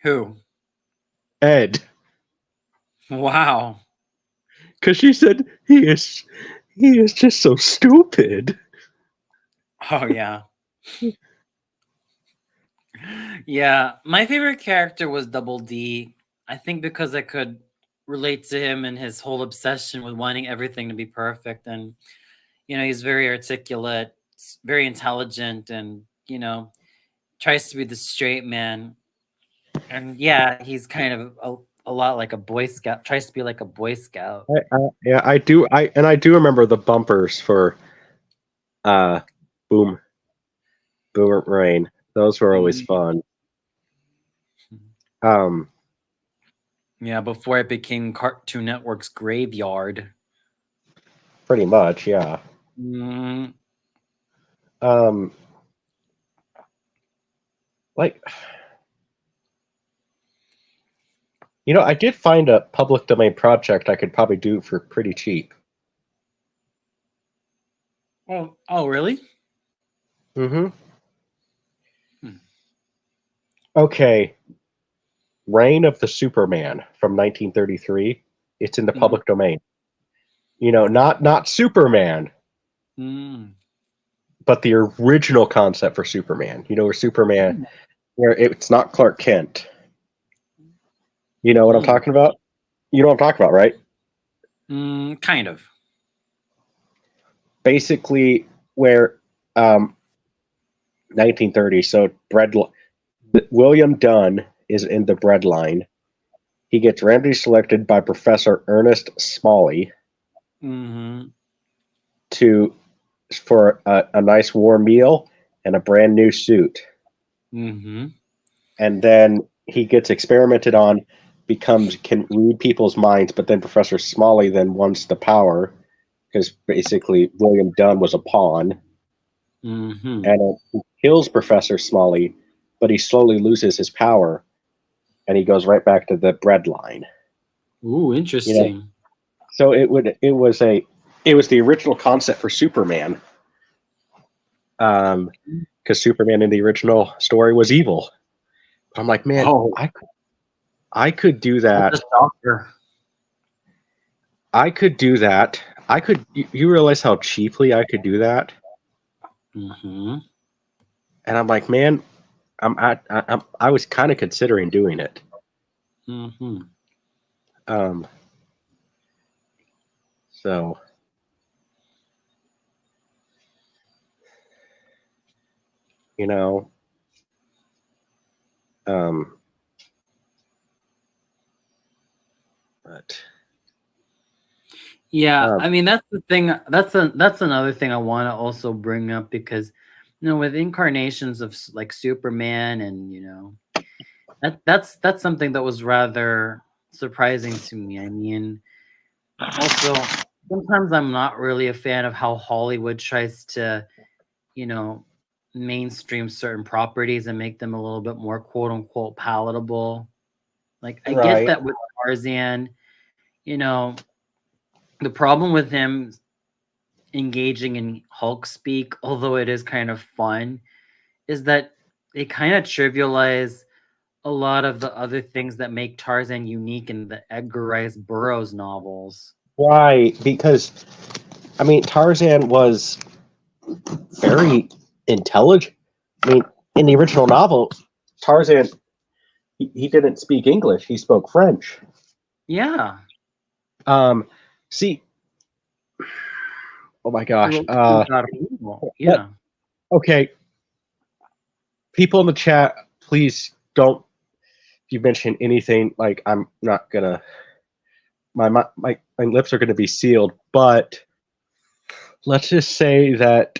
Who? Ed. Wow. Because she said he is just so stupid. Oh yeah. Yeah, my favorite character was Double D. I think because I could relate to him and his whole obsession with wanting everything to be perfect, and he's very articulate, very intelligent, and tries to be the straight man. And yeah, he's kind of a lot like a Boy Scout, tries to be like a Boy Scout. Yeah, I do. I do remember the bumpers for Boomerang. Those were always fun. Yeah, before it became Cartoon Network's graveyard. Pretty much, yeah. Mm. Like, I did find a public domain project I could probably do for pretty cheap. Oh, really? Mm-hmm. Okay. Reign of the Superman from 1933. It's in the public domain. Not Superman, but the original concept for Superman. Where Superman, where it's not Clark Kent. You know what I'm talking about? You know what I'm talking about, right? Kind of. Basically, where 1930. So William Dunn is in the breadline. He gets randomly selected by Professor Ernest Smalley to for a nice warm meal and a brand new suit. Mm-hmm. And then he gets experimented on, can read people's minds, but then Professor Smalley then wants the power because basically William Dunn was a pawn, Mm-hmm. and he kills Professor Smalley, but he slowly loses his power, and he goes right back to the bread line. Ooh, interesting. So it was the original concept for Superman, because Superman in the original story was evil. I'm like, man, Oh. I could do that. Just doctor. I could do that. You realize how cheaply I could do that? Mm-hmm. And I'm like, man, I was kind of considering doing it. Mm-hmm. So, you know, but Yeah, I mean that's the thing. That's another thing I want to also bring up because, with incarnations of like Superman and that's something that was rather surprising to me. I mean, also sometimes I'm not really a fan of how Hollywood tries to, you know, mainstream certain properties and make them a little bit more quote unquote palatable. Like I get Right. that with Tarzan, the problem with him engaging in Hulk speak, although it is kind of fun, is that they kind of trivialize a lot of the other things that make Tarzan unique in the Edgar Rice Burroughs novels. Right, because I mean Tarzan was very intelligent. I mean, in the original novel, Tarzan he didn't speak English; he spoke French. Yeah. See, oh my gosh. Yeah. Okay. People in the chat, please don't. If you mention anything, like I'm not gonna. My lips are gonna be sealed. But let's just say that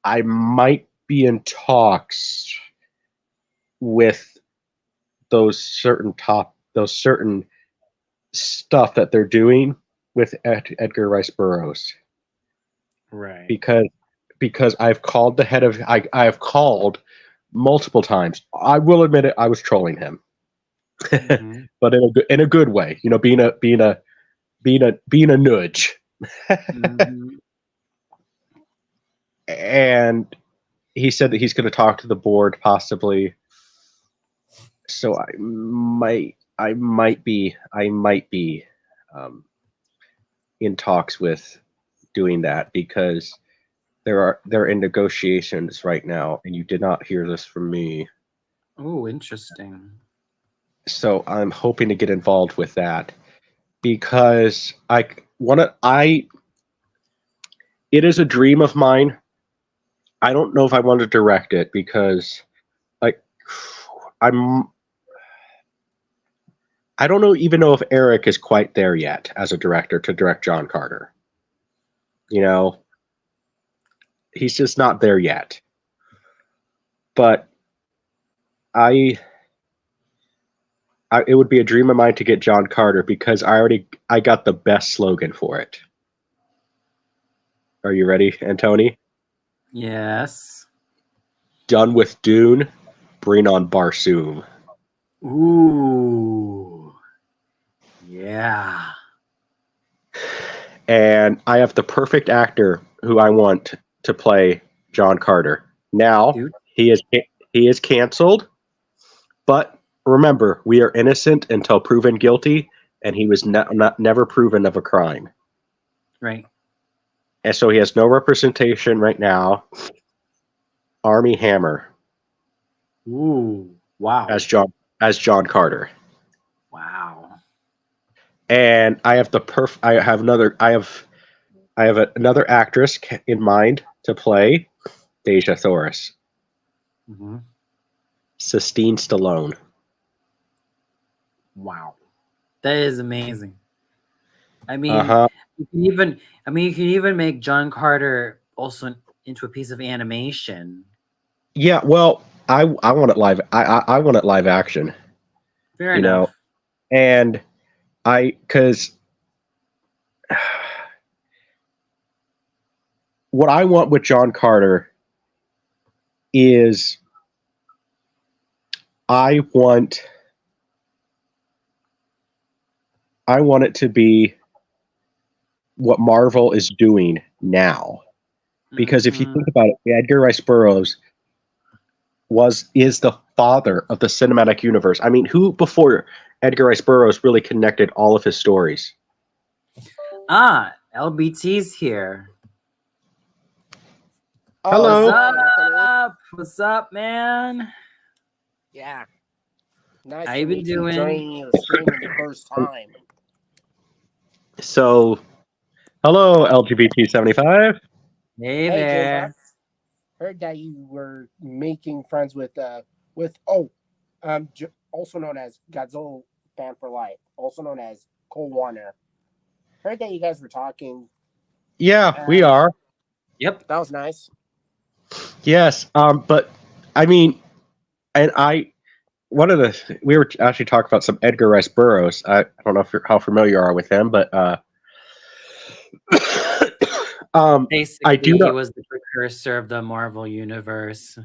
I might be in talks with those certain stuff that they're doing with Edgar Rice Burroughs. Right. Because I've called the head of I have called multiple times. I will admit it, I was trolling him. Mm-hmm. But in a good way, being a nudge. Mm-hmm. And he said that he's going to talk to the board possibly. So I might be in talks with doing that because they're in negotiations right now, and you did not hear this from me. Oh, interesting. So I'm hoping to get involved with that because it is a dream of mine. I don't know if I want to direct it because I don't even know if Eric is quite there yet as a director to direct John Carter. He's just not there yet. But it would be a dream of mine to get John Carter because I got the best slogan for it. Are you ready, Antoni? Yes. Done with Dune, bring on Barsoom. Ooh. Yeah. And I have the perfect actor who I want to play John Carter. Now, he is canceled, but remember, we are innocent until proven guilty, and he was never proven of a crime. Right. And so he has no representation right now. Armie Hammer. Ooh, wow. As John Carter. Wow. And I have another actress in mind to play Deja Thoris. Mm-hmm. Sistine Stallone. Wow. That is amazing. I mean, You can even, I mean, you can even make John Carter also into a piece of animation. Yeah, well, I want it live. I want it live action. Fair You enough. know, and because what I want with John Carter is I want it to be what Marvel is doing now. Because if you Mhm. think about it, Edgar Rice Burroughs is the father of the cinematic universe. I mean, who before Edgar Rice Burroughs really connected all of his stories? LBT's here. Oh, What's Hello. hello, Anthony. up? What's up, man? Yeah, nice How to you been meet you doing? joining your stream in the first time. So, hello, LGBT 75. Hey Hey, there. Jimbox. Heard that you were making friends with also known as Godzilla fan for life, also known as Cole Warner. Heard that you guys were talking. Yeah, we are. Yep. That was nice. Yes. But I mean, and we were actually talking about some Edgar Rice Burroughs. I don't know how familiar you are with him, but I do Basically, he know, was the precursor of the Marvel universe.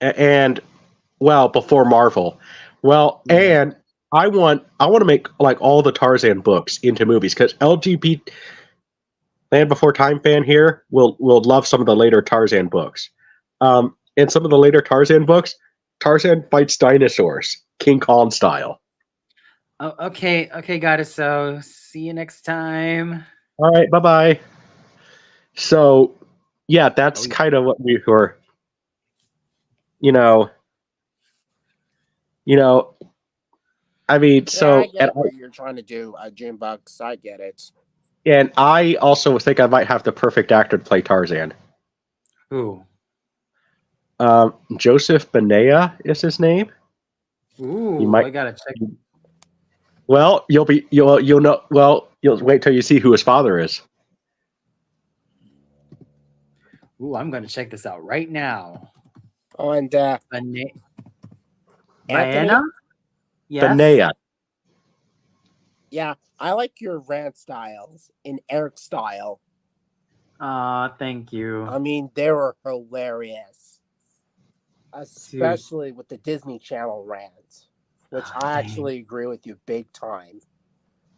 and well, before Marvel. Well, Yeah. and I want to make like all the Tarzan books into movies because LGBT Land Before Time fan here will love some of the later Tarzan books. In some of the later Tarzan books, Tarzan fights dinosaurs, King Kong style. Oh, okay. Okay, got it. So, see you next time. All right, bye bye. So, yeah, that's Oh, yeah. kind of what we were. You know, you know. I mean, Yeah, I so get what you're trying to do, Jimbox. I get it. and I also think I might have the perfect actor to play Tarzan. Who? Joseph Benea is his name. You Ooh, might. I gotta check. Well, you'll know. Well, you'll wait till you see who his father is. Ooh, I'm gonna check this out right now. Oh, and Bana- Anthony, Diana? Yes. Benea. yeah, I like your rant styles in Eric style. Thank you. I mean, they were hilarious, Dude, especially with the Disney Channel rant, which I dang. actually agree with you big time.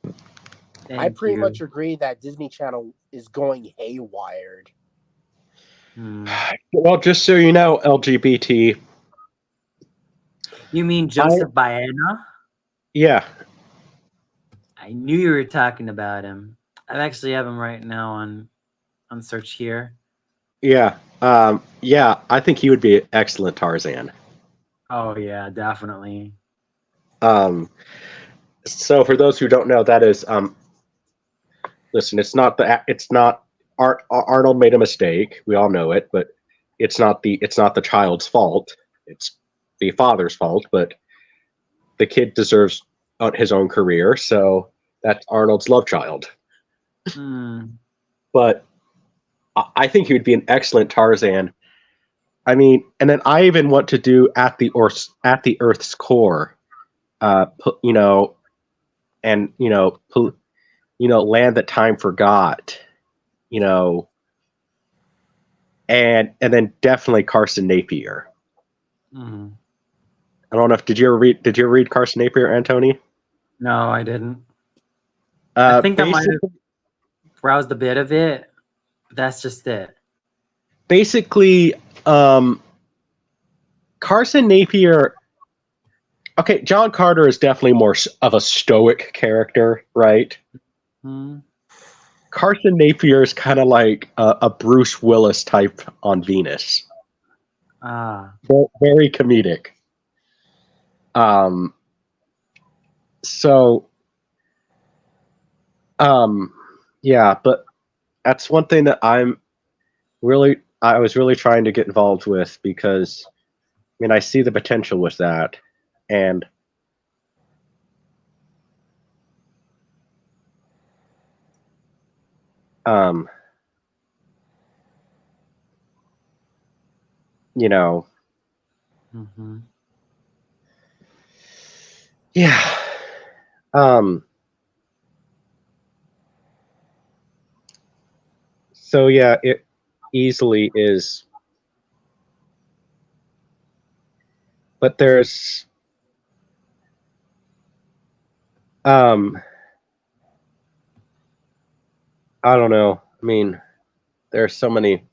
I Thank pretty you. much agree that Disney Channel is going haywired. Hmm. Well, just so you know, LGBT. You mean Joseph Baena? Yeah, I knew you were talking about him. I actually have him right now on search here. yeah, yeah. I think he would be an excellent Tarzan. Oh yeah, definitely. So for those who don't know, that is listen. It's not Arnold made a mistake. We all know it, but it's not the child's fault. It's the father's fault. But the kid deserves his own career, so that's Arnold's love child. Hmm. But I think he would be an excellent Tarzan. I mean, and then I even want to do at the Earth's core, you know, and land that time forgot, you know, and then definitely Carson Napier. Hmm. I don't know if did you ever read Carson Napier, Antony? No, I didn't. I think I might have Basically, browsed a bit of it, but that's just it. basically, Carson Napier. Okay, John Carter is definitely more of a stoic character, right? Hmm. Carson Napier is kind of like a Bruce Willis type on Venus. Ah. Very comedic. Um, so, yeah, but that's one thing that I was really trying to get involved with because, I mean, I see the potential with that. And um, you know, Mhm. yeah. So yeah, it easily is, but there's um, I don't know. I mean, there's so many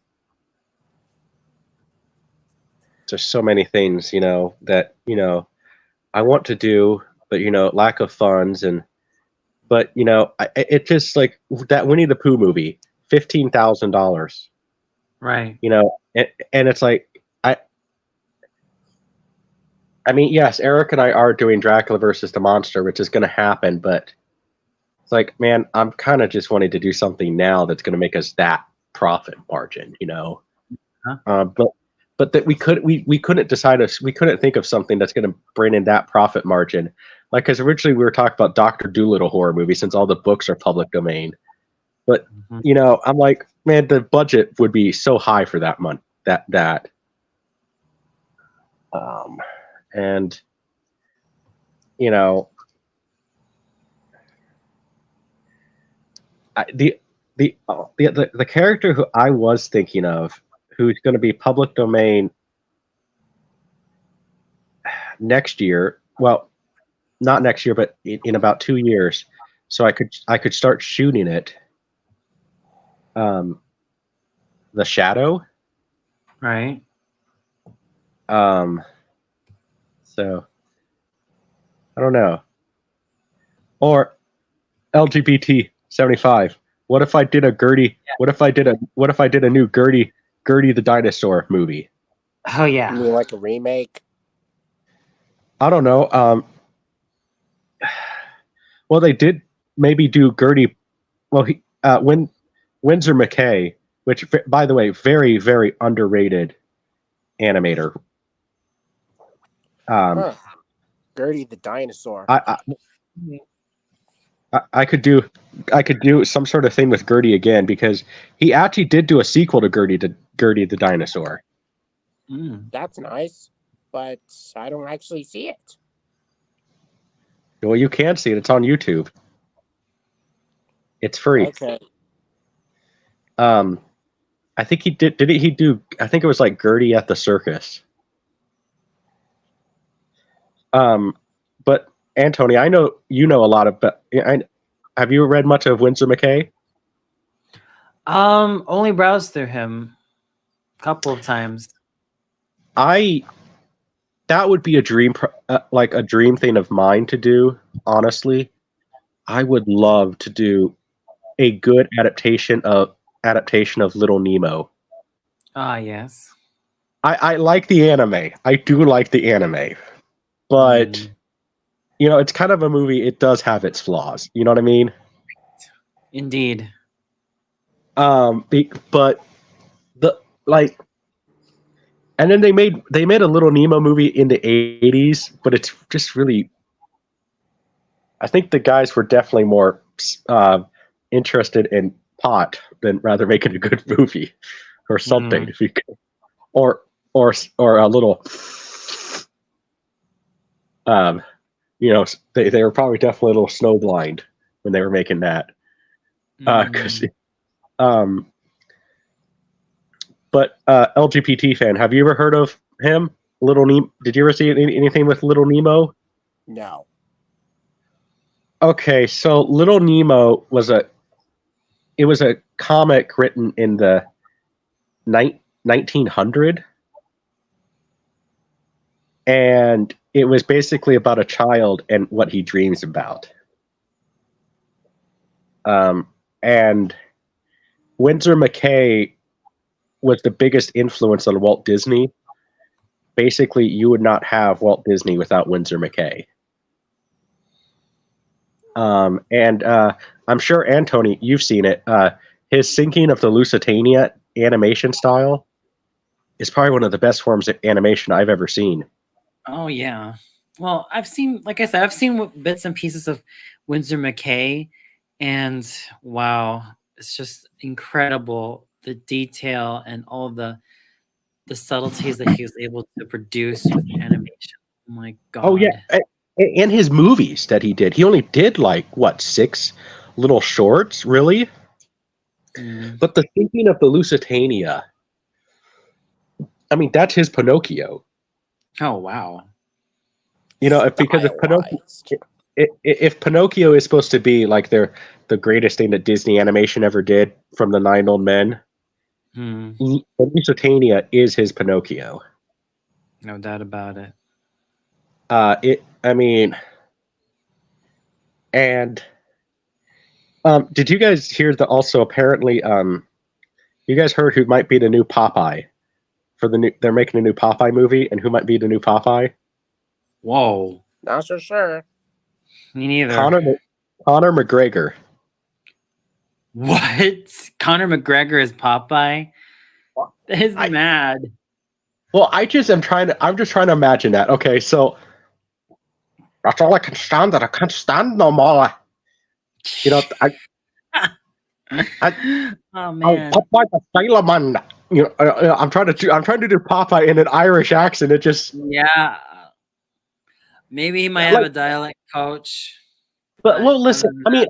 there's so many things, that, I want to do, but lack of funds but it just like that Winnie the Pooh movie, $15,000, Right. and it's like I mean, yes, Eric and I are doing Dracula versus the Monster, which is going to happen, but it's like, man, I'm kind of just wanting to do something now that's going to make us that profit margin, Huh? But that we couldn't we couldn't think of something that's going to bring in that profit margin, like because originally we were talking about Doctor Doolittle horror movie since all the books are public domain, but Mhm. I'm like, man, the budget would be so high for that month um and you know the character who I was thinking of, who's going to be public domain next year. Well, not next year, but in about 2 years, so I could start shooting it. The Shadow. Right. So I don't know. Or LGBT 75. What if I did a Gertie? What if I did a new Gertie the Dinosaur movie? Oh You yeah. mean like a remake? I don't know. Well, they did maybe do Gertie. Well, Winsor McKay, which, by the way, very, very underrated animator. Huh. Gertie the dinosaur. I could do some sort of thing with Gertie again, because he actually did do a sequel to Gertie the Dinosaur. Mm. That's nice, but I don't actually see it. Well, you can see it. It's on YouTube. It's free. Okay. I think he did. Did he do? I think it was like Gertie at the Circus. But Antony, I know you know a lot about. Have you read much of Winsor McKay? Only browsed through him a couple of times. That would be a dream, like a dream thing of mine to do. Honestly, I would love to do a good adaptation of Little Nemo. Ah, yes. I like the anime. I do like the anime, but it's kind of a movie. It does have its flaws. You know what I mean? Indeed. But the like, and then they made a Little Nemo movie in the 80s, but it's just really. I think the guys were definitely more interested in pot than rather making a good movie or something. If you could, or a little. They were probably definitely a little snowblind when they were making that. But LGBT fan, have you ever heard of him? Little Nemo? Did you ever see anything with Little Nemo? No. Okay, so Little Nemo was a comic written in the 1900, and it was basically about a child and what he dreams about. And Winsor McKay was the biggest influence on Walt Disney. Basically, you would not have Walt Disney without Winsor McKay. And I'm sure, Antony, you've seen it. His Sinking of the Lusitania animation style is probably one of the best forms of animation I've ever seen. Oh yeah. Well, I've seen, like I said, I've seen bits and pieces of Winsor McKay, and wow, it's just incredible, the detail and all the subtleties that he was able to produce with animation. Oh my Oh yeah, god. and his movies that he did. He only did like what 6 little shorts, really. Mm. But the thinking of the Lusitania, I mean, that's his Pinocchio. Oh wow. You know, because Stylized. if Pinocchio is supposed to be like the greatest thing that Disney animation ever did from the 9 Old Men, Hmm. Lusitania is his Pinocchio. No doubt about it. I mean, and did you guys hear that? Also, apparently, you guys heard who might be the new Popeye for the new? They're making a new Popeye movie, and who might be the new Popeye? Whoa. Not so sure. Me neither. Conor McGregor. What? Conor McGregor is Popeye? That is mad. Well, I'm just trying to imagine that. Okay, so that's all I can stand. That I can't stand no more. You know, Oh man. Popeye the Sailor Man. You know, I'm trying to do Popeye in an Irish accent. It just, Yeah. Maybe he might have a dialect coach. but well, listen. I mean,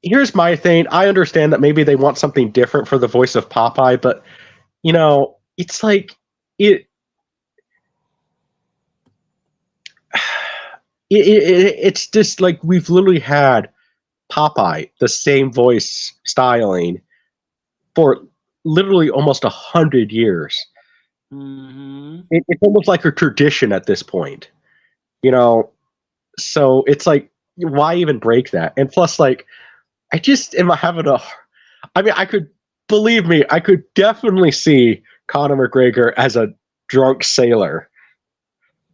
here's my thing. I understand that maybe they want something different for the voice of Popeye, but you know, it's like it's just like we've literally had Popeye, the same voice styling, for literally almost 100 years. Mm-hmm. It's almost like a tradition at this point, you know. So it's like, why even break that? And plus, like, I just am having a. I mean, I could definitely see Conor McGregor as a drunk sailor,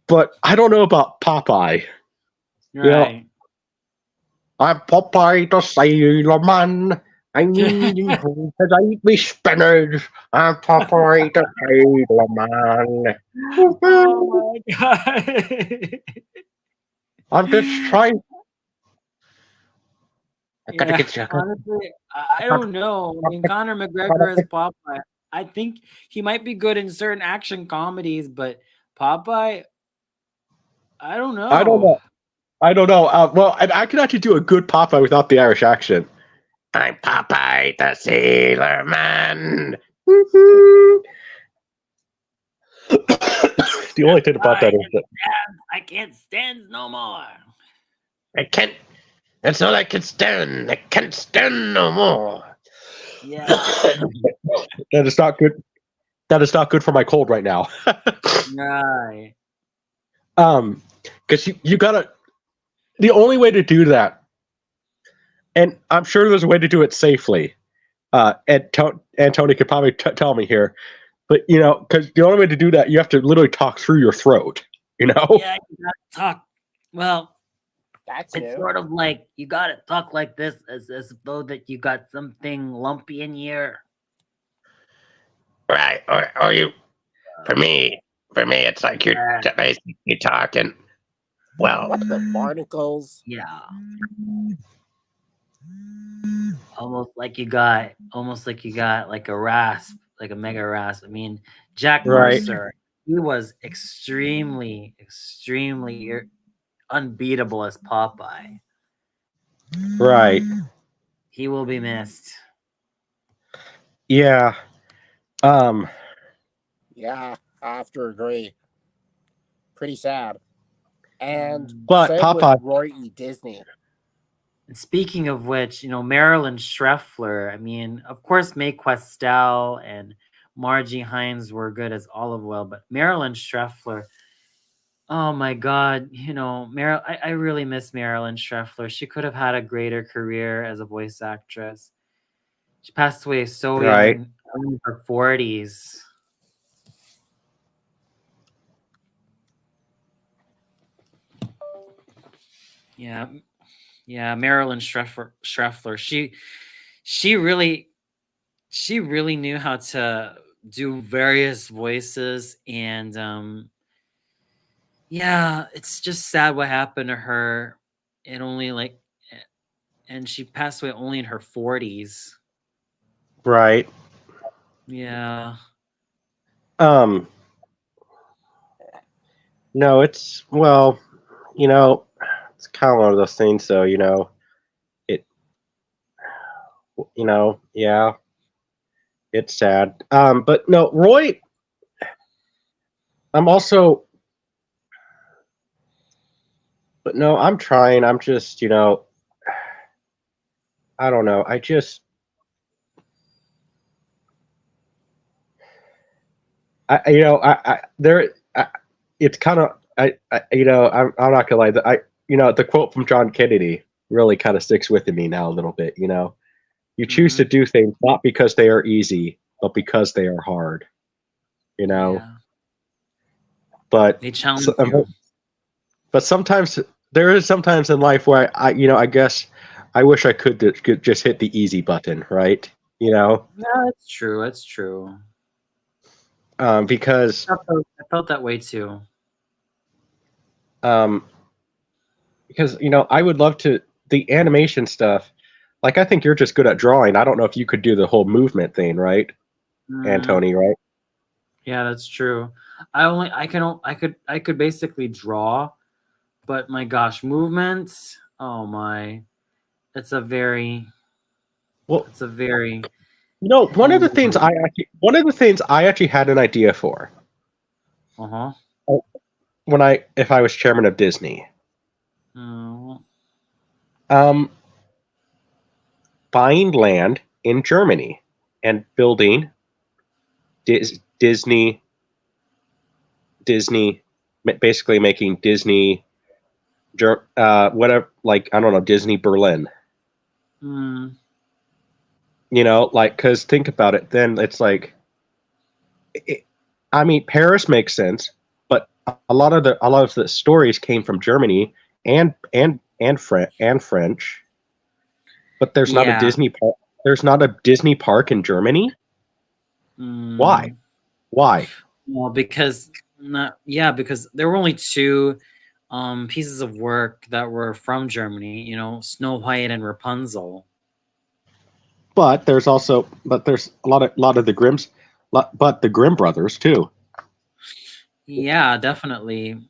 but I don't know about Popeye. Right. You know, I'm Popeye the Sailor Man. I need you because I eat me spinach. I'm Popeye the Sailor Man. Oh my god. I'm just trying. I gotta Yeah, get you. honestly, I don't know. I mean, Conor McGregor is Popeye. I think he might be good in certain action comedies, but Popeye, I don't know. I don't know. Well, I could actually do a good Popeye without the Irish accent. I'm Popeye the Sailor Man. The only thing about that is that I can't stand no more. I can't. That's all I can stand. I can't stand no more. Yeah. That is not good. That is not good for my cold right now. Right. Because you gotta. The only way to do that, and I'm sure there's a way to do it safely. And Tony could probably tell me here, but you know, because the only way to do that, you have to literally talk through your throat. You know? Yeah, you gotta talk. Well, That's it's new. sort of like you gotta talk like this, as though that you got something lumpy in your. Right. Or you. For me, it's like you're basically talking. Well, What the barnacles? Yeah. Almost like you got like a rasp, like a mega rasp. I mean, Jack Right. Mercer, he was extremely unbeatable as Popeye. Right. He will be missed. Yeah. Yeah, I have to agree. Pretty sad. And But same Popeye. with Roy E. Disney. And speaking of which, you know, Marilyn Schreffler, I mean, of course, Mae Questel and Margie Hines were good as Olive Oil, but Marilyn Schreffler, oh my God, you know, I really miss Marilyn Schreffler. She could have had a greater career as a voice actress. She passed away so young, in her 40s. Yeah. Yeah, Marilyn Schreffler. She really knew how to do various voices, and yeah, it's just sad what happened to her. It only and she passed away only in her 40s. Right. Yeah. No, it's well, you know, it's kind of one of those things. So it, yeah, it's sad. But no, Roy. I'm also, but no, I'm trying. I'm just, I don't know. There, it's kind of, I'm not gonna lie. The quote from John Kennedy really kind of sticks with me now a little bit. You choose to Mhm. do things not because they are easy, but because they are hard. Yeah. But They challenge you. but sometimes there is sometimes in life where I guess I wish I could just hit the easy button, right? Yeah, that's true. That's true. Because I felt that way too. um, I would love to the animation stuff. Like I think you're just good at drawing. I don't know if you could do the whole movement thing, right, Mm, Antony? Right? yeah, that's true. I could basically draw, but my gosh, movements. Oh my, it's a very, Well, it's a very. one of Oh the things I actually had an idea for my. Uh when if I was chairman of Disney. huh. Um, Buying land in Germany and building Disney, basically making Disney, whatever, like I don't know, Disney Berlin. Mm, Because think about it, then it's like, I mean, Paris makes sense, but a lot of the stories came from Germany and French, but there's not a yeah. Disney park. There's not a Disney park in Germany. Why? Mm, Why? well, because not yeah, because there were only two pieces of work that were from Germany. Snow White and Rapunzel. But there's a lot of the but the Grimm brothers too. Yeah, definitely.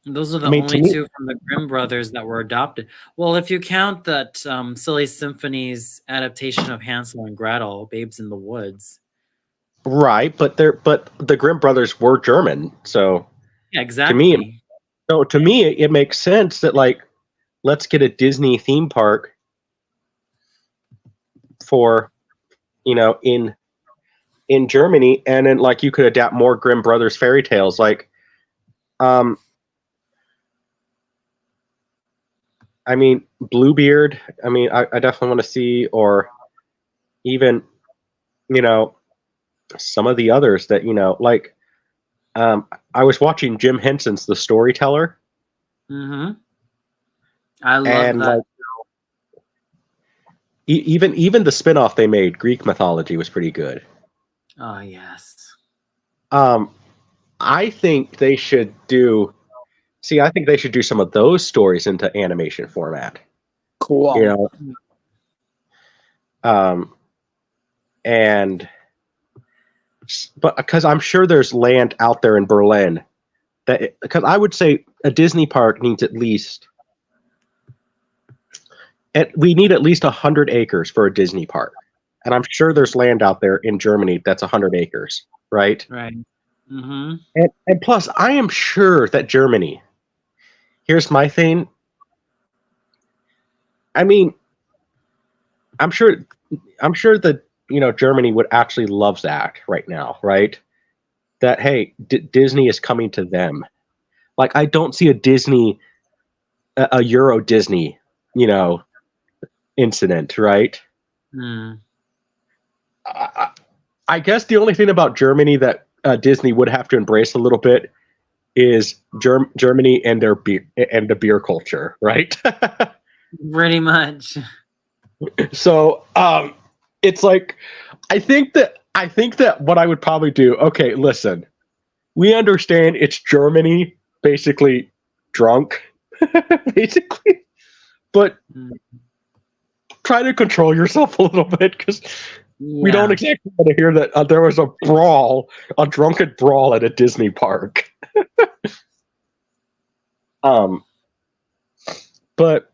Those are I the mean, to only me, two from the Grimm brothers that were adopted. Well, if you count that Silly Symphony's adaptation of Hansel and Gretel, Babes in the Woods. right? But the Grimm brothers were German, so Yeah, to me, exactly. it makes sense that like let's get a Disney theme park for in Germany, and then like you could adapt more Grimm brothers fairy tales, like um. I mean, Bluebeard. I mean, I definitely want to see, or even you know some of the others that like. I was watching Jim Henson's The Storyteller, Mm-hmm. I love and that. like even the spinoff they made, Greek mythology, was pretty good. Oh, yes. Um, I think they should do. See, I think they should do some of those stories into animation format. Cool. You know, and but because I'm sure there's land out there in Berlin because I would say a Disney park needs at least. We need at least 100 acres for a Disney park, and I'm sure there's land out there in Germany that's 100 acres, right? Right. Mm-hmm. And plus, I am sure that Germany. Here's my thing. I mean, I'm sure that Germany would actually love that right now, right? That hey, Disney is coming to them. Like I don't see a Euro Disney, incident, right? Mm. I guess the only thing about Germany that Disney would have to embrace a little bit is Germany and their beer and the beer culture, right? Pretty much. So it's like I think that what I would probably do. Okay, listen, we understand it's Germany, basically drunk, basically, but Mm. try to control yourself a little bit because we Yeah. don't exactly want to hear that there was a drunken brawl at a Disney park. But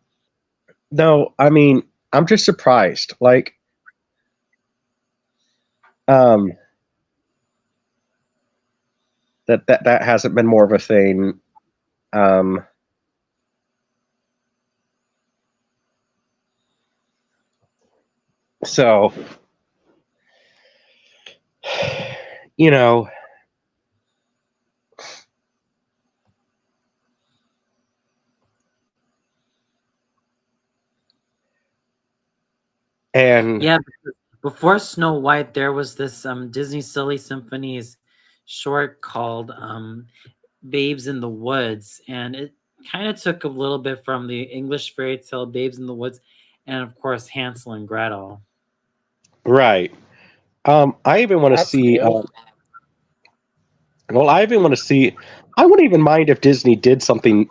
no, I mean, I'm just surprised. Like, that hasn't been more of a thing. So, you know, and Yeah, before Snow White, there was this Disney Silly Symphonies short called Babes in the Woods, and it kind of took a little bit from the English fairy tale Babes in the Woods, and of course Hansel and Gretel. right. I even want to That's see. cool. Well, I even want to see. I wouldn't even mind if Disney did something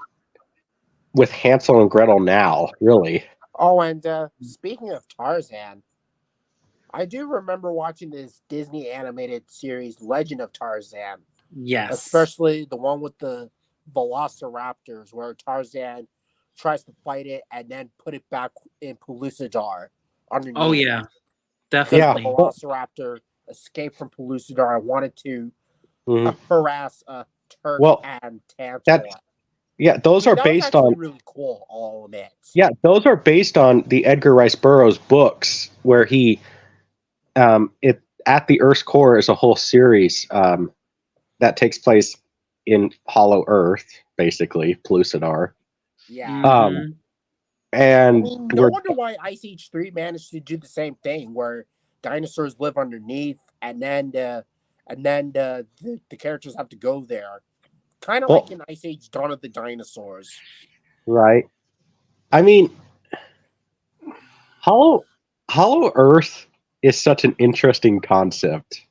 with Hansel and Gretel now. Really. Oh, and speaking of Tarzan, I do remember watching this Disney animated series, Legend of Tarzan, Yes. especially the one with the velociraptors, where Tarzan tries to fight it and then put it back in Pellucidar underneath. Oh yeah, Because definitely. the velociraptor escaped from Pellucidar and wanted to Mhm. harass Turk Well, and Tantala. Yeah, those are That was based actually on. really cool, all of it. Yeah, those are based on the Edgar Rice Burroughs books, where he, it at the Earth's core is a whole series that takes place in Hollow Earth, basically Pellucidar. Yeah. Mhm. I And mean, no wonder why Ice Age 3 managed to do the same thing, where dinosaurs live underneath, and then the characters have to go there, kind of Well- like in Ice Age: Dawn of the Dinosaurs. right. I mean, Hollow Earth is such an interesting concept.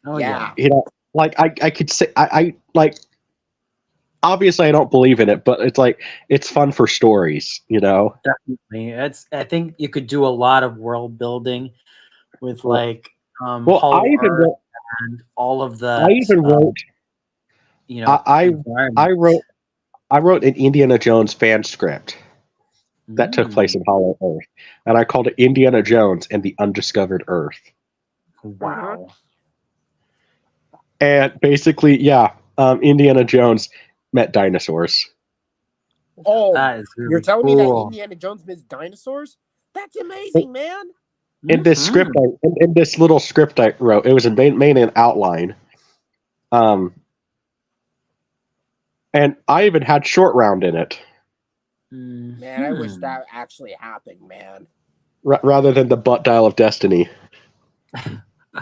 Oh Yeah. yeah. You know, like I could say I like. Obviously, I don't believe in it, but it's like it's fun for stories. You know. Definitely. I think you could do a lot of world building with Well- like Well, Hollow I even Earth wrote. and all of the I even wrote. you know I wrote an Indiana Jones fan script that took place in Hollow Earth, and I called it Indiana Jones and the Undiscovered Earth. Wow. And basically, yeah, Indiana Jones met dinosaurs. Oh, That is really you're telling me that cool. Indiana Jones missed dinosaurs? That's amazing, man. In this script, in this little script I wrote, it was mainly an outline. And I even had Short Round in it, Man, I wish that actually happened, man. rather than the butt dial of destiny.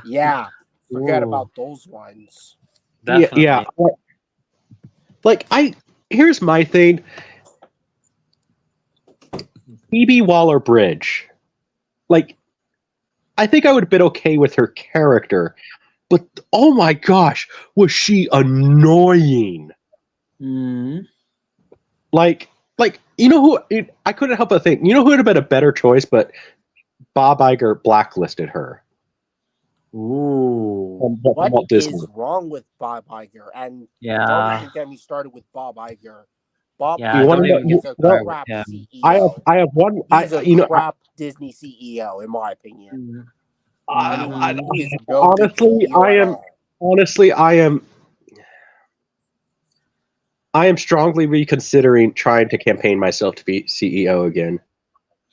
Yeah, forget Ooh. about those ones. Definitely. Yeah. Like here's my thing. Phoebe Waller-Bridge, like, I think I would have been okay with her character, but oh my gosh, was she annoying? Like you know who? I couldn't help but think. You know who would have been a better choice, but Bob Iger blacklisted her. Ooh. From What Walt is Disney. wrong with Bob Iger? And Yeah. don't even get me started with Bob Iger. Bob Yeah, You wanna Iger know- is a no, crap yeah. CEO. I have one. He's a you know, crap Disney CEO, in my opinion. He's no honestly, good CEO I at am. all. Honestly, I am strongly reconsidering trying to campaign myself to be CEO again.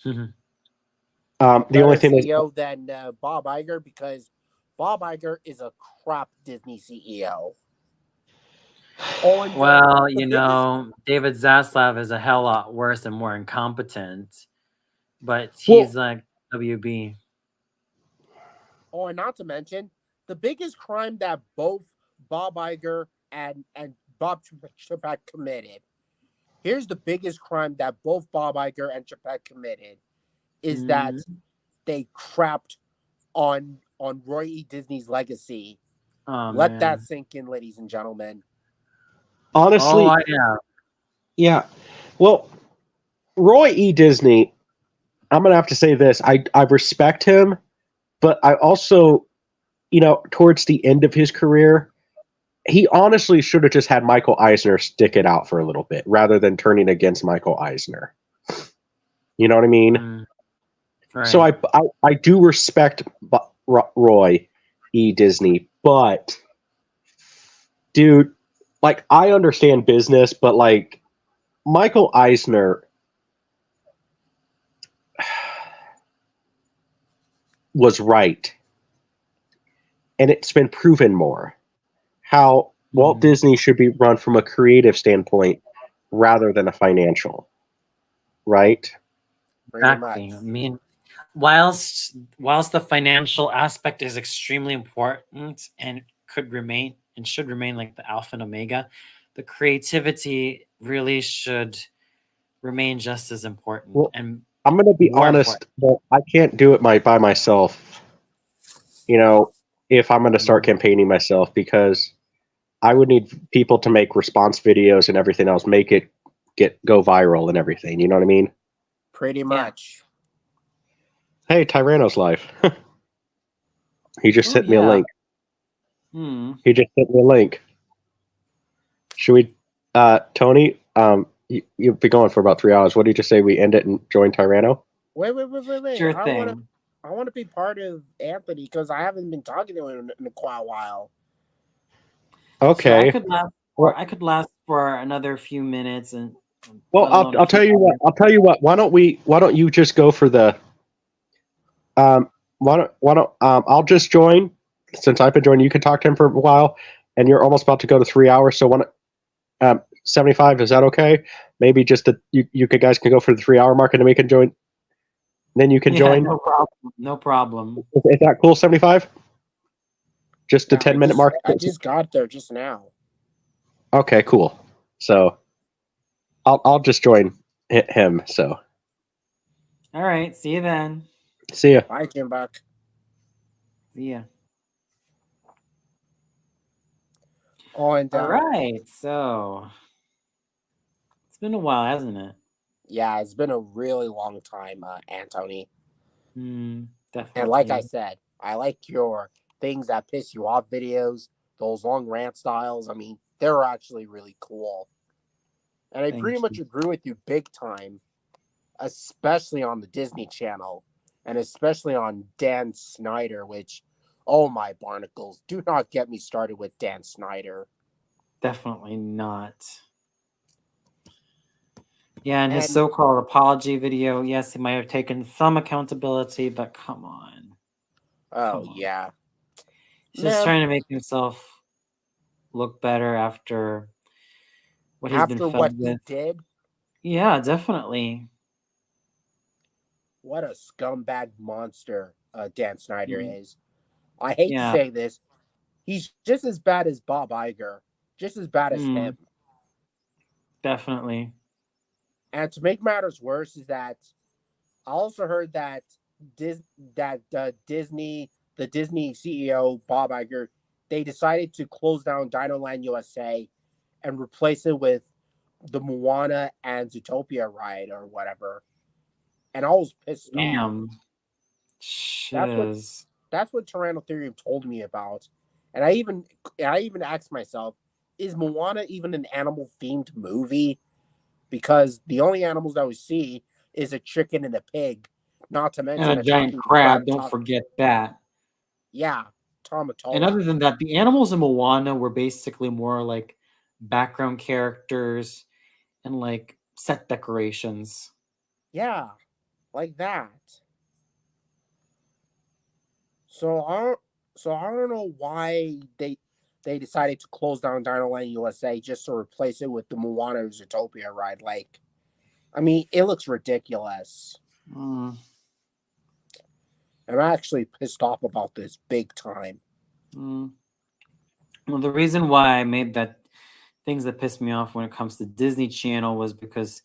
The only thing is, CEO than Bob Iger, because Bob Iger is a crap Disney CEO. Oh, and Well, the you biggest- know, David Zaslav is a hell lot worse and more incompetent, but he's like WB. Oh, and not to mention, the biggest crime that both Bob Iger and Bob Chapek committed. Here's the biggest crime that both Bob Iger and Chapek committed is that they crapped on Roy E. Disney's legacy. Oh, Let man. that sink in, ladies and gentlemen. honestly, Oh, yeah. yeah. Well, Roy E. Disney, I'm gonna have to say this. I respect him, but I also, towards the end of his career, he honestly should have just had Michael Eisner stick it out for a little bit rather than turning against Michael Eisner. You know what I mean? Right. So I do respect Roy E. Disney, but dude, like I understand business, but like Michael Eisner was right, and it's been proven more how Walt Disney should be run from a creative standpoint rather than a financial, right? Pretty Exactly. much. I mean, whilst the financial aspect is extremely important and could remain and should remain like the alpha and omega, the creativity really should remain just as important. Well, And I'm going to be more honest, but I can't do it by myself, if I'm going to start campaigning myself, because I would need people to make response videos and everything else, make it go viral and everything. You know what I mean? Pretty much. Hey, Tyranno's live. He just sent me a link. He just sent me a link. Should we, Tony? You've been going for about 3 hours. What did you just say? We end it and join Tyranno? Wait. Sure I thing. want to be part of Anthony because I haven't been talking to him in quite a while. Okay. So I could last for another few minutes, and well, I'll tell you what. I'll tell you what. Why don't you just go for the? I'll just join since I've been joining. You can talk to him for a while, and you're almost about to go to 3 hours. So 75, is that okay? Maybe just that you guys can go for the 3 hour mark, and then we can join. Then you can join. No problem. Is that cool? 75. Just the 10-minute mark. I just got there just now. Okay, cool. So I'll just join him. So All right. See you then. see ya. Bye, Jim Buck. See ya. Oh, and All right. So it's been a while, hasn't it? yeah, it's been a really long time, Anthony. Definitely. And like I said, I like your things that piss you off videos, those long rant styles. I mean, they're actually really cool. And I pretty much agree with you big time, especially on the Disney Channel and especially on Dan Snyder, which, oh my barnacles, do not get me started with Dan Snyder. Definitely not. Yeah, and his so-called apology video, yes, he might have taken some accountability, but come on. Yeah. He's just trying to make himself look better after what he's been fed with. He did? Yeah, definitely. What a scumbag monster Dan Snyder is. I hate to say this. He's just as bad as Bob Iger. Just as bad as him. Definitely. And to make matters worse is that I also heard that the Disney CEO, Bob Iger, they decided to close down Dinoland USA and replace it with the Moana and Zootopia ride or whatever. And I was pissed off. That's what Tyrannotherium told me about. And I even asked myself, is Moana even an animal themed movie? Because the only animals that we see is a chicken and a pig, not to mention a giant crab. Don't forget that. Yeah, Tamatoa. And other than that, the animals in Moana were basically more like background characters and like set decorations. Yeah, like that. So I don't know why they decided to close down Dinoland USA just to replace it with the Moana Zootopia ride. Like, I mean, it looks ridiculous. I'm actually pissed off about this big time. Well, the reason why I made that things that pissed me off when it comes to Disney Channel was because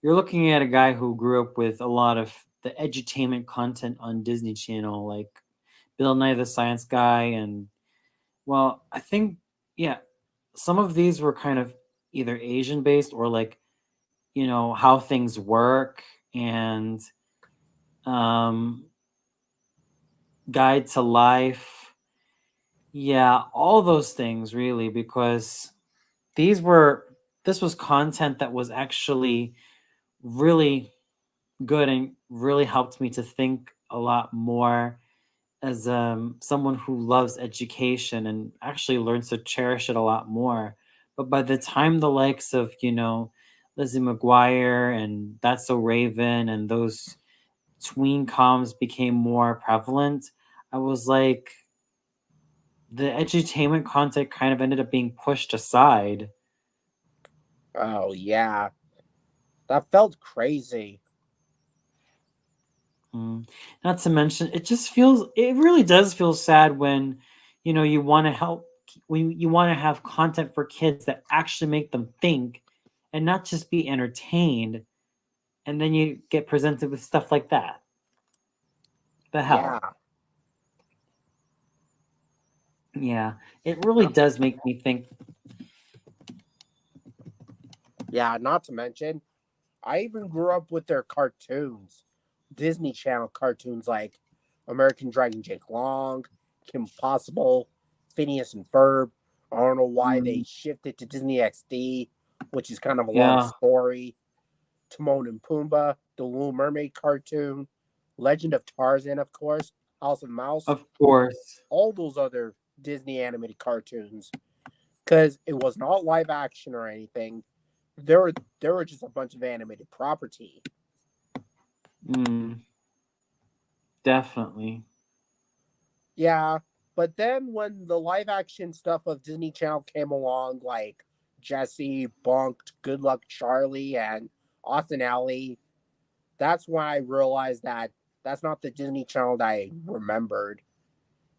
you're looking at a guy who grew up with a lot of the edutainment content on Disney Channel, like Bill Nye the Science Guy, and well, I think some of these were kind of either Asian based or like how things work, and um, Guide to Life. Yeah, all those things really, because these were this was content that was actually really good and really helped me to think a lot more as someone who loves education and actually learns to cherish it a lot more. But by the time the likes of, Lizzie McGuire and That's So Raven and those tween comms became more prevalent, I was like, the edutainment content kind of ended up being pushed aside. Oh yeah, that felt crazy. Not to mention, it really does feel sad when, you want to help, when you want to have content for kids that actually make them think and not just be entertained. And then you get presented with stuff like that. The Yeah, hell? Yeah, it really does make me think. yeah. Not to mention, I even grew up with their cartoons, Disney Channel cartoons like American Dragon Jake Long, Kim Possible, Phineas and Ferb. I don't know why they Mm, shifted to Disney XD, which is kind of a long yeah, story. Timon and Pumbaa, the Little Mermaid cartoon, Legend of Tarzan, of course, House of Mouse, of course. all those other Disney animated cartoons. Because it was not live action or anything. There were just a bunch of animated property. Mm, definitely. Yeah, but then when the live action stuff of Disney Channel came along, like Jesse, Bunked, Good Luck Charlie, and Austin Alley, that's when I realized that that's not the Disney Channel that I remembered.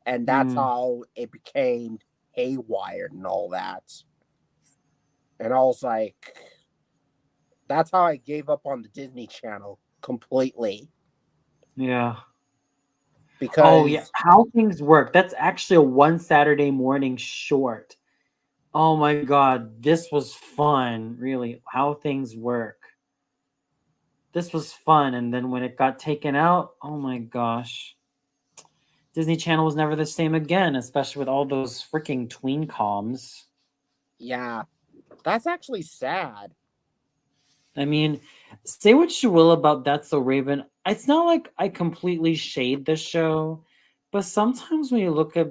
And that's Mm, how it became haywire and all that. And I was like, that's how I gave up on the Disney Channel completely. yeah. Oh yeah, Because, How Things Work. That's actually a one Saturday morning short. Oh my god, this was fun, really. How Things Work. This was fun, and then when it got taken out, oh my gosh. Disney Channel was never the same again, especially with all those freaking tween comms. yeah, that's actually sad. I mean, say what you will about That's So Raven. It's not like I completely shade the show, but sometimes when you look at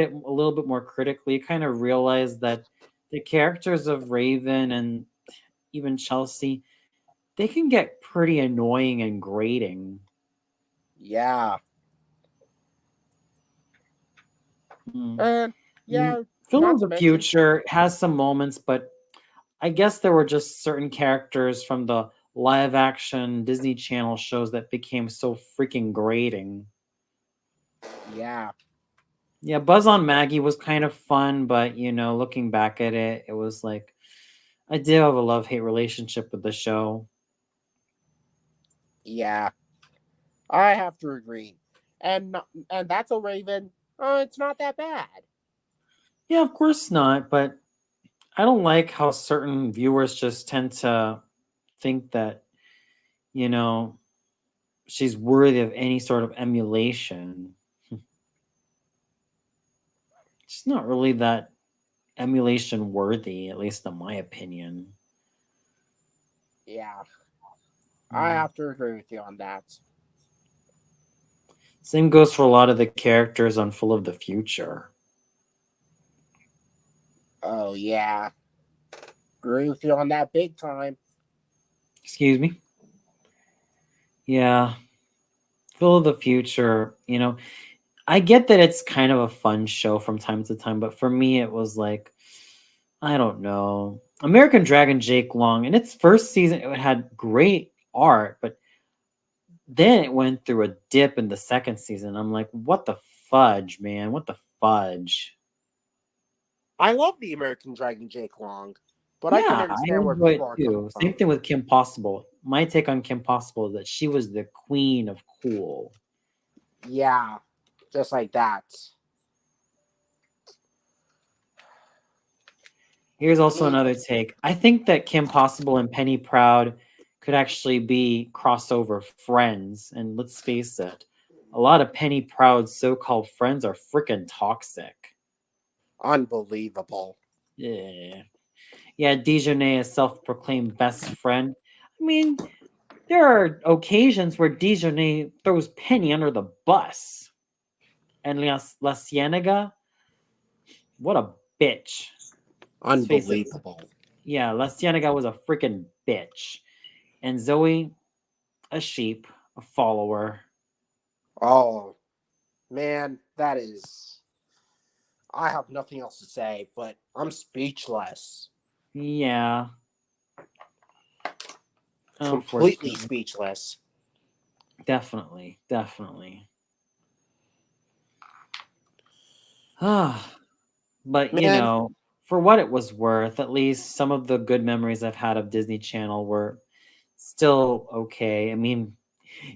it a little bit more critically, you kind of realize that the characters of Raven and even Chelsea, they can get pretty annoying and grating. Yeah. Mm. And yeah, Phil not of to the mention, Future has some moments, but I guess there were just certain characters from the live action Disney Channel shows that became so freaking grating. yeah, Yeah, Buzz on Maggie was kind of fun, but looking back at it, it was like I did have a love-hate relationship with the show. yeah, I have to agree. And that's a Raven. It's not that bad. Yeah, of course not, but I don't like how certain viewers just tend to think that, you know, she's worthy of any sort of emulation. She's not really that emulation worthy, at least in my opinion. Yeah, I Mm. have to agree with you on that. Same goes for a lot of the characters on Full of the Future. Oh yeah, agree with you on that big time. Excuse me? Yeah, Full of the Future, I get that it's kind of a fun show from time to time, but for me, it was like, I don't know. American Dragon Jake Long, in its first season, it had great art, but then it went through a dip in the second season. I'm like, what the fudge, man? What the fudge? I love the American Dragon Jake Long, but I can Yeah, I understand where enjoy people it are coming too. Same from. thing with Kim Possible. My take on Kim Possible is that she was the queen of cool. Yeah, just like that. Here's also Me, another take. I think that Kim Possible and Penny Proud could actually be crossover friends. And let's face it, a lot of penny proud so-called friends are freaking toxic. Unbelievable. Yeah. Yeah, Dijonay, a self-proclaimed best friend. I mean, there are occasions where Dijonay throws Penny under the bus. And La Cienega, what a bitch. Let's face it. Unbelievable. Yeah, La Cienega was a freaking bitch. And Zoe, a sheep, a follower. Oh, man, that is. I have nothing else to say, but I'm speechless. Yeah. Completely Unfortunately. speechless. Definitely. But, you Man, know, for what it was worth, at least some of the good memories I've had of Disney Channel were still okay. I mean,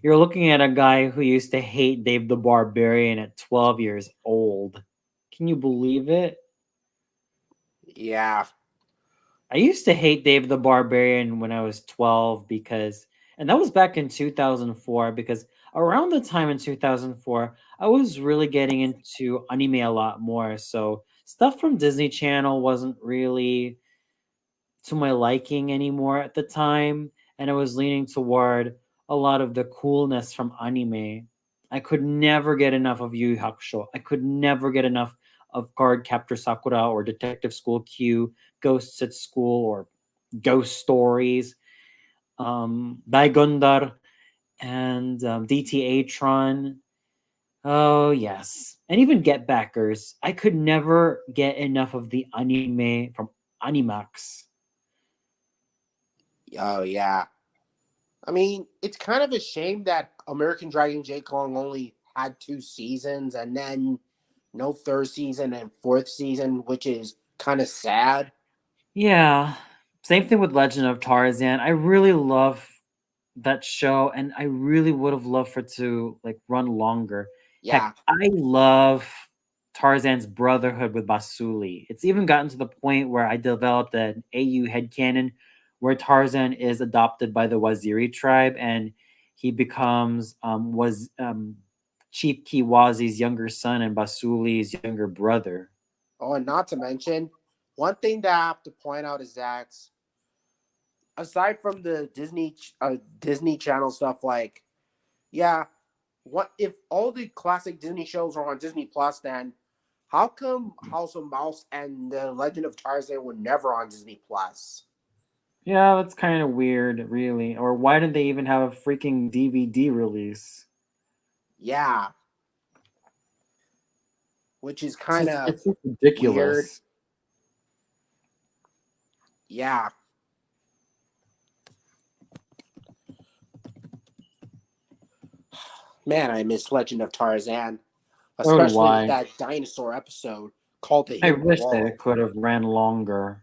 you're looking at a guy who used to hate Dave the Barbarian at 12 years old. Can you believe it? yeah. I used to hate Dave the Barbarian when I was 12 because, and that was back in 2004, because around the time in 2004, I was really getting into anime a lot more. So stuff from Disney Channel wasn't really to my liking anymore at the time. And I was leaning toward a lot of the coolness from anime. I could never get enough of Yu Yu Hakusho. I could never get enough of Card Captor Sakura or Detective School Q, Ghosts at School, or Ghost Stories, Daigundar, and DTA Tron. Oh, yes. And even Get Backers. I could never get enough of the anime from Animax. Oh, yeah. I mean, it's kind of a shame that American Dragon J. Kong only had 2 seasons and then no 3rd season and 4th season, which is kind of sad. Yeah. Same thing with Legend of Tarzan. I really love that show, and I really would have loved for it to like run longer. Yeah. Heck, I love Tarzan's brotherhood with Basuli. It's even gotten to the point where I developed an AU headcanon where Tarzan is adopted by the Waziri tribe and he becomes Chief Kiwazi's younger son and Basuli's younger brother. Oh, and not to mention, one thing that I have to point out is that aside from the Disney Channel stuff, like, yeah, what if all the classic Disney shows are on Disney Plus? Then how come House of Mouse and The Legend of Tarzan were never on Disney Plus? Yeah, that's kind of weird, really. Or why didn't they even have a freaking DVD release? Yeah, which is It's kind just, of it's just weird. ridiculous. Yeah. Man, I miss Legend of Tarzan, So do especially I. that dinosaur episode called The I Hidden wish that Wall. it could have ran longer.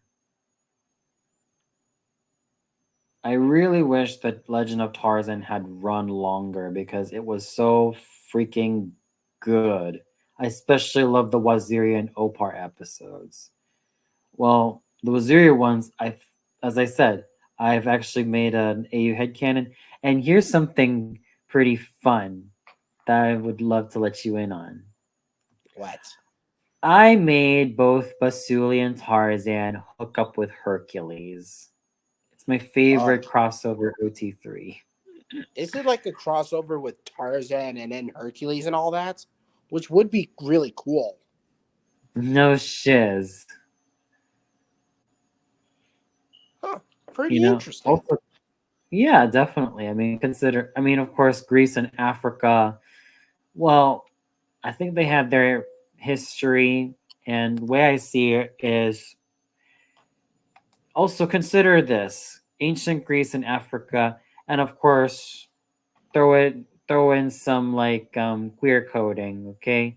I really wish that Legend of Tarzan had run longer because it was so freaking good. I especially love the Waziri and Opar episodes. Well, the Waziri ones, as I said, I've actually made an AU headcanon. And here's something pretty fun that I would love to let you in on. What? I made both Basuli and Tarzan hook up with Hercules. It's my favorite crossover OT3. Is it like a crossover with Tarzan and then Hercules and all that? Which would be really cool. No shiz. Huh. Pretty You know, interesting. also, yeah, definitely. I mean, of course, Greece and Africa. Well, I think they have their history, and the way I see it is also consider this ancient Greece and Africa, and of course, throw in some like queer coding. Okay,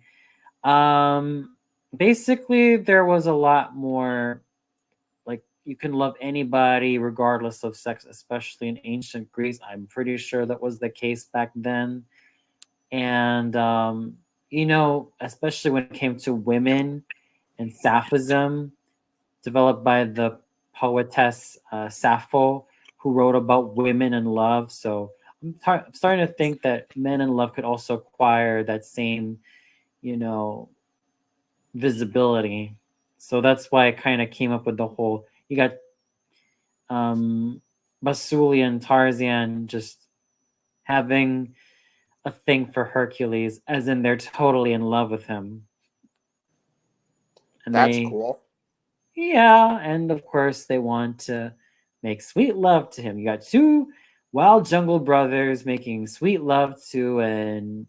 basically, there was a lot more like you can love anybody regardless of sex, especially in ancient Greece. I'm pretty sure that was the case back then. And you know, especially when it came to women and Sapphism, developed by the poetess Sappho, who wrote about women and love. So I'm starting to think that Men in Love could also acquire that same, you know, visibility. So that's why I kind of came up with the whole. You got Basuli and Tarzan just having a thing for Hercules, as in they're totally in love with him. And That's they, cool. yeah, and of course they want to make sweet love to him. You got two wild jungle brothers making sweet love to an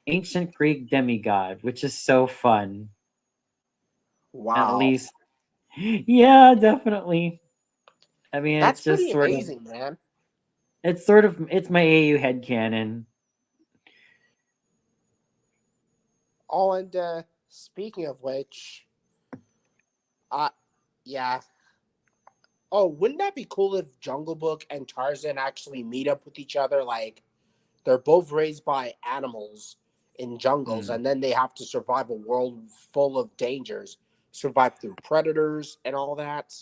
ancient Greek demigod, which is so fun. At Wow. least, yeah, definitely. I mean, That's it's just pretty sort of, amazing, man. it's my AU headcanon. Oh, and speaking of which, uh, yeah. Oh, wouldn't that be cool if Jungle Book and Tarzan actually meet up with each other? Like, they're both raised by animals in jungles, Hmm. and then they have to survive a world full of dangers, survive through predators and all that.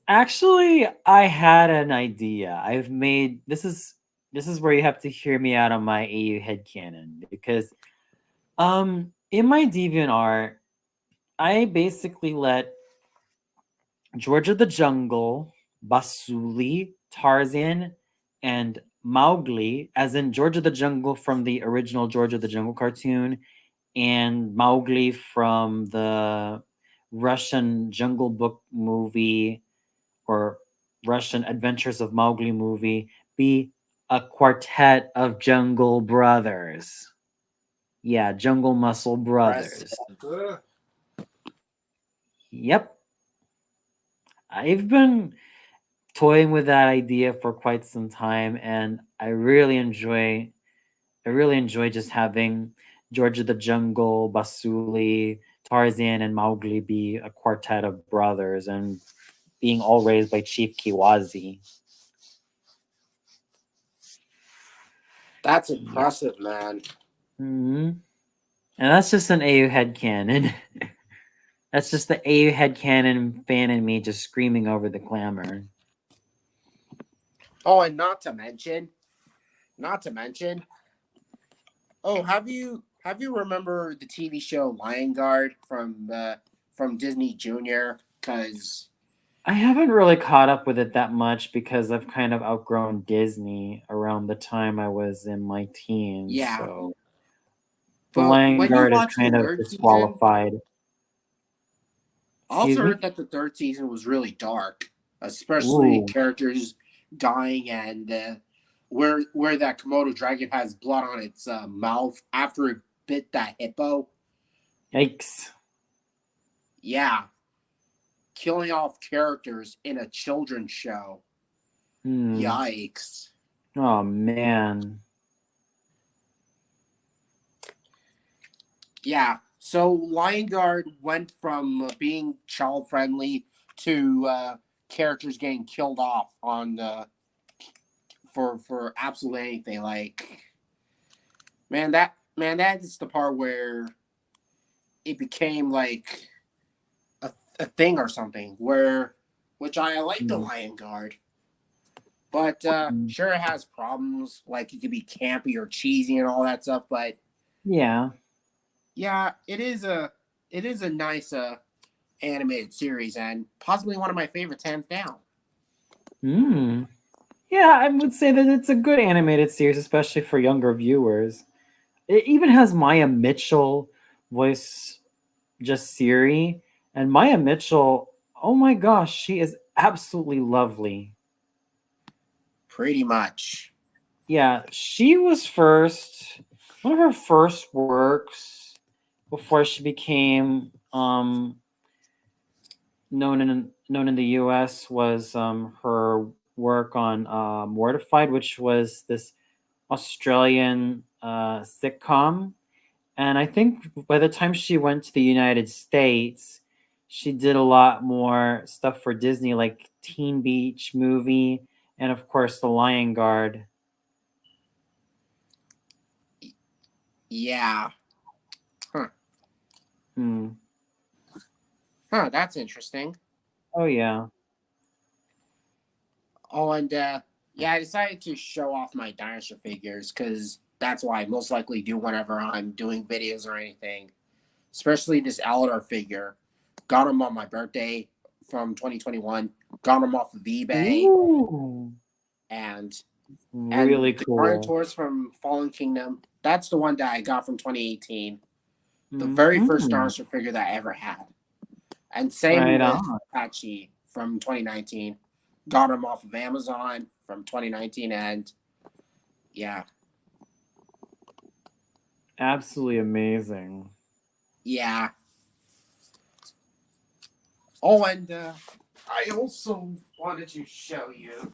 Actually, I had an idea. I've made this is where you have to hear me out on my AU headcanon because in my DeviantArt, I basically let George of the Jungle, Basuli, Tarzan, and Mowgli, as in George of the Jungle from the original George of the Jungle cartoon, and Mowgli from the Russian Jungle Book movie or Russian Adventures of Mowgli movie, be a quartet of Jungle Brothers. Yeah, Jungle Muscle Impressive. Brothers. Yep. I've been toying with that idea for quite some time and I really enjoy just having George of the Jungle, Basuli, Tarzan, and Mowgli be a quartet of brothers and being all raised by Chief Kiwazi. That's Yep. impressive, man. Hmm. And that's just an AU headcanon. That's just the AU headcanon fan in me just screaming over the clamor. Oh, and not to mention, oh, have you remember the TV show Lion Guard from Disney Junior? Because I haven't really caught up with it that much because I've kind of outgrown Disney around the time I was in my teens. yeah, So the but Lion when you Guard is watch the kind of third season, disqualified. I also Excuse me? heard that the third season was really dark, especially Ooh, characters dying and where that Komodo dragon has blood on its mouth after it bit that hippo. yikes. Yeah, killing off characters in a children's show. Hmm. Yikes. Oh, man. Yeah. So Lion Guard went from being child friendly to characters getting killed off on for absolutely anything. Like that is the part where it became like a thing or something. Where which I like the Hmm. Lion Guard, but Hmm. sure it has problems. Like it could be campy or cheesy and all that stuff. But Yeah. yeah, it is a nice animated series and possibly one of my favorites hands down. Hmm. Yeah, I would say that it's a good animated series, especially for younger viewers. It even has Maya Mitchell voice just Siri. And Maya Mitchell, oh my gosh, she is absolutely lovely. Pretty much. Yeah, she was first, one of her first works before she became known in the US was her work on Mortified, which was this Australian sitcom. And I think by the time she went to the United States, she did a lot more stuff for Disney, like Teen Beach Movie, and of course, The Lion Guard. Yeah. Huh. Hmm. Huh, that's interesting. Oh yeah. Oh, and yeah, I decided to show off my dinosaur figures because that's what I most likely do whenever I'm doing videos or anything. Especially this Aladar figure. Got him on my birthday from 2021. Got him off of eBay. Ooh, And really the cool. Carnotaurus from Fallen Kingdom. That's the one that I got from 2018. The very first Mhm. dinosaur figure that I ever had. And same Right with on. Apache from 2019. Got him off of Amazon from 2019, and yeah, Absolutely amazing. yeah. Oh, and I also wanted to show you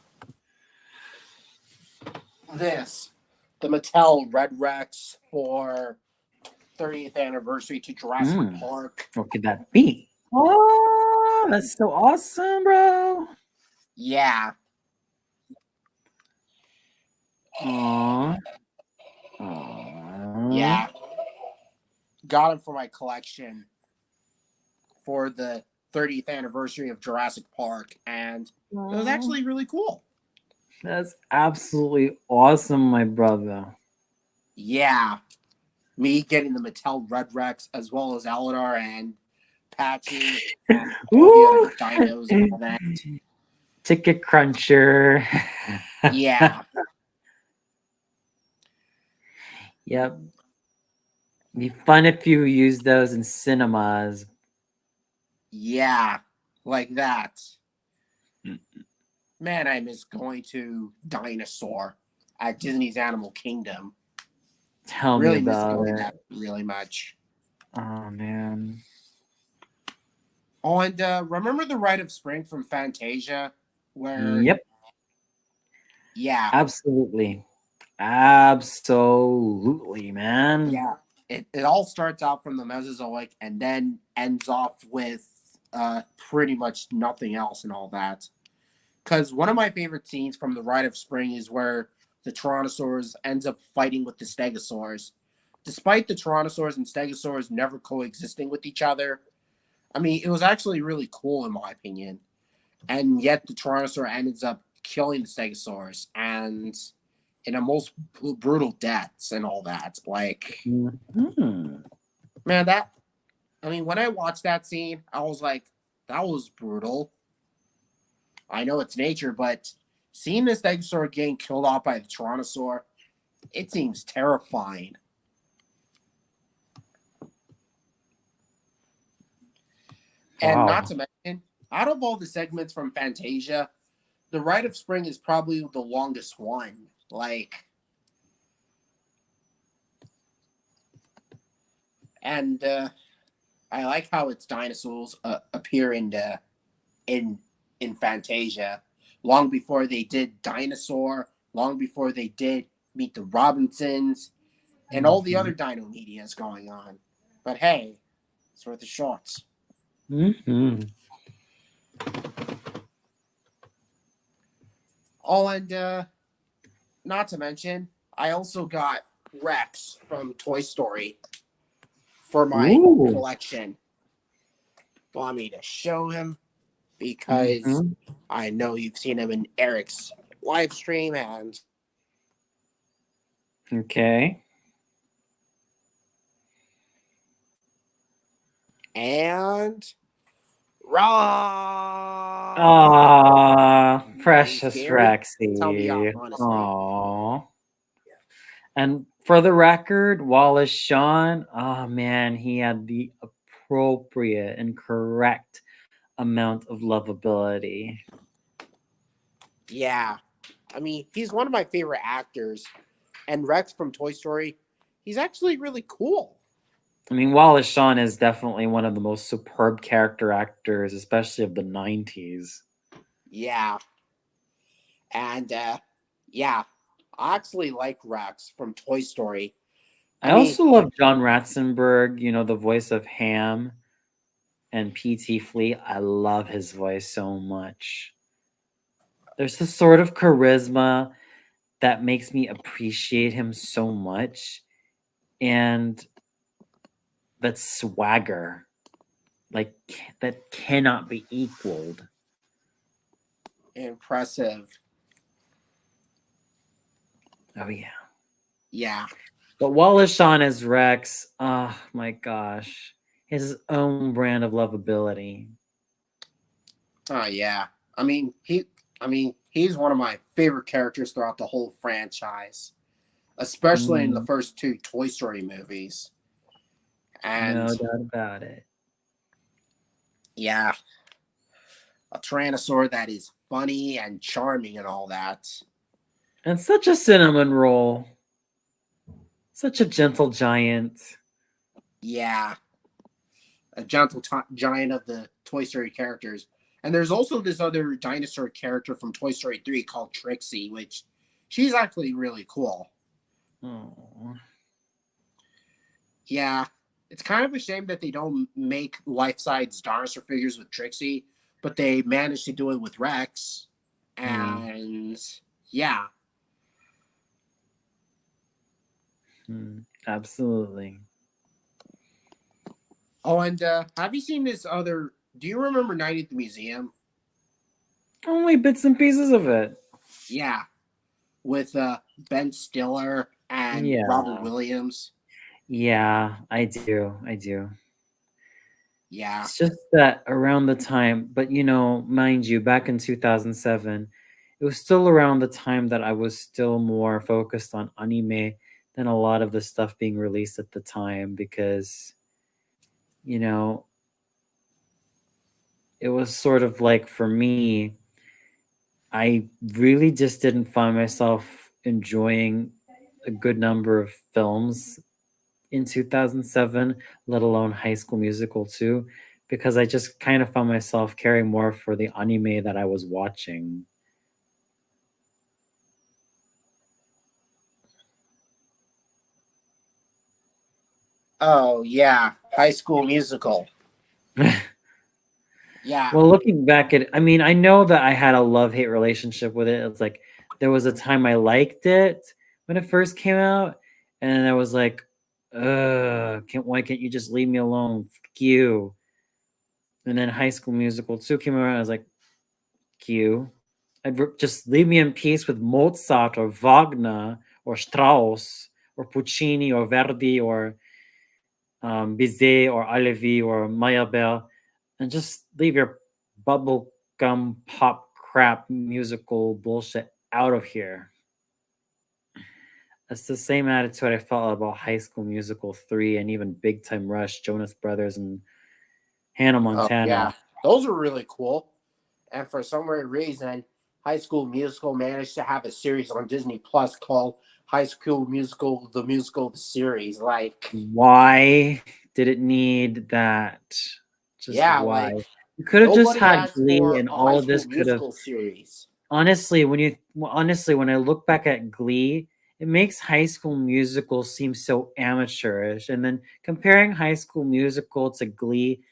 this, the Mattel Red Rex for 30th anniversary to Jurassic Mm. Park. What could that be? Oh, that's so awesome, bro. Yeah, Aww. Aww. yeah. Got him for my collection for the 30th anniversary of Jurassic Park, and it was actually really cool. That's absolutely awesome, my brother. Yeah, me getting the Mattel Red Rex as well as Aladar and Patchy and all the other dinos and all that. Ticket cruncher. Yeah, Yep. Be fun if you use those in cinemas. yeah, like that. Man, I miss going to Dinosaur at Disney's Animal Kingdom. Tell Really me miss about going it. that really much. Oh man. Oh, and remember the Rite of Spring from Fantasia? Where, Yep. yeah, Absolutely. Absolutely, man. yeah. It all starts out from the Mesozoic and then ends off with pretty much nothing else and all that. Because one of my favorite scenes from the Rite of Spring is where the Tyrannosaurs ends up fighting with the Stegosaurs. Despite the Tyrannosaurs and Stegosaurs never coexisting with each other, I mean, it was actually really cool in my opinion. And yet the Tyrannosaur ends up killing the Stegosaurs and in a most brutal deaths and all that. Like, Mhm. man, I mean, when I watched that scene, I was like, that was brutal. I know it's nature, but seeing this Stegosaur getting killed off by the Tyrannosaur, it seems terrifying. And not Wow. to mention, out of all the segments from Fantasia, the Rite of Spring is probably the longest one. Like, and I like how its dinosaurs appear in Fantasia, long before they did Dinosaur, long before they did Meet the Robinsons, and all the other dino medias going on. But hey, it's worth the shorts. Mm-hmm. Oh, and not to mention, I also got Rex from Toy Story for my Ooh. collection. Want me to show him because Mhm. I know you've seen him in Eric's live stream and Okay. Raw. Aw, precious scared? Rexy. Tell me off, honestly. Aw. And for the record, Wallace Shawn, oh man, he had the appropriate and correct amount of lovability. Yeah. I mean, he's one of my favorite actors. And Rex from Toy Story, he's actually really cool. I mean, Wallace Shawn is definitely one of the most superb character actors, especially of the 90s. Yeah. And yeah, I actually like Rex from Toy Story. I also love John Ratzenberg, you know, the voice of Ham and P.T. Fleet. I love his voice so much. There's this sort of charisma that makes me appreciate him so much. And that swagger, like, that cannot be equaled. impressive. Oh yeah. Yeah. But Wallace Shawn as Rex, oh my gosh. His own brand of lovability. Oh yeah. I mean, he's one of my favorite characters throughout the whole franchise, especially in the Mm, first two Toy Story movies. And no doubt about it. yeah, a Tyrannosaur that is funny and charming and all that. And such a cinnamon roll. Such a gentle giant. Yeah, a gentle giant of the Toy Story characters. And there's also this other dinosaur character from Toy Story 3 called Trixie, which she's actually really cool. Oh. Yeah, it's kind of a shame that they don't make life-size dinosaur figures with Trixie, but they managed to do it with Rex. And yeah. Absolutely. Oh, and have you seen this other? Do you remember Night at the Museum? Only bits and pieces of it. Yeah, with Ben Stiller and Yeah. Robert Williams. Yeah, I do. I do. Yeah. It's just that around the time, but mind you, back in 2007, it was still around the time that I was still more focused on anime than a lot of the stuff being released at the time because, you know, it was sort of like for me, I really just didn't find myself enjoying a good number of films in 2007, let alone High School Musical 2, because I just kind of found myself caring more for the anime that I was watching. Oh yeah, High School Musical. Yeah. Well, looking back at I mean, I know that I had a love-hate relationship with it. It's like there was a time I liked it when it first came out, and I was like, why can't you just leave me alone? Fuck you. And then High School Musical 2 came around, I was like, fuck you. Just leave me in peace with Mozart or Wagner or Strauss or Puccini or Verdi or Bizet or Alevi or Meyerbeer, and just leave your bubblegum pop crap musical bullshit out of here. That's the same attitude I felt about High School Musical 3 and even Big Time Rush, Jonas Brothers, and Hannah Oh Montana. yeah, those are really cool. And for some weird reason, High School Musical managed to have a series on Disney Plus called High School Musical: The Musical the Series. Like, Why did it need that? Just yeah, why? like You could have just nobody had asked Glee, for and a High all of School this could have. Musical series. Honestly, when I look back at Glee, it makes High School Musical seem so amateurish, and then comparing High School Musical to Glee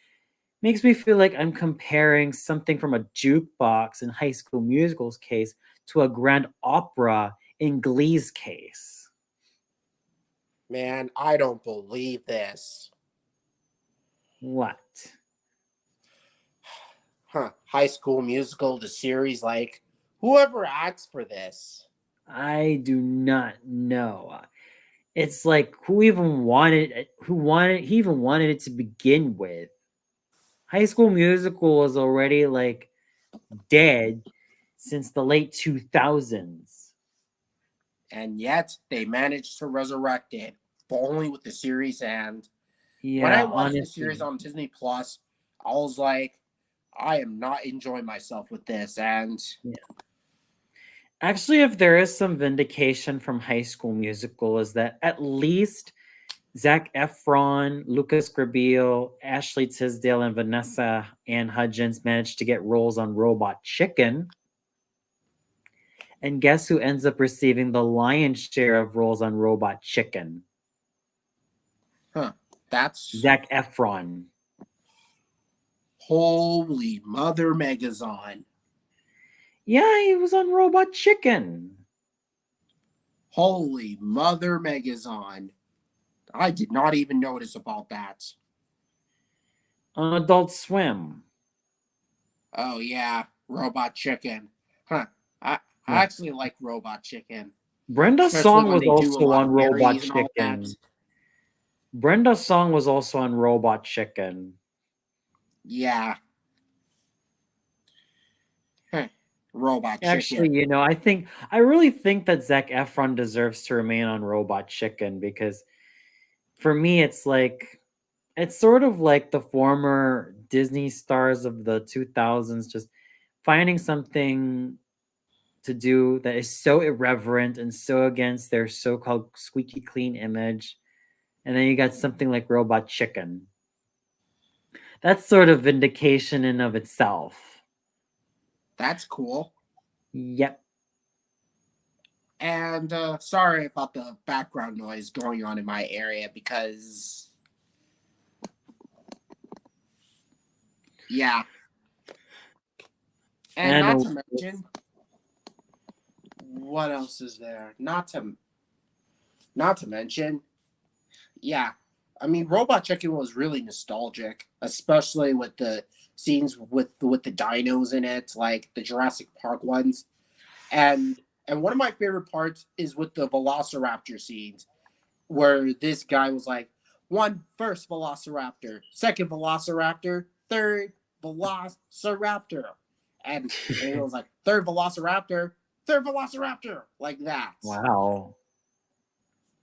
makes me feel like I'm comparing something from a jukebox in High School Musical's case to a grand opera in Glee's case. Man, I don't believe this. What? Huh? High School Musical the series. Like, whoever asked for this? I do not know. It's like who even he even wanted it to begin with. High School Musical was already like dead since the late 2000s. And yet they managed to resurrect it, but only with the series. And when I Yeah, watched the series honestly. on Disney Plus, I was like, I am not enjoying myself with this. And Yeah. Actually, if there is some vindication from High School Musical, is that at least Zac Efron, Lucas Grabeel, Ashley Tisdale, and Vanessa Ann Hudgens managed to get roles on Robot Chicken. And guess who ends up receiving the lion's share of roles on Robot Chicken? that's Zac Efron. holy mother Megazon. Yeah, he was on Robot Chicken. Holy mother Megazon. I did not even notice about that. On Adult Swim. Oh, yeah. Robot Chicken. Huh. I Yeah. actually like Robot Chicken. Brenda's especially song when was they do a also lot on of Robot marries and all that. Chicken. Brenda's song was also on Robot Chicken. Yeah. Huh. Robot Actually, Chicken. I really think that Zac Efron deserves to remain on Robot Chicken because for me, it's sort of like the former Disney stars of the 2000s just finding something to do that is so irreverent and so against their so-called squeaky clean image. And then you got something like Robot Chicken. That's sort of vindication in of itself. That's cool. Yep. And sorry about the background noise going on in my area because, yeah. And not to mention, what else is there? Not to mention, yeah. I mean, Robot Chicken was really nostalgic, especially with the scenes with the dinos in it, like the Jurassic Park ones. And one of my favorite parts is with the Velociraptor scenes, where this guy was like, first Velociraptor, second Velociraptor, third Velociraptor. And it was like, third Velociraptor, like that. Wow.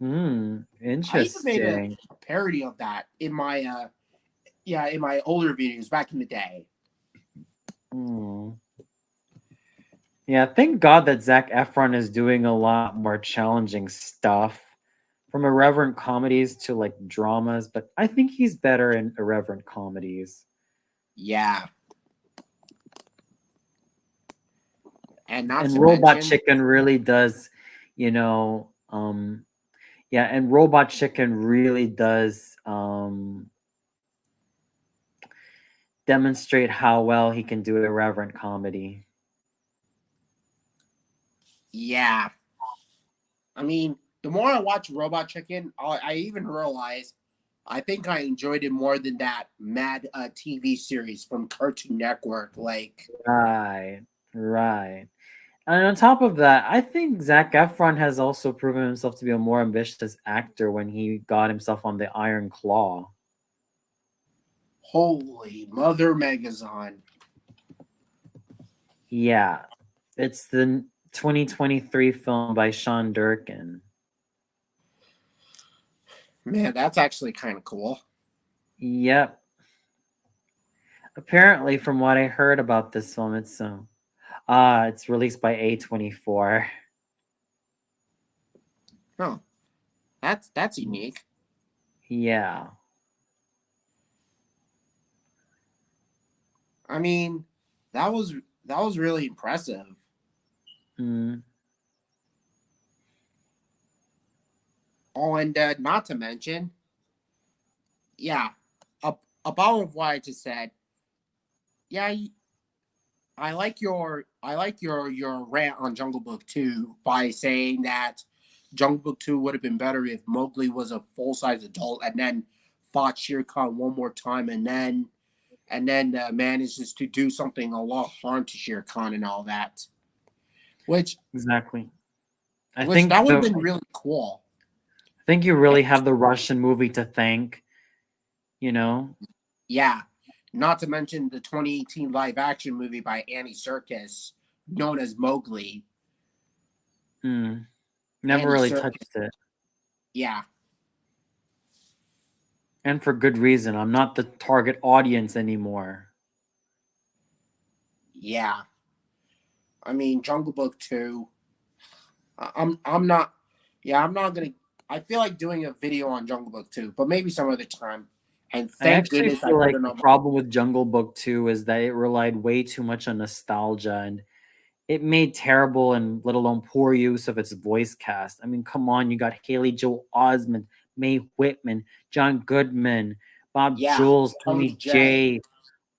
I even made Interesting. a parody of that in my in my older videos back in the day. Yeah, thank God that Zac Efron is doing a lot more challenging stuff, from irreverent comedies to like dramas, but I think he's better in irreverent comedies. Yeah. And not And to Robot mention, Chicken really does, and Robot Chicken really does demonstrate how well he can do irreverent comedy. yeah. I mean, the more I watch Robot Chicken, I even realize I think I enjoyed it more than that Mad TV series from Cartoon Network. Like, Right. And on top of that, I think Zac Efron has also proven himself to be a more ambitious actor when he got himself on the Iron Claw. holy mother Megazon. Yeah. It's the 2023 film by Sean Durkin. Man, that's actually kind of cool. Yep. Apparently, from what I heard about this film, it's released by A24. Oh, that's unique. Yeah. I mean, that was really impressive. Mm. Oh, and not to mention, yeah, about what I just said. Yeah, I like your rant on Jungle Book 2 by saying that Jungle Book 2 would have been better if Mowgli was a full-size adult and then fought Shere Khan one more time and then manages to do something a lot harm to Shere Khan and all that. Which Exactly. I that think would have been really cool. I think you really have the Russian movie to thank, Yeah. Not to mention the 2018 live action movie by Andy Serkis, known as Mowgli. Never Andy really Serkis. touched it. Yeah. And for good reason. I'm not the target audience anymore. Yeah. I mean, Jungle Book 2. I'm not gonna. I feel like doing a video on Jungle Book 2, but maybe some other time. And I thank actually goodness I feel put like it the on. problem with Jungle Book 2 is that it relied way too much on nostalgia and it made terrible and let alone poor use of its voice cast. I mean, come on, you got Haley Joel Osment, Mae Whitman, John Goodman, Bob Yeah, Jules, Tony Tony J. J.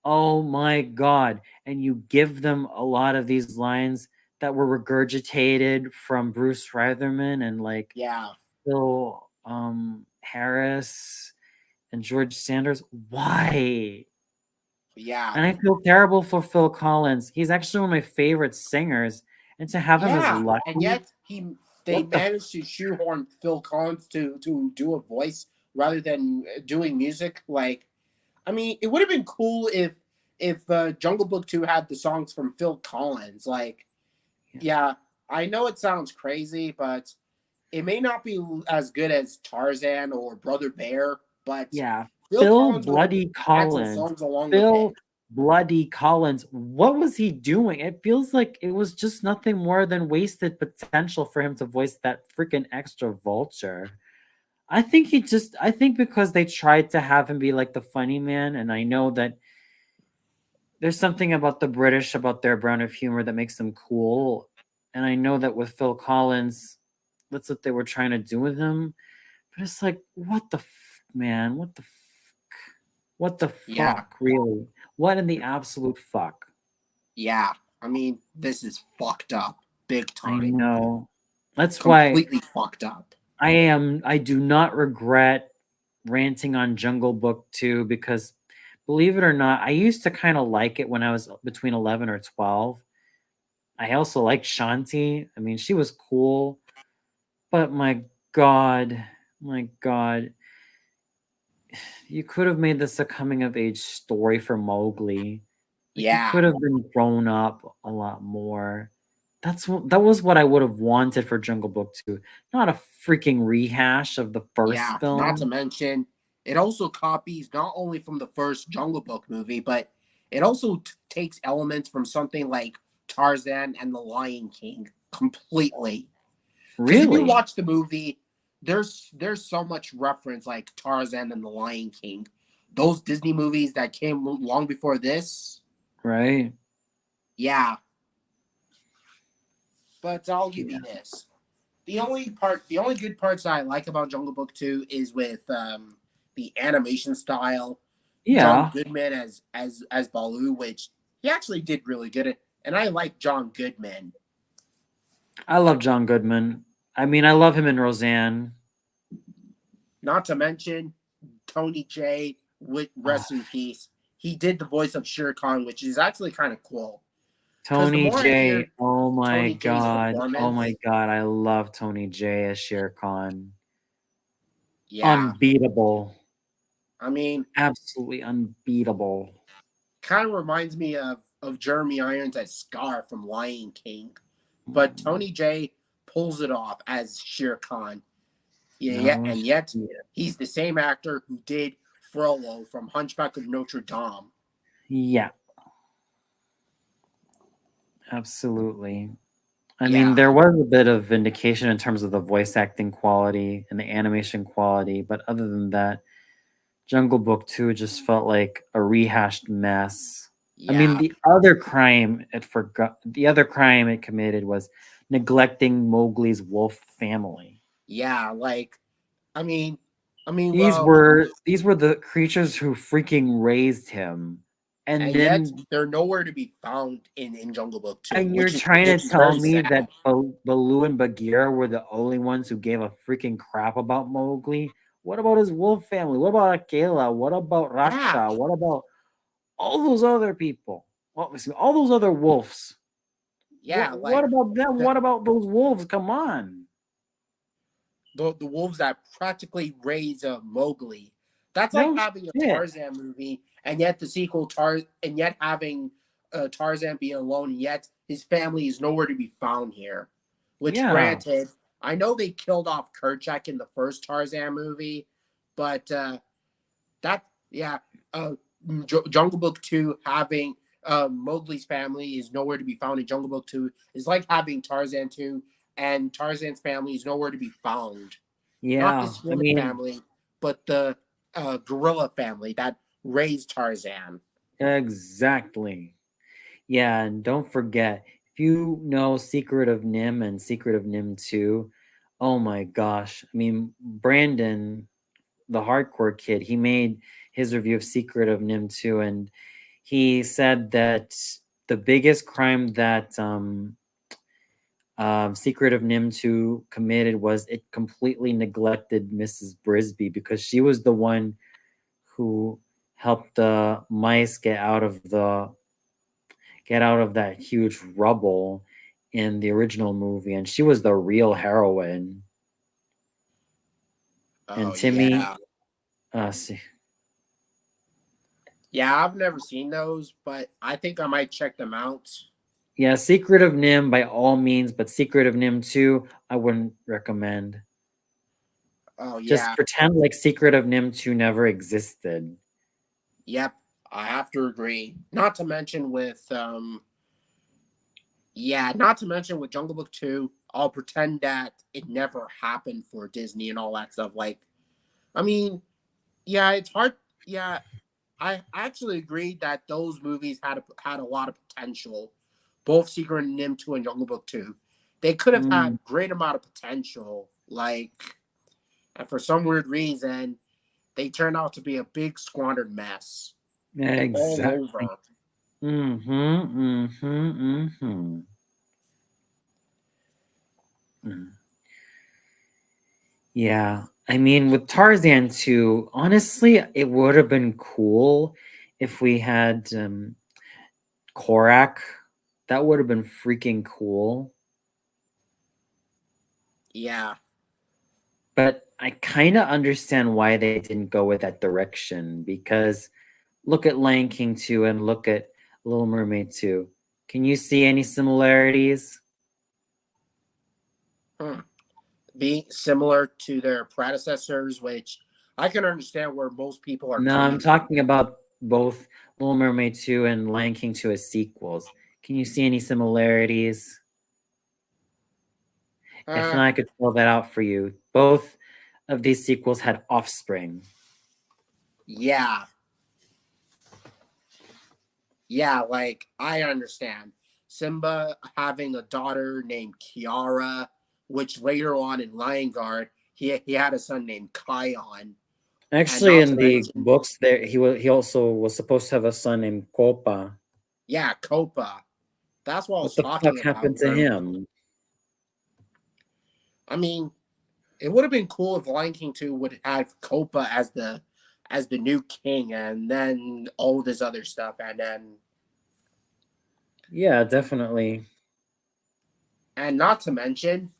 Oh my God. And you give them a lot of these lines that were regurgitated from Bruce Reitherman and like Yeah. Phil Harris and George Sanders. Why? Yeah. And I feel terrible for Phil Collins. He's actually one of my favorite singers. And to have him as Yeah. Lucky, And yet he they What the f- managed to shoehorn Phil Collins to do a voice rather than doing music. Like, I mean, it would have been cool if Jungle Book 2 had the songs from Phil Collins. Like, yeah, I know it sounds crazy, but it may not be as good as Tarzan or Brother Bear, but Yeah, Phil Phil Collins would have Bloody had some Collins. songs along with Phil it. Bloody Collins. What was he doing? It feels like it was just nothing more than wasted potential for him to voice that freaking extra vulture. I think because they tried to have him be like the funny man, and I know that there's something about the British, about their brand of humor that makes them cool. And I know that with Phil Collins, that's what they were trying to do with him. But it's like, what the man? What the what the Yeah, fuck, really? What in the absolute fuck? yeah. I mean, this is fucked up, big I time, know. That's why completely fucked up. I do not regret ranting on Jungle Book 2 because believe it or not, I used to kind of like it when I was between 11 or 12. I also liked Shanti. I mean, she was cool, but my God, you could have made this a coming of age story for Mowgli. Like he Yeah, could have been grown up a lot more. That was what I would have wanted for Jungle Book 2, not a freaking rehash of the first yeah. Not to film. mention, it also copies not only from the first Jungle Book movie, but it also takes elements from something like Tarzan and the Lion King completely. Because if you Really? watch the movie, there's so much reference like Tarzan and the Lion King. Those Disney movies that came long before this, Right? yeah. But I'll give you this. The only good parts that I like about Jungle Book 2 is with the animation style. John Yeah. Goodman as Baloo, which he actually did really good. And I like John Goodman. I love John Goodman. I mean, I love him in Roseanne. Not to mention Tony J. With Oh, rest in peace. He did the voice of Shere Khan, which is actually kind of cool. Because the Tony more I J. hear Oh my Tony J's God. Oh my performance, God. I love Tony J as Shere Khan. yeah, Unbeatable. I mean, Absolutely unbeatable. kind of reminds me of Jeremy Irons as Scar from Lion King, but Tony J pulls it off as Shere Khan. Yeah, No and yet shit. he's the same actor who did Frollo from Hunchback of Notre Dame. Yeah, absolutely. I mean, Yeah, there was a bit of vindication in terms of the voice acting quality and the animation quality, but other than that, Jungle Book 2 just felt like a rehashed mess. I mean, yeah, the other crime it committed was neglecting Mowgli's wolf family. yeah. Like, I mean, I mean, These well, were these were the creatures who freaking raised him. And and yet then they're nowhere to be found in Jungle Book 2, and you're trying to which is tell very me sad. that Baloo and Bagheera were the only ones who gave a freaking crap about Mowgli? What about his wolf family? What about Akela? What about Yeah, Raksha? What about all those other people? Well, excuse me, all those other wolves. yeah. What Like about them? the What about those wolves? Come on. the wolves that practically raise Mowgli. That's like No having a shit. Tarzan movie, and yet the sequel and yet having Tarzan being alone, and yet his family is nowhere to be found here. Which, Yeah. granted, I know they killed off Kerchak in the first Tarzan movie, but that yeah, uh, Jungle Book 2 having Mowgli's family is nowhere to be found in Jungle Book 2 is like having Tarzan 2 and Tarzan's family is nowhere to be found. Not Yeah. his I human mean, family, but the gorilla family that raised Tarzan. exactly. Yeah, and don't forget, if you know Secret of Nim and Secret of Nim 2, oh my gosh. I mean, Brandon, the hardcore kid, he made his review of Secret of Nim 2, and he said that the biggest crime that Secret of Nim 2 committed was it completely neglected Mrs. Brisby because she was the one who helped the mice get out of that huge rubble, in the original movie, and she was the real heroine. And Oh Timmy, yeah, see, yeah. I've never seen those, but I think I might check them out. yeah, Secret of Nim by all means, but Secret of Nim 2, I wouldn't recommend. Oh Just yeah, pretend like Secret of Nim 2 never existed. yep. I have to agree. Not to mention with yeah, not to mention with Jungle Book 2, I'll pretend that it never happened for Disney and all that stuff. Like, I mean, yeah, it's hard. Yeah, I actually agree that those movies had a lot of potential. Both Secret of Nim 2 and Jungle Book 2. They could have Mm, had great amount of potential. Like, and for some weird reason, they turned out to be a big squandered mess all exactly. over. Mm-hmm, mm-hmm, mm-hmm. Mm. Yeah, I mean, with Tarzan 2, honestly, it would have been cool if we had Korak. That would have been freaking cool. Yeah. But I kind of understand why they didn't go with that direction, because look at Lion King 2 and look at Little Mermaid 2. Can you see any similarities? Being similar to their predecessors, which I can understand where most people are No, I'm coming from. talking about both Little Mermaid 2 and Lion King 2 as sequels. Can you see any similarities? If not, I could spell that out for you. Both of these sequels had offspring. Yeah. Yeah, like I understand. Simba having a daughter named Kiara, which later on in Lion Guard, he had a son named Kion. And Actually, not to in the mention, books, there he also was supposed to have a son named Copa. yeah, Copa. That's what I was What the talking fuck about. happened to him? I mean, it would have been cool if Lion King 2 would have Copa as the new king and then all this other stuff and then Yeah, definitely. and not to mention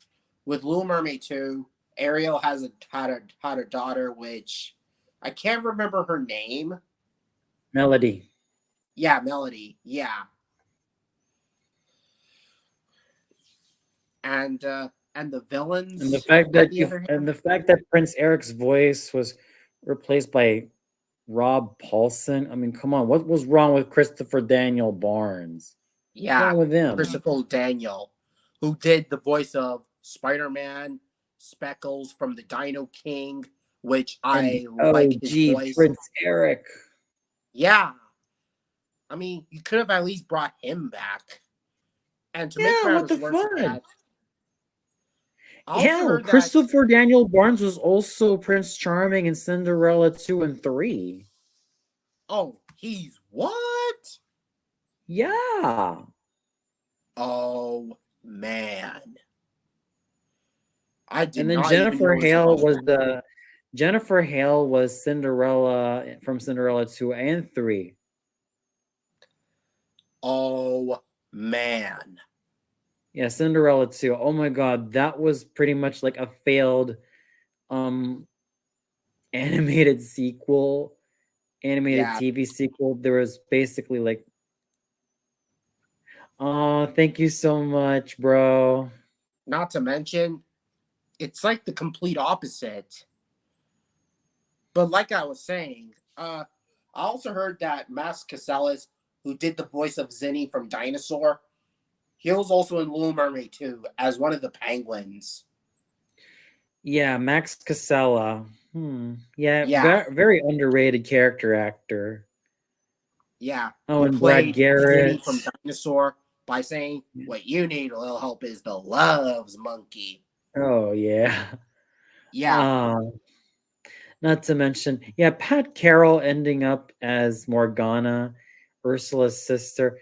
with Little Mermaid 2, Ariel had a daughter which I can't remember her name. Melody. Yeah, Melody. Yeah. And the villains And the fact at that the other hand. Prince Eric's voice was replaced by Rob Paulson. I mean, come on, what was wrong with Christopher Daniel Barnes? What's Yeah, wrong with him? Christopher Daniel, who did the voice of Spider-Man, Speckles from the Dino King, which And I the like his OG voice. Prince Eric. Yeah. I mean, you could have at least brought him back. And to make Yeah, what matters the worse with fuck? that, I also Hell, heard that, Christopher Daniel Barnes was also Prince Charming in Cinderella 2 and 3. oh, he's what? Yeah. Oh, man. I did And then not even notice about that. Jennifer Hale was Cinderella from Cinderella 2 and 3. Oh, man. Yeah, Cinderella 2. Oh my god, that was pretty much like a failed animated sequel, animated Yeah, TV sequel. There was basically like, oh, thank you so much, bro. not to mention, it's like the complete opposite. But like I was saying, I also heard that Max Casellas, who did the voice of Zinni from Dinosaur, he was also in Little Mermaid 2 as one of the penguins. Yeah, Max Casella. Yeah, Yeah, very underrated character actor. yeah. Oh, Who and Brad played Garrett. Zinni from Dinosaur by saying, "What you need a little help is the loves monkey." Oh yeah. Yeah, Not to mention, yeah, Pat Carroll ending up as Morgana, Ursula's sister.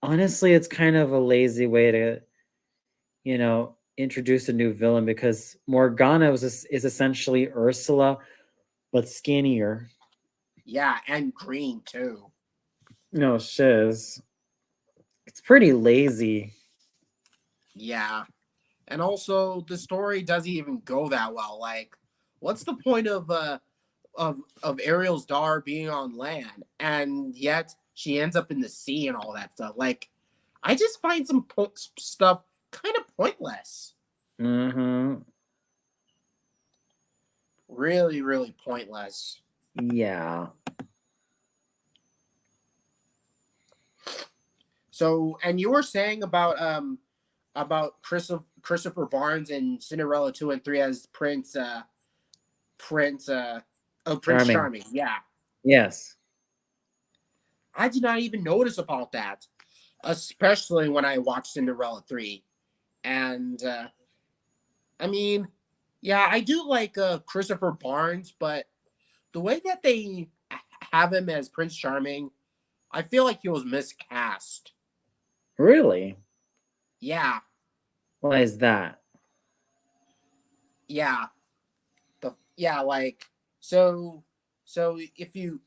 Honestly, it's kind of a lazy way to, introduce a new villain, because Morgana is essentially Ursula, but skinnier. yeah, and green too. No shiz. It's pretty lazy. Yeah. And also the story doesn't even go that well. Like, what's the point of Ariel's daughter being on land and yet she ends up in the sea and all that stuff? Like, I just find some stuff kind of pointless. Mm-hmm. Really, really pointless. Yeah. So, and you were saying about Christopher Barnes in Cinderella 2 and 3 as Prince Prince Charming. Charming. Yeah. Yes. I did not even notice about that, especially when I watched Cinderella 3. And I mean, yeah, I do like Christopher Barnes, but the way that they have him as Prince Charming, I feel like he was miscast. Really? Yeah, Why is that? yeah. Like so if you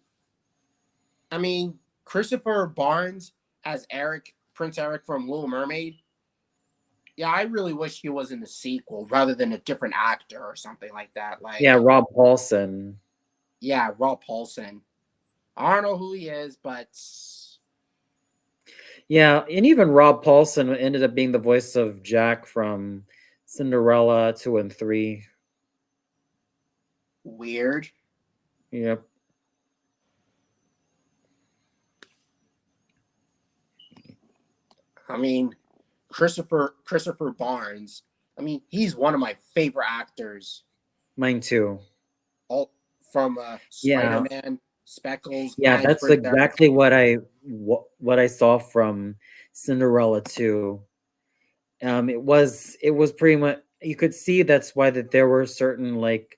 I mean Christopher Barnes as Prince Eric from Little Mermaid. Yeah, I really wish he was in the sequel rather than a different actor or something like that. Like, Yeah, Rob Paulson. yeah, Rob Paulson. I don't know who he is, but Yeah, and even Rob Paulson ended up being the voice of Jack from Cinderella 2 and 3. weird. Yep. I mean, Christopher Barnes. I mean, he's one of my favorite actors. Mine too. All from Yeah. Spider-Man, Speckles. Yeah, and that's Prince Eric. exactly what I saw from Cinderella 2. It was pretty much, you could see that's why that there were certain like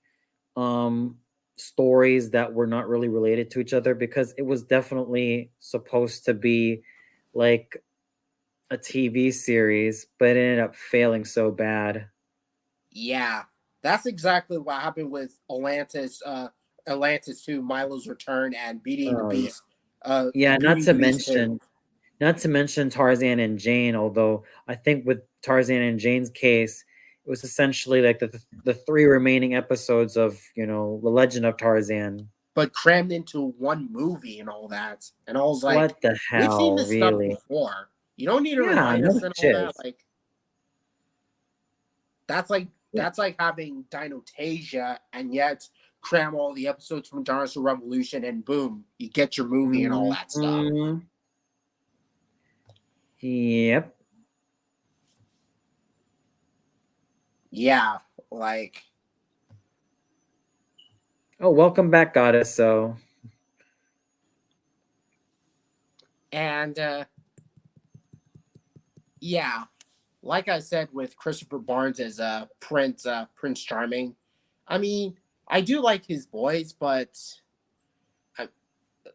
stories that were not really related to each other, because it was definitely supposed to be like a TV series, but it ended up failing so bad. Yeah, that's exactly what happened with Atlantis 2, Milo's Return, and Beauty and the Oh, yeah. Beast. Yeah, Beauty and the Beast 2. not to mention Tarzan and Jane, although I think with Tarzan and Jane's case, it was essentially like the three remaining episodes of, The Legend of Tarzan. But crammed into one movie and all that. And I was like, What the we've seen hell, this stuff really? before. You don't need to Yeah, remind no us and all shit. that. Like, that's like having Dinotasia and yet cram all the episodes from Dinosaur Revolution and boom, you get your movie and all that stuff. Mhm. Yep. Yeah, like, Oh, welcome back, Goddess. So, and yeah, like I said with Christopher Barnes as Prince Charming. I mean, I do like his voice, but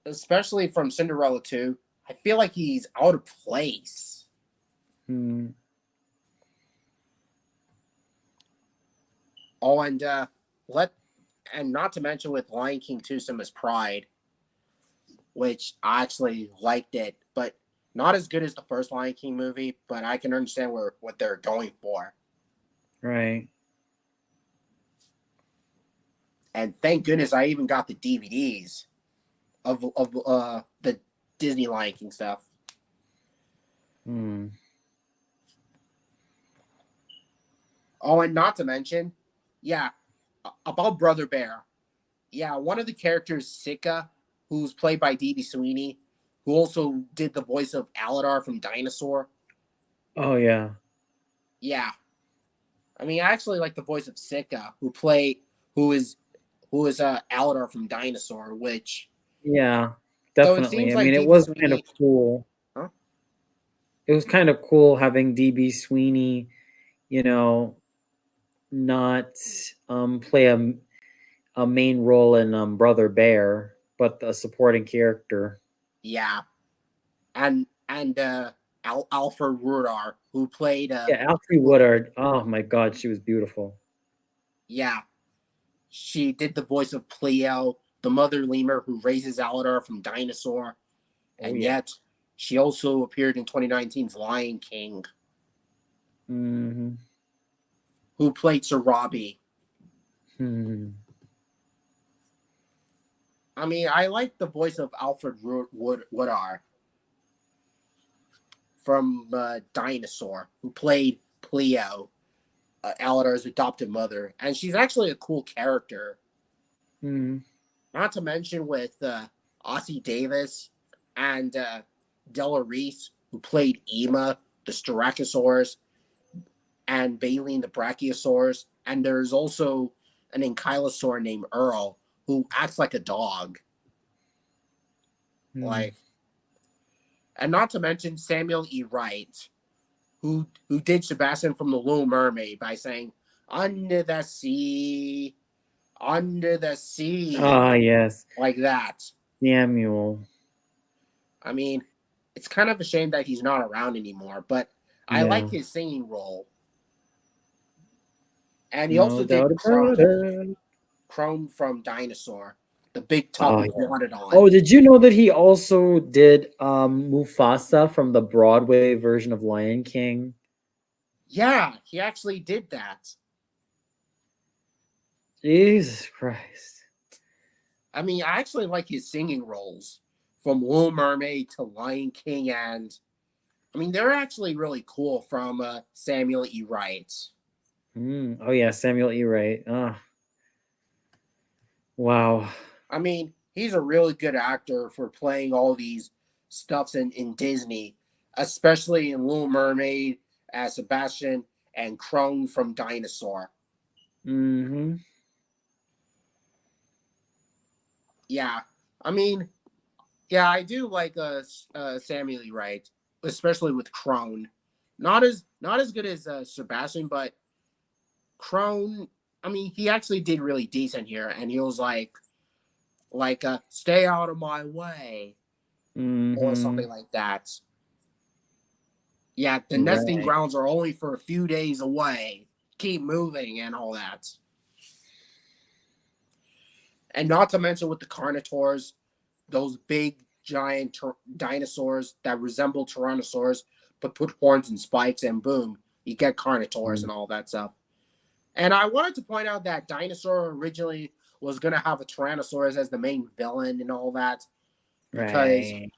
especially from Cinderella 2, I feel like he's out of place. Oh, and not to mention with Lion King 2, Simba's Pride, which I actually liked it, but not as good as the first Lion King movie, but I can understand what they're going for. right. And thank goodness I even got the DVDs of the Disney Lion King stuff. Oh, and not to mention, yeah, about Brother Bear. Yeah, one of the characters, Sika, who's played by D.B. Sweeney, who also did the voice of Aladar from Dinosaur. Oh, yeah. Yeah. I mean, I actually like the voice of Sika, who is Aladar from Dinosaur, which... Yeah, So it definitely. seems I like mean, it D.B. was kind of Sweeney- cool. Huh? It was kind of cool having DB Sweeney, not play a main role in Brother Bear, but a supporting character. Yeah. And Alfred Rudar, who played... Yeah, Alfre Woodard. Oh my God, she was beautiful. Yeah. She did the voice of Cleo, the mother lemur who raises Aladar from Dinosaur. And yeah. yet, she also appeared in 2019's Lion King. Mm-hmm. who played Sir Robbie. Hmm. I mean, I like the voice of Alfred Woodard from Dinosaur, who played Cleo, Aladar's adopted mother, and she's actually a cool character. Hmm. Not to mention with Ossie Davis and Della Reese, who played Ema, the Styracosaurus, and Baleen, the Brachiosaurus. And there's also an ankylosaur named Earl, who acts like a dog. Like, and not to mention Samuel E. Wright, who did Sebastian from The Little Mermaid by saying, "Under the sea, under the sea," Ah, yes, like that. Samuel. I mean, it's kind of a shame that he's not around anymore, but I like Yeah. his singing role. And he No also doubt did about it. Chrome from Dinosaur, the big Oh, tough yeah. Iguanodon. Oh, did you know that he also did Mufasa from the Broadway version of Lion King? Yeah, he actually did that. Jesus Christ. I mean, I actually like his singing roles from Little Mermaid to Lion King, and I mean, they're actually really cool from Samuel E. Wright. Oh yeah, Samuel E. Wright. Oh. Wow. I mean, he's a really good actor for playing all these stuffs in Disney, especially in Little Mermaid as Sebastian and Crone from Dinosaur. Mm-hmm. Yeah, I mean, yeah, I do like Samuel E. Wright, especially with Crone. Not as good as Sebastian, but Crone. I mean, he actually did really decent here, and he was like "Stay out of my way" or something like that. Yeah, the nesting Right. grounds are only for a few days away. Keep moving and all that. And not to mention with the Carnotaurs, those big giant dinosaurs that resemble Tyrannosaurs, but put horns and spikes, and boom, you get Carnotaurs and all that stuff. And I wanted to point out that Dinosaur originally was going to have a Tyrannosaurus as the main villain and all that, because Right.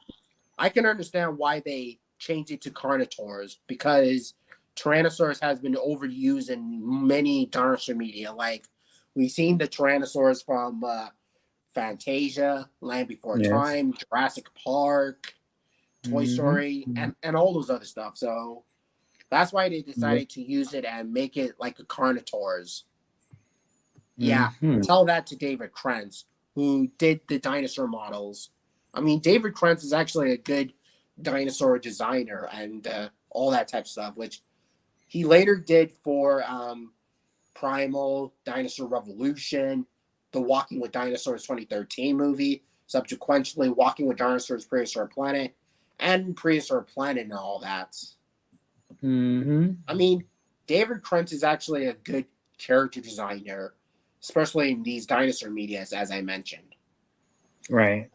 I can understand why they changed it to Carnotaurs, because Tyrannosaurus has been overused in many dinosaur media. Like, we've seen the Tyrannosaurus from Fantasia, Land Before Yes. Time, Jurassic Park, Toy Story, Mhm. and all those other stuff. So that's why they decided to use it and make it like a Carnotaurs. Yeah, Mhm. tell that to David Krentz, who did the dinosaur models. I mean, David Krentz is actually a good dinosaur designer and all that type of stuff, which he later did for Primal, Dinosaur Revolution, the Walking with Dinosaurs 2013 movie, subsequently Walking with Dinosaurs Prehistoric Planet, and Prehistoric Planet and all that. Mhm. I mean, David Krentz is actually a good character designer, especially in these dinosaur medias, as I mentioned. Right.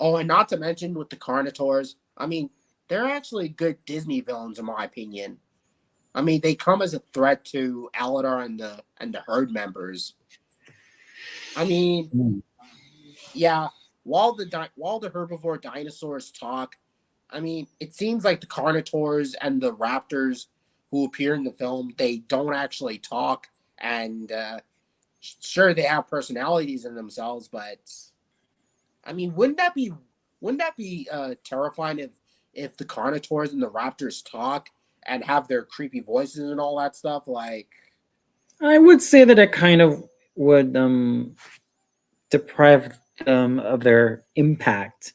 Oh, and not to mention with the Carnotaurs, I mean, they're actually good Disney villains in my opinion. I mean, they come as a threat to Aladar and the herd members. I mean, Mm. yeah, while the herbivore dinosaurs talk, I mean, it seems like the Carnotaurs and the Raptors who appear in the film, they don't actually talk, and sure they have personalities in themselves, but I mean, wouldn't that be terrifying if the Carnotaurs and the Raptors talk and have their creepy voices and all that stuff? Like, I would say that it kind of would deprive them of their impact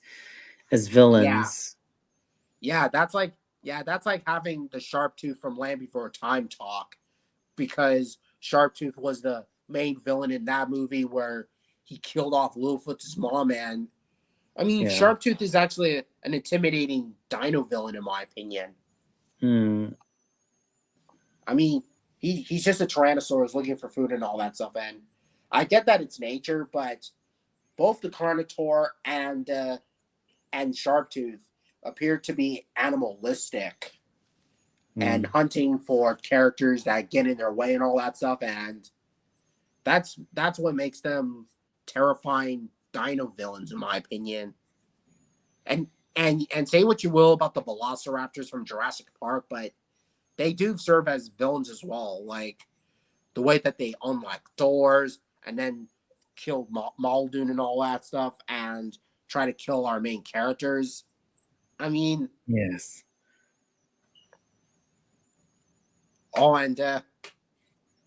as villains. that's like having the Sharptooth from Land Before Time talk, because Sharptooth was the main villain in that movie where he killed off Littlefoot's mom. And I mean, Yeah. Sharptooth is actually an intimidating dino villain in my opinion. Mm. I mean, he's just a Tyrannosaurus looking for food and all that stuff. And I get that it's nature, but both the Carnotaur and Sharptooth appear to be animalistic. and hunting for characters that get in their way and all that stuff, and that's what makes them terrifying dino villains, in my opinion. And say what you will about the Velociraptors from Jurassic Park, but they do serve as villains as well. Like the way that they unlock doors and then kill Muldoon and all that stuff, and try to kill our main characters. I mean, Yes. oh, and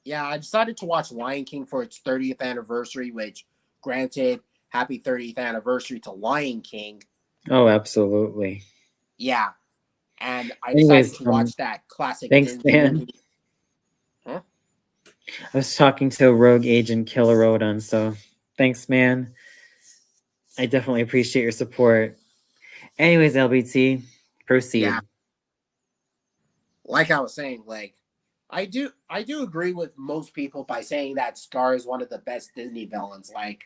yeah, I decided to watch Lion King for its 30th anniversary, which, granted, happy 30th anniversary to Lion King. Oh, absolutely. Yeah. And I Anyways, decided to watch that classic thanks, Disney man. movie. Huh? I was talking to Rogue Agent Killer Rodon, so thanks, man. I definitely appreciate your support. Anyways, LBT, proceed. Yeah. Like I was saying, like I do agree with most people by saying that Scar is one of the best Disney villains. Like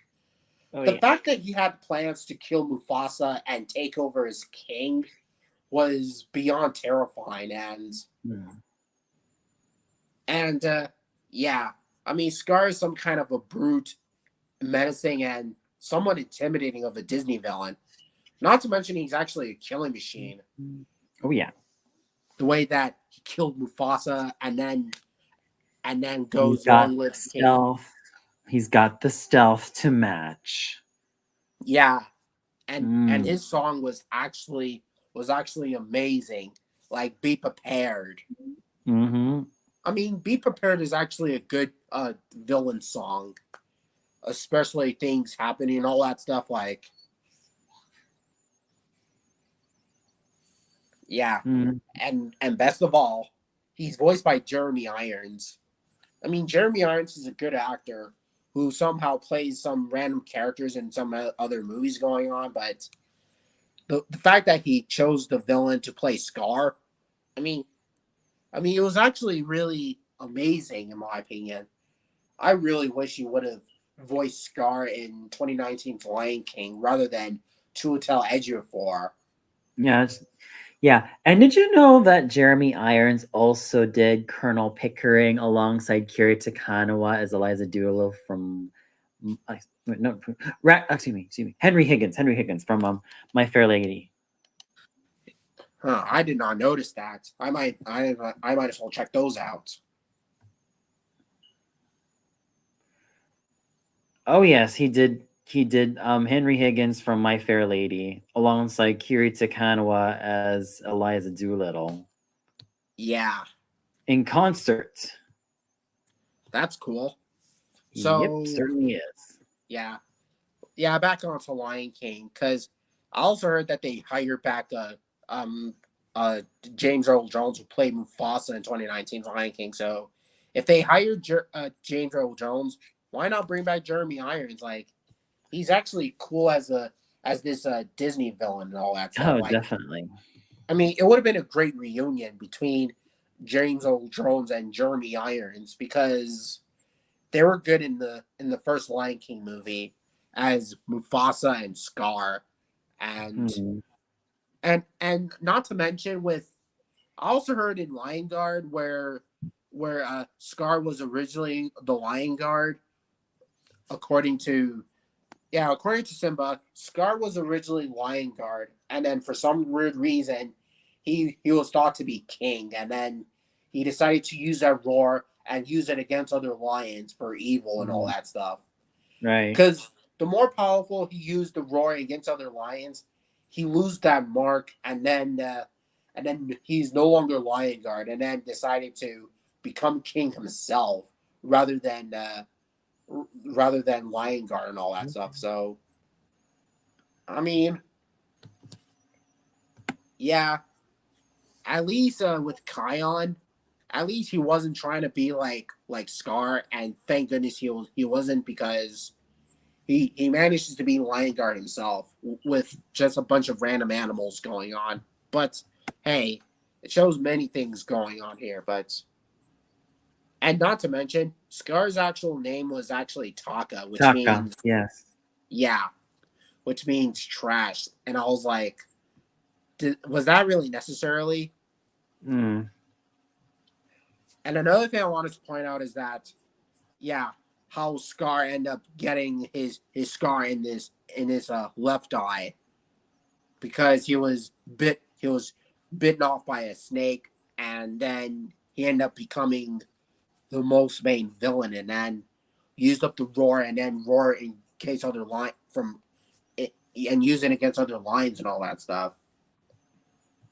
Oh, the yeah. fact that he had plans to kill Mufasa and take over as king was beyond terrifying, and yeah, I mean, Scar is some kind of a brute, menacing, and somewhat intimidating of a Disney villain. Not to mention he's actually a killing machine. Oh, yeah. The way that he killed Mufasa and then He's goes got long the live king. stealth. He's got the stealth to match. Yeah, and his song was actually amazing. Like, Be Prepared. Mm-hmm. I mean, Be Prepared is actually a good villain song, especially things happening and all that stuff. Like, yeah, and best of all, he's voiced by Jeremy Irons. I mean, Jeremy Irons is a good actor who somehow plays some random characters in some other movies going on, but the fact that he chose the villain to play Scar, I mean, it was actually really amazing in my opinion. I really wish he would have voiced Scar in 2019's Lion King rather than Chiwetel Ejiofor. Yeah. Yeah. And did you know that Jeremy Irons also did Colonel Pickering alongside Kiri Takanawa as Eliza Doolittle from excuse me, Henry Higgins from My Fair Lady. Huh, I did not notice that. I might as well check those out. Oh yes, he did. He did Henry Higgins from My Fair Lady alongside Kiri Takanawa as Eliza Doolittle. Yeah, In concert. that's cool. So yep, certainly is. yeah, back on to Lion King, because I also heard that they hired back James Earl Jones who played Mufasa in 2019's Lion King. So if they hired James Earl Jones, why not bring back Jeremy Irons? Like, he's actually cool as this Disney villain and all that stuff. Oh, like, definitely. I mean, it would have been a great reunion between James Earl Jones and Jeremy Irons, because they were good in the first Lion King movie as Mufasa and Scar, and and not to mention I also heard in Lion Guard where Scar was originally the Lion Guard, according to Simba, Scar was originally Lion Guard, and then for some weird reason he was thought to be king, and then he decided to use that roar and use it against other lions for evil and all that stuff. Right. Because the more powerful he used the roar against other lions, he lose that mark, and then he's no longer Lion Guard, and then decided to become king himself rather than Lion Guard and all that stuff. So, I mean, yeah, at least with Kion, at least he wasn't trying to be like Scar, and thank goodness he wasn't, because he manages to be Lion Guard himself with just a bunch of random animals going on. But hey, it shows many things going on here. And not to mention, Scar's actual name was actually Taka, which means yes, which means trash. And I was like, was that really necessarily? And another thing I wanted to point out is that, yeah, how Scar ended up getting his scar in his left eye because he was bitten off by a snake, and then he ended up becoming the most main villain, and then used up the roar, and then roar in case other line from it, and use it against other lions and all that stuff.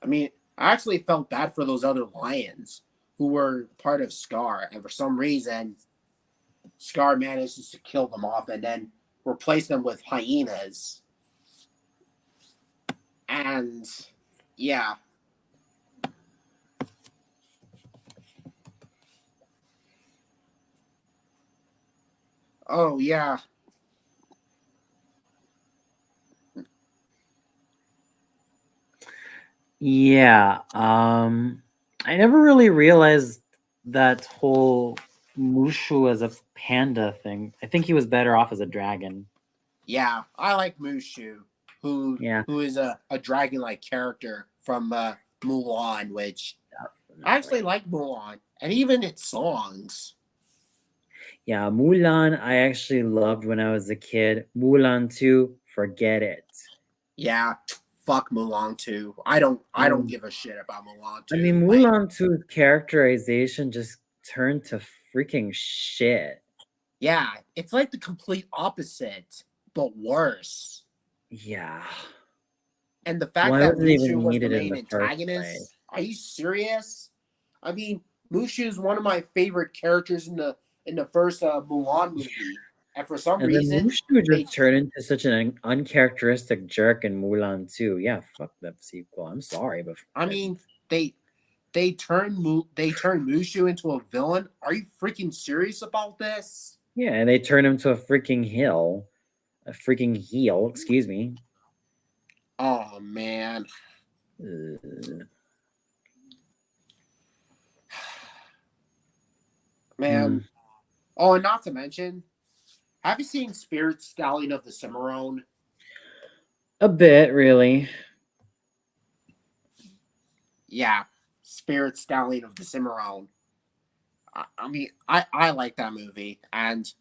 I mean, I actually felt bad for those other lions who were part of Scar, and for some reason, Scar manages to kill them off and then replace them with hyenas. And yeah, oh yeah, Yeah. I never really realized that whole Mushu as a panda thing. I think he was better off as a dragon. yeah. I like Mushu, Yeah. who is a dragon-like character from Mulan, which I actually like Mulan, and even its songs. Yeah, Mulan, I actually loved when I was a kid. Mulan 2, forget it. Yeah, fuck Mulan 2. I don't Um, give a shit about Mulan I 2. mean, Like, Mulan 2's characterization just turned to freaking shit. yeah, it's like the complete opposite, but worse. Yeah. And the fact Why that was it Mushu even was the needed in main the first place? antagonist, are you serious? I mean, Mushu is one of my favorite characters in the first Mulan movie, and for some And then reason Mushu they, just turned into such an uncharacteristic jerk in Mulan 2. Yeah, fuck that sequel. I'm sorry, but I mean, they they turned Mushu into a villain. Are you freaking serious about this? yeah, and they turned him to a freaking heel, excuse me. Oh man, Uh, man. hmm. Oh, and not to mention, have you seen Spirit Stallion of the Cimarron? A bit, really. Yeah, Spirit Stallion of the Cimarron. I mean, I like that movie and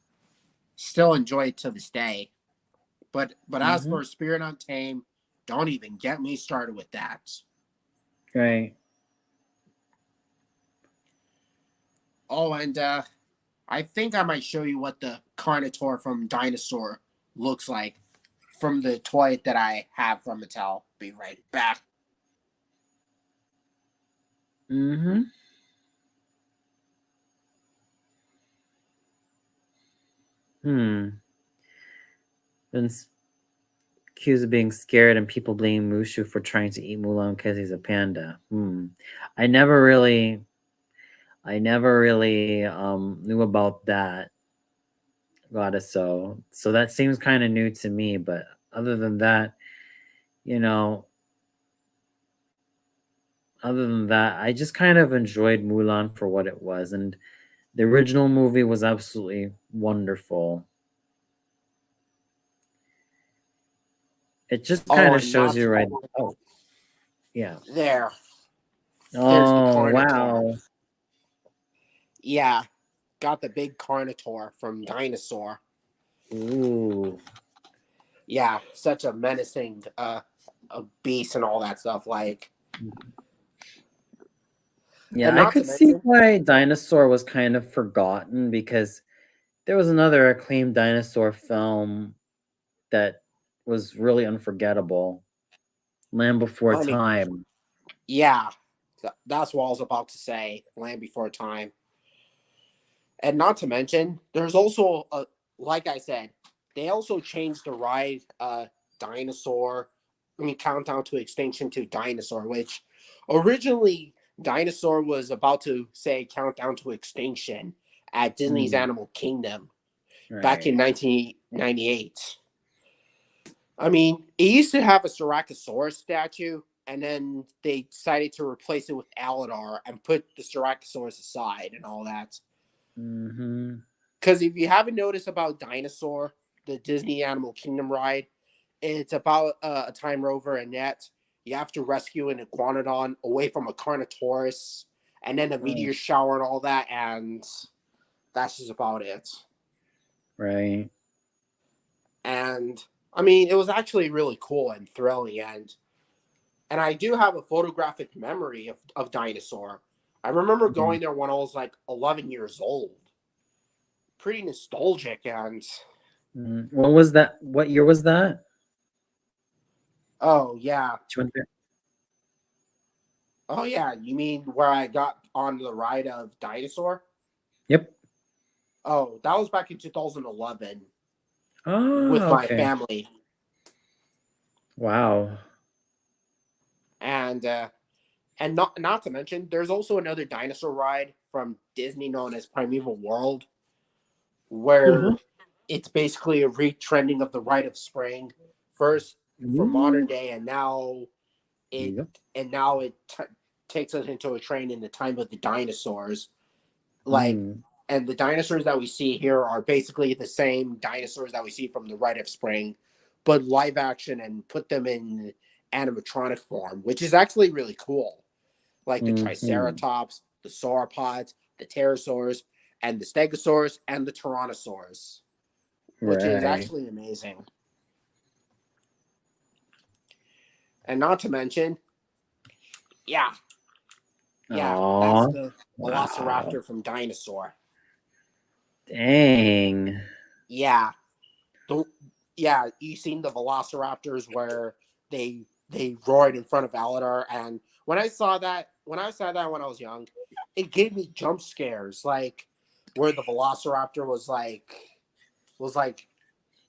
still enjoy it to this day. But as Hmm. for Spirit Untamed, don't even get me started with that. Right. Oh, and I think I might show you what the Carnotaur from Dinosaur looks like from the toy that I have from Mattel. Be right back. Mm-hmm. Hmm. Been accused of being scared and people blame Mushu for trying to eat Mulan because he's a panda. I never really knew about that. Goddess, so that seems kind of new to me, but other than that, you know, I just kind of enjoyed Mulan for what it was, and the original movie was absolutely wonderful. It just kind Oh, of and shows not you to right. Oh, yeah. there. There's the Oh, Carnotaur. wow. Yeah, got the big Carnotaur from Dinosaur. Ooh. Yeah, such a menacing a beast and all that stuff. Like, Yeah, and I not to could see mention, why Dinosaur was kind of forgotten because there was another acclaimed dinosaur film that was really unforgettable. Land Before I mean, Time. yeah, that's what I was about to say. Land Before Time. And not to mention, there's also a, like I said, they also changed the ride Dinosaur. I mean, Countdown to Extinction to Dinosaur, which originally Dinosaur was about to say Countdown to Extinction at Disney's Mm, Animal Kingdom back in right. 1998. I mean, it used to have a Styracosaurus statue, and then they decided to replace it with Aladar and put the Styracosaurus aside and all that. Mm-hmm. Because if you haven't noticed about Dinosaur, the Disney Animal Kingdom ride, it's about a time rover, and yet you have to rescue an iguanodon away from a Carnotaurus, and then the meteor shower and all that, and that's just about it. Right. And I mean, it was actually really cool and thrilling, and I do have a photographic memory of Dinosaur. I remember going there when I was like 11 years old. Pretty nostalgic, and What was that? What year was that? oh yeah, You went there? oh yeah. You mean where I got on the ride of Dinosaur? Yep. Oh, that was back in 2011 Oh, with my okay. family, Wow. and not to mention, there's also another dinosaur ride from Disney known as Primeval World, where it's basically a retrending of the Rite of Spring, first from modern day, and now it Yep. takes us into a train in the time of the dinosaurs, like. And the dinosaurs that we see here are basically the same dinosaurs that we see from the Rite of Spring, but live action and put them in animatronic form, which is actually really cool. Like the Triceratops, the sauropods, the pterosaurs, and the stegosaurs, and the tyrannosaurs, which is actually amazing. And not to mention, that's the Velociraptor from Dinosaur. Dang. Yeah. You seen the Velociraptors where they roared in front of Aladar, and when I saw that when I was young, it gave me jump scares, like where the Velociraptor was like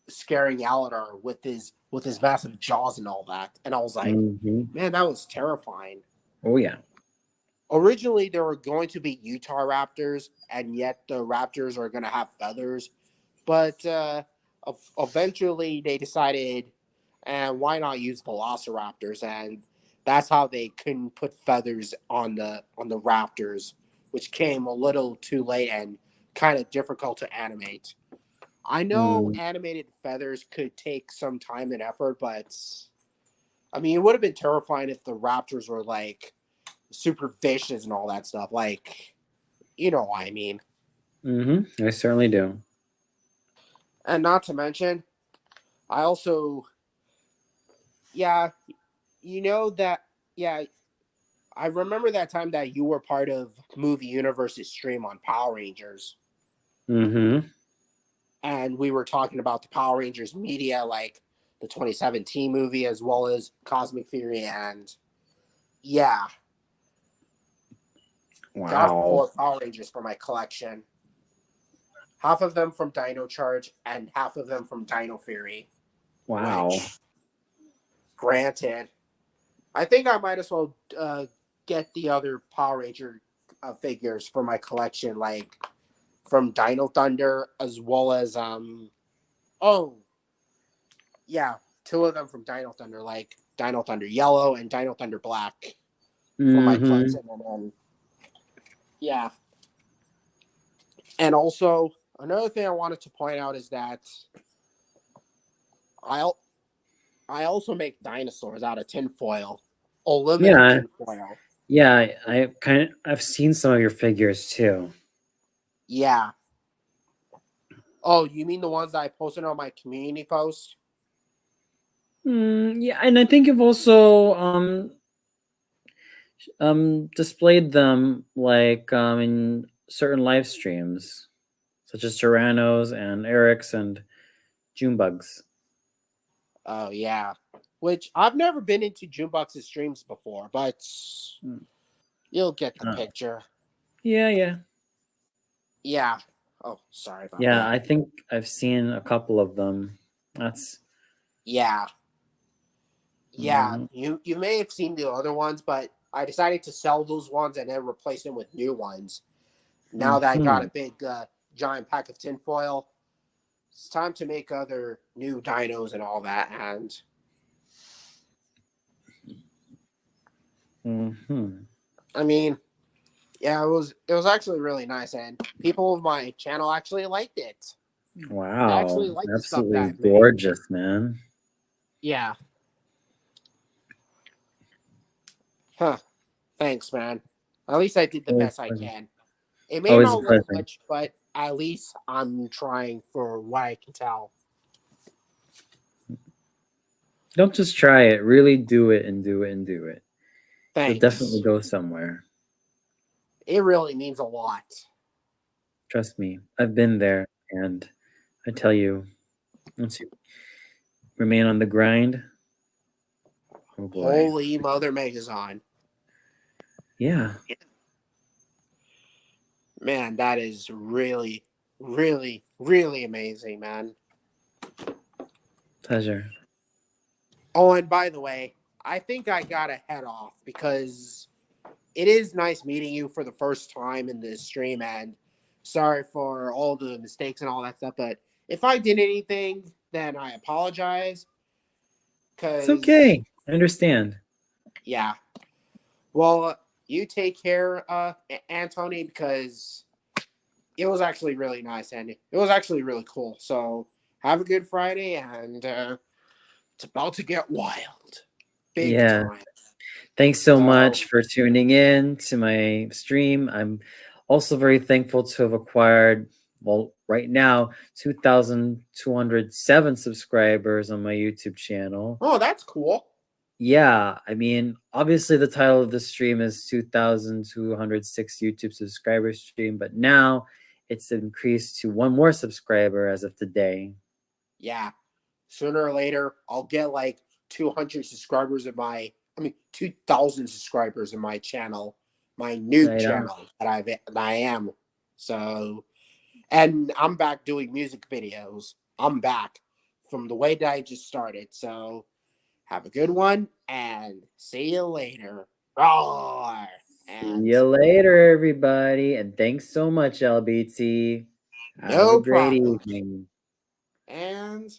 scaring Aladar with his massive jaws and all that, and I was like, man, that was terrifying. Oh yeah. Originally, there were going to be Utah Raptors, and yet the Raptors are going to have feathers. But eventually, they decided, and why not use Velociraptors? And that's how they couldn't put feathers on the Raptors, which came a little too late and kind of difficult to animate. I know animated feathers could take some time and effort, but I mean, it would have been terrifying if the Raptors were like super vicious and all that stuff. Like, you know what I mean. I certainly do. And not to mention, I also, I remember that time that you were part of Movie Universe's stream on Power Rangers. And we were talking about the Power Rangers media, like the 2017 movie, as well as Cosmic Fury, and got 4 Power Rangers for my collection. Half of them from Dino Charge and half of them from Dino Fury. Wow. Which, granted, I think I might as well get the other Power Ranger figures for my collection, like from Dino Thunder, as well as 2 of them from Dino Thunder, like Dino Thunder Yellow and Dino Thunder Black for my collection. And then, and also another thing I wanted to point out is that I also make dinosaurs out of tinfoil, aluminum tinfoil. Yeah, I've seen some of your figures too. Yeah. Oh, you mean the ones that I posted on my community post? Yeah, and I think you've also displayed them like in certain live streams, such as Tyrannos and Eric's and Junebugs. Oh yeah, which I've never been into Junebugs' streams before, but you'll get the picture. Yeah. Oh, sorry about that. Yeah, I think I've seen a couple of them. That's yeah. You may have seen the other ones, but I decided to sell those ones and then replace them with new ones. Now that I got a big giant pack of tinfoil, it's time to make other new dinos and all that. And I mean, yeah, it was actually really nice, and people of my channel actually liked it. Wow, they actually liked absolutely the stuff that gorgeous, man. Yeah. Huh. Thanks, man. At least I did the Always best I pleasure. can. It may Always a not look pleasure. much, but at least I'm trying for what I can tell. Don't just try it. Really do it and do it and do it. Thanks. You'll definitely go somewhere. It really means a lot. Trust me. I've been there, and I tell you, once you remain on the grind, oh boy. Holy Mother Megazon. Yeah. Man, that is really, really, really amazing, man. Pleasure. Oh, and by the way, I think I gotta head off because it is nice meeting you for the first time in this stream, and sorry for all the mistakes and all that stuff. But if I did anything, then I apologize. It's okay. I understand. Yeah. Well, you take care, Anthony, because it was actually really nice, Andy. It was actually really cool. So have a good Friday, and it's about to get wild. Big Yeah. time. Thanks so So- much for tuning in to my stream. I'm also very thankful to have acquired, well, right now, 2,207 subscribers on my YouTube channel. Oh, that's cool. Yeah, I mean, obviously the title of the stream is 2,206 YouTube subscriber stream, but now it's increased to one more subscriber as of today. Yeah. Sooner or later, I'll get like 200 subscribers in 2,000 subscribers in my channel, my new Right on. channel that I am. So, and I'm back doing music videos. I'm back from the way that I just started. So, have a good one and see you later. Roar! And See you later, everybody, and thanks so much, LBT. Have No a great problem. evening. And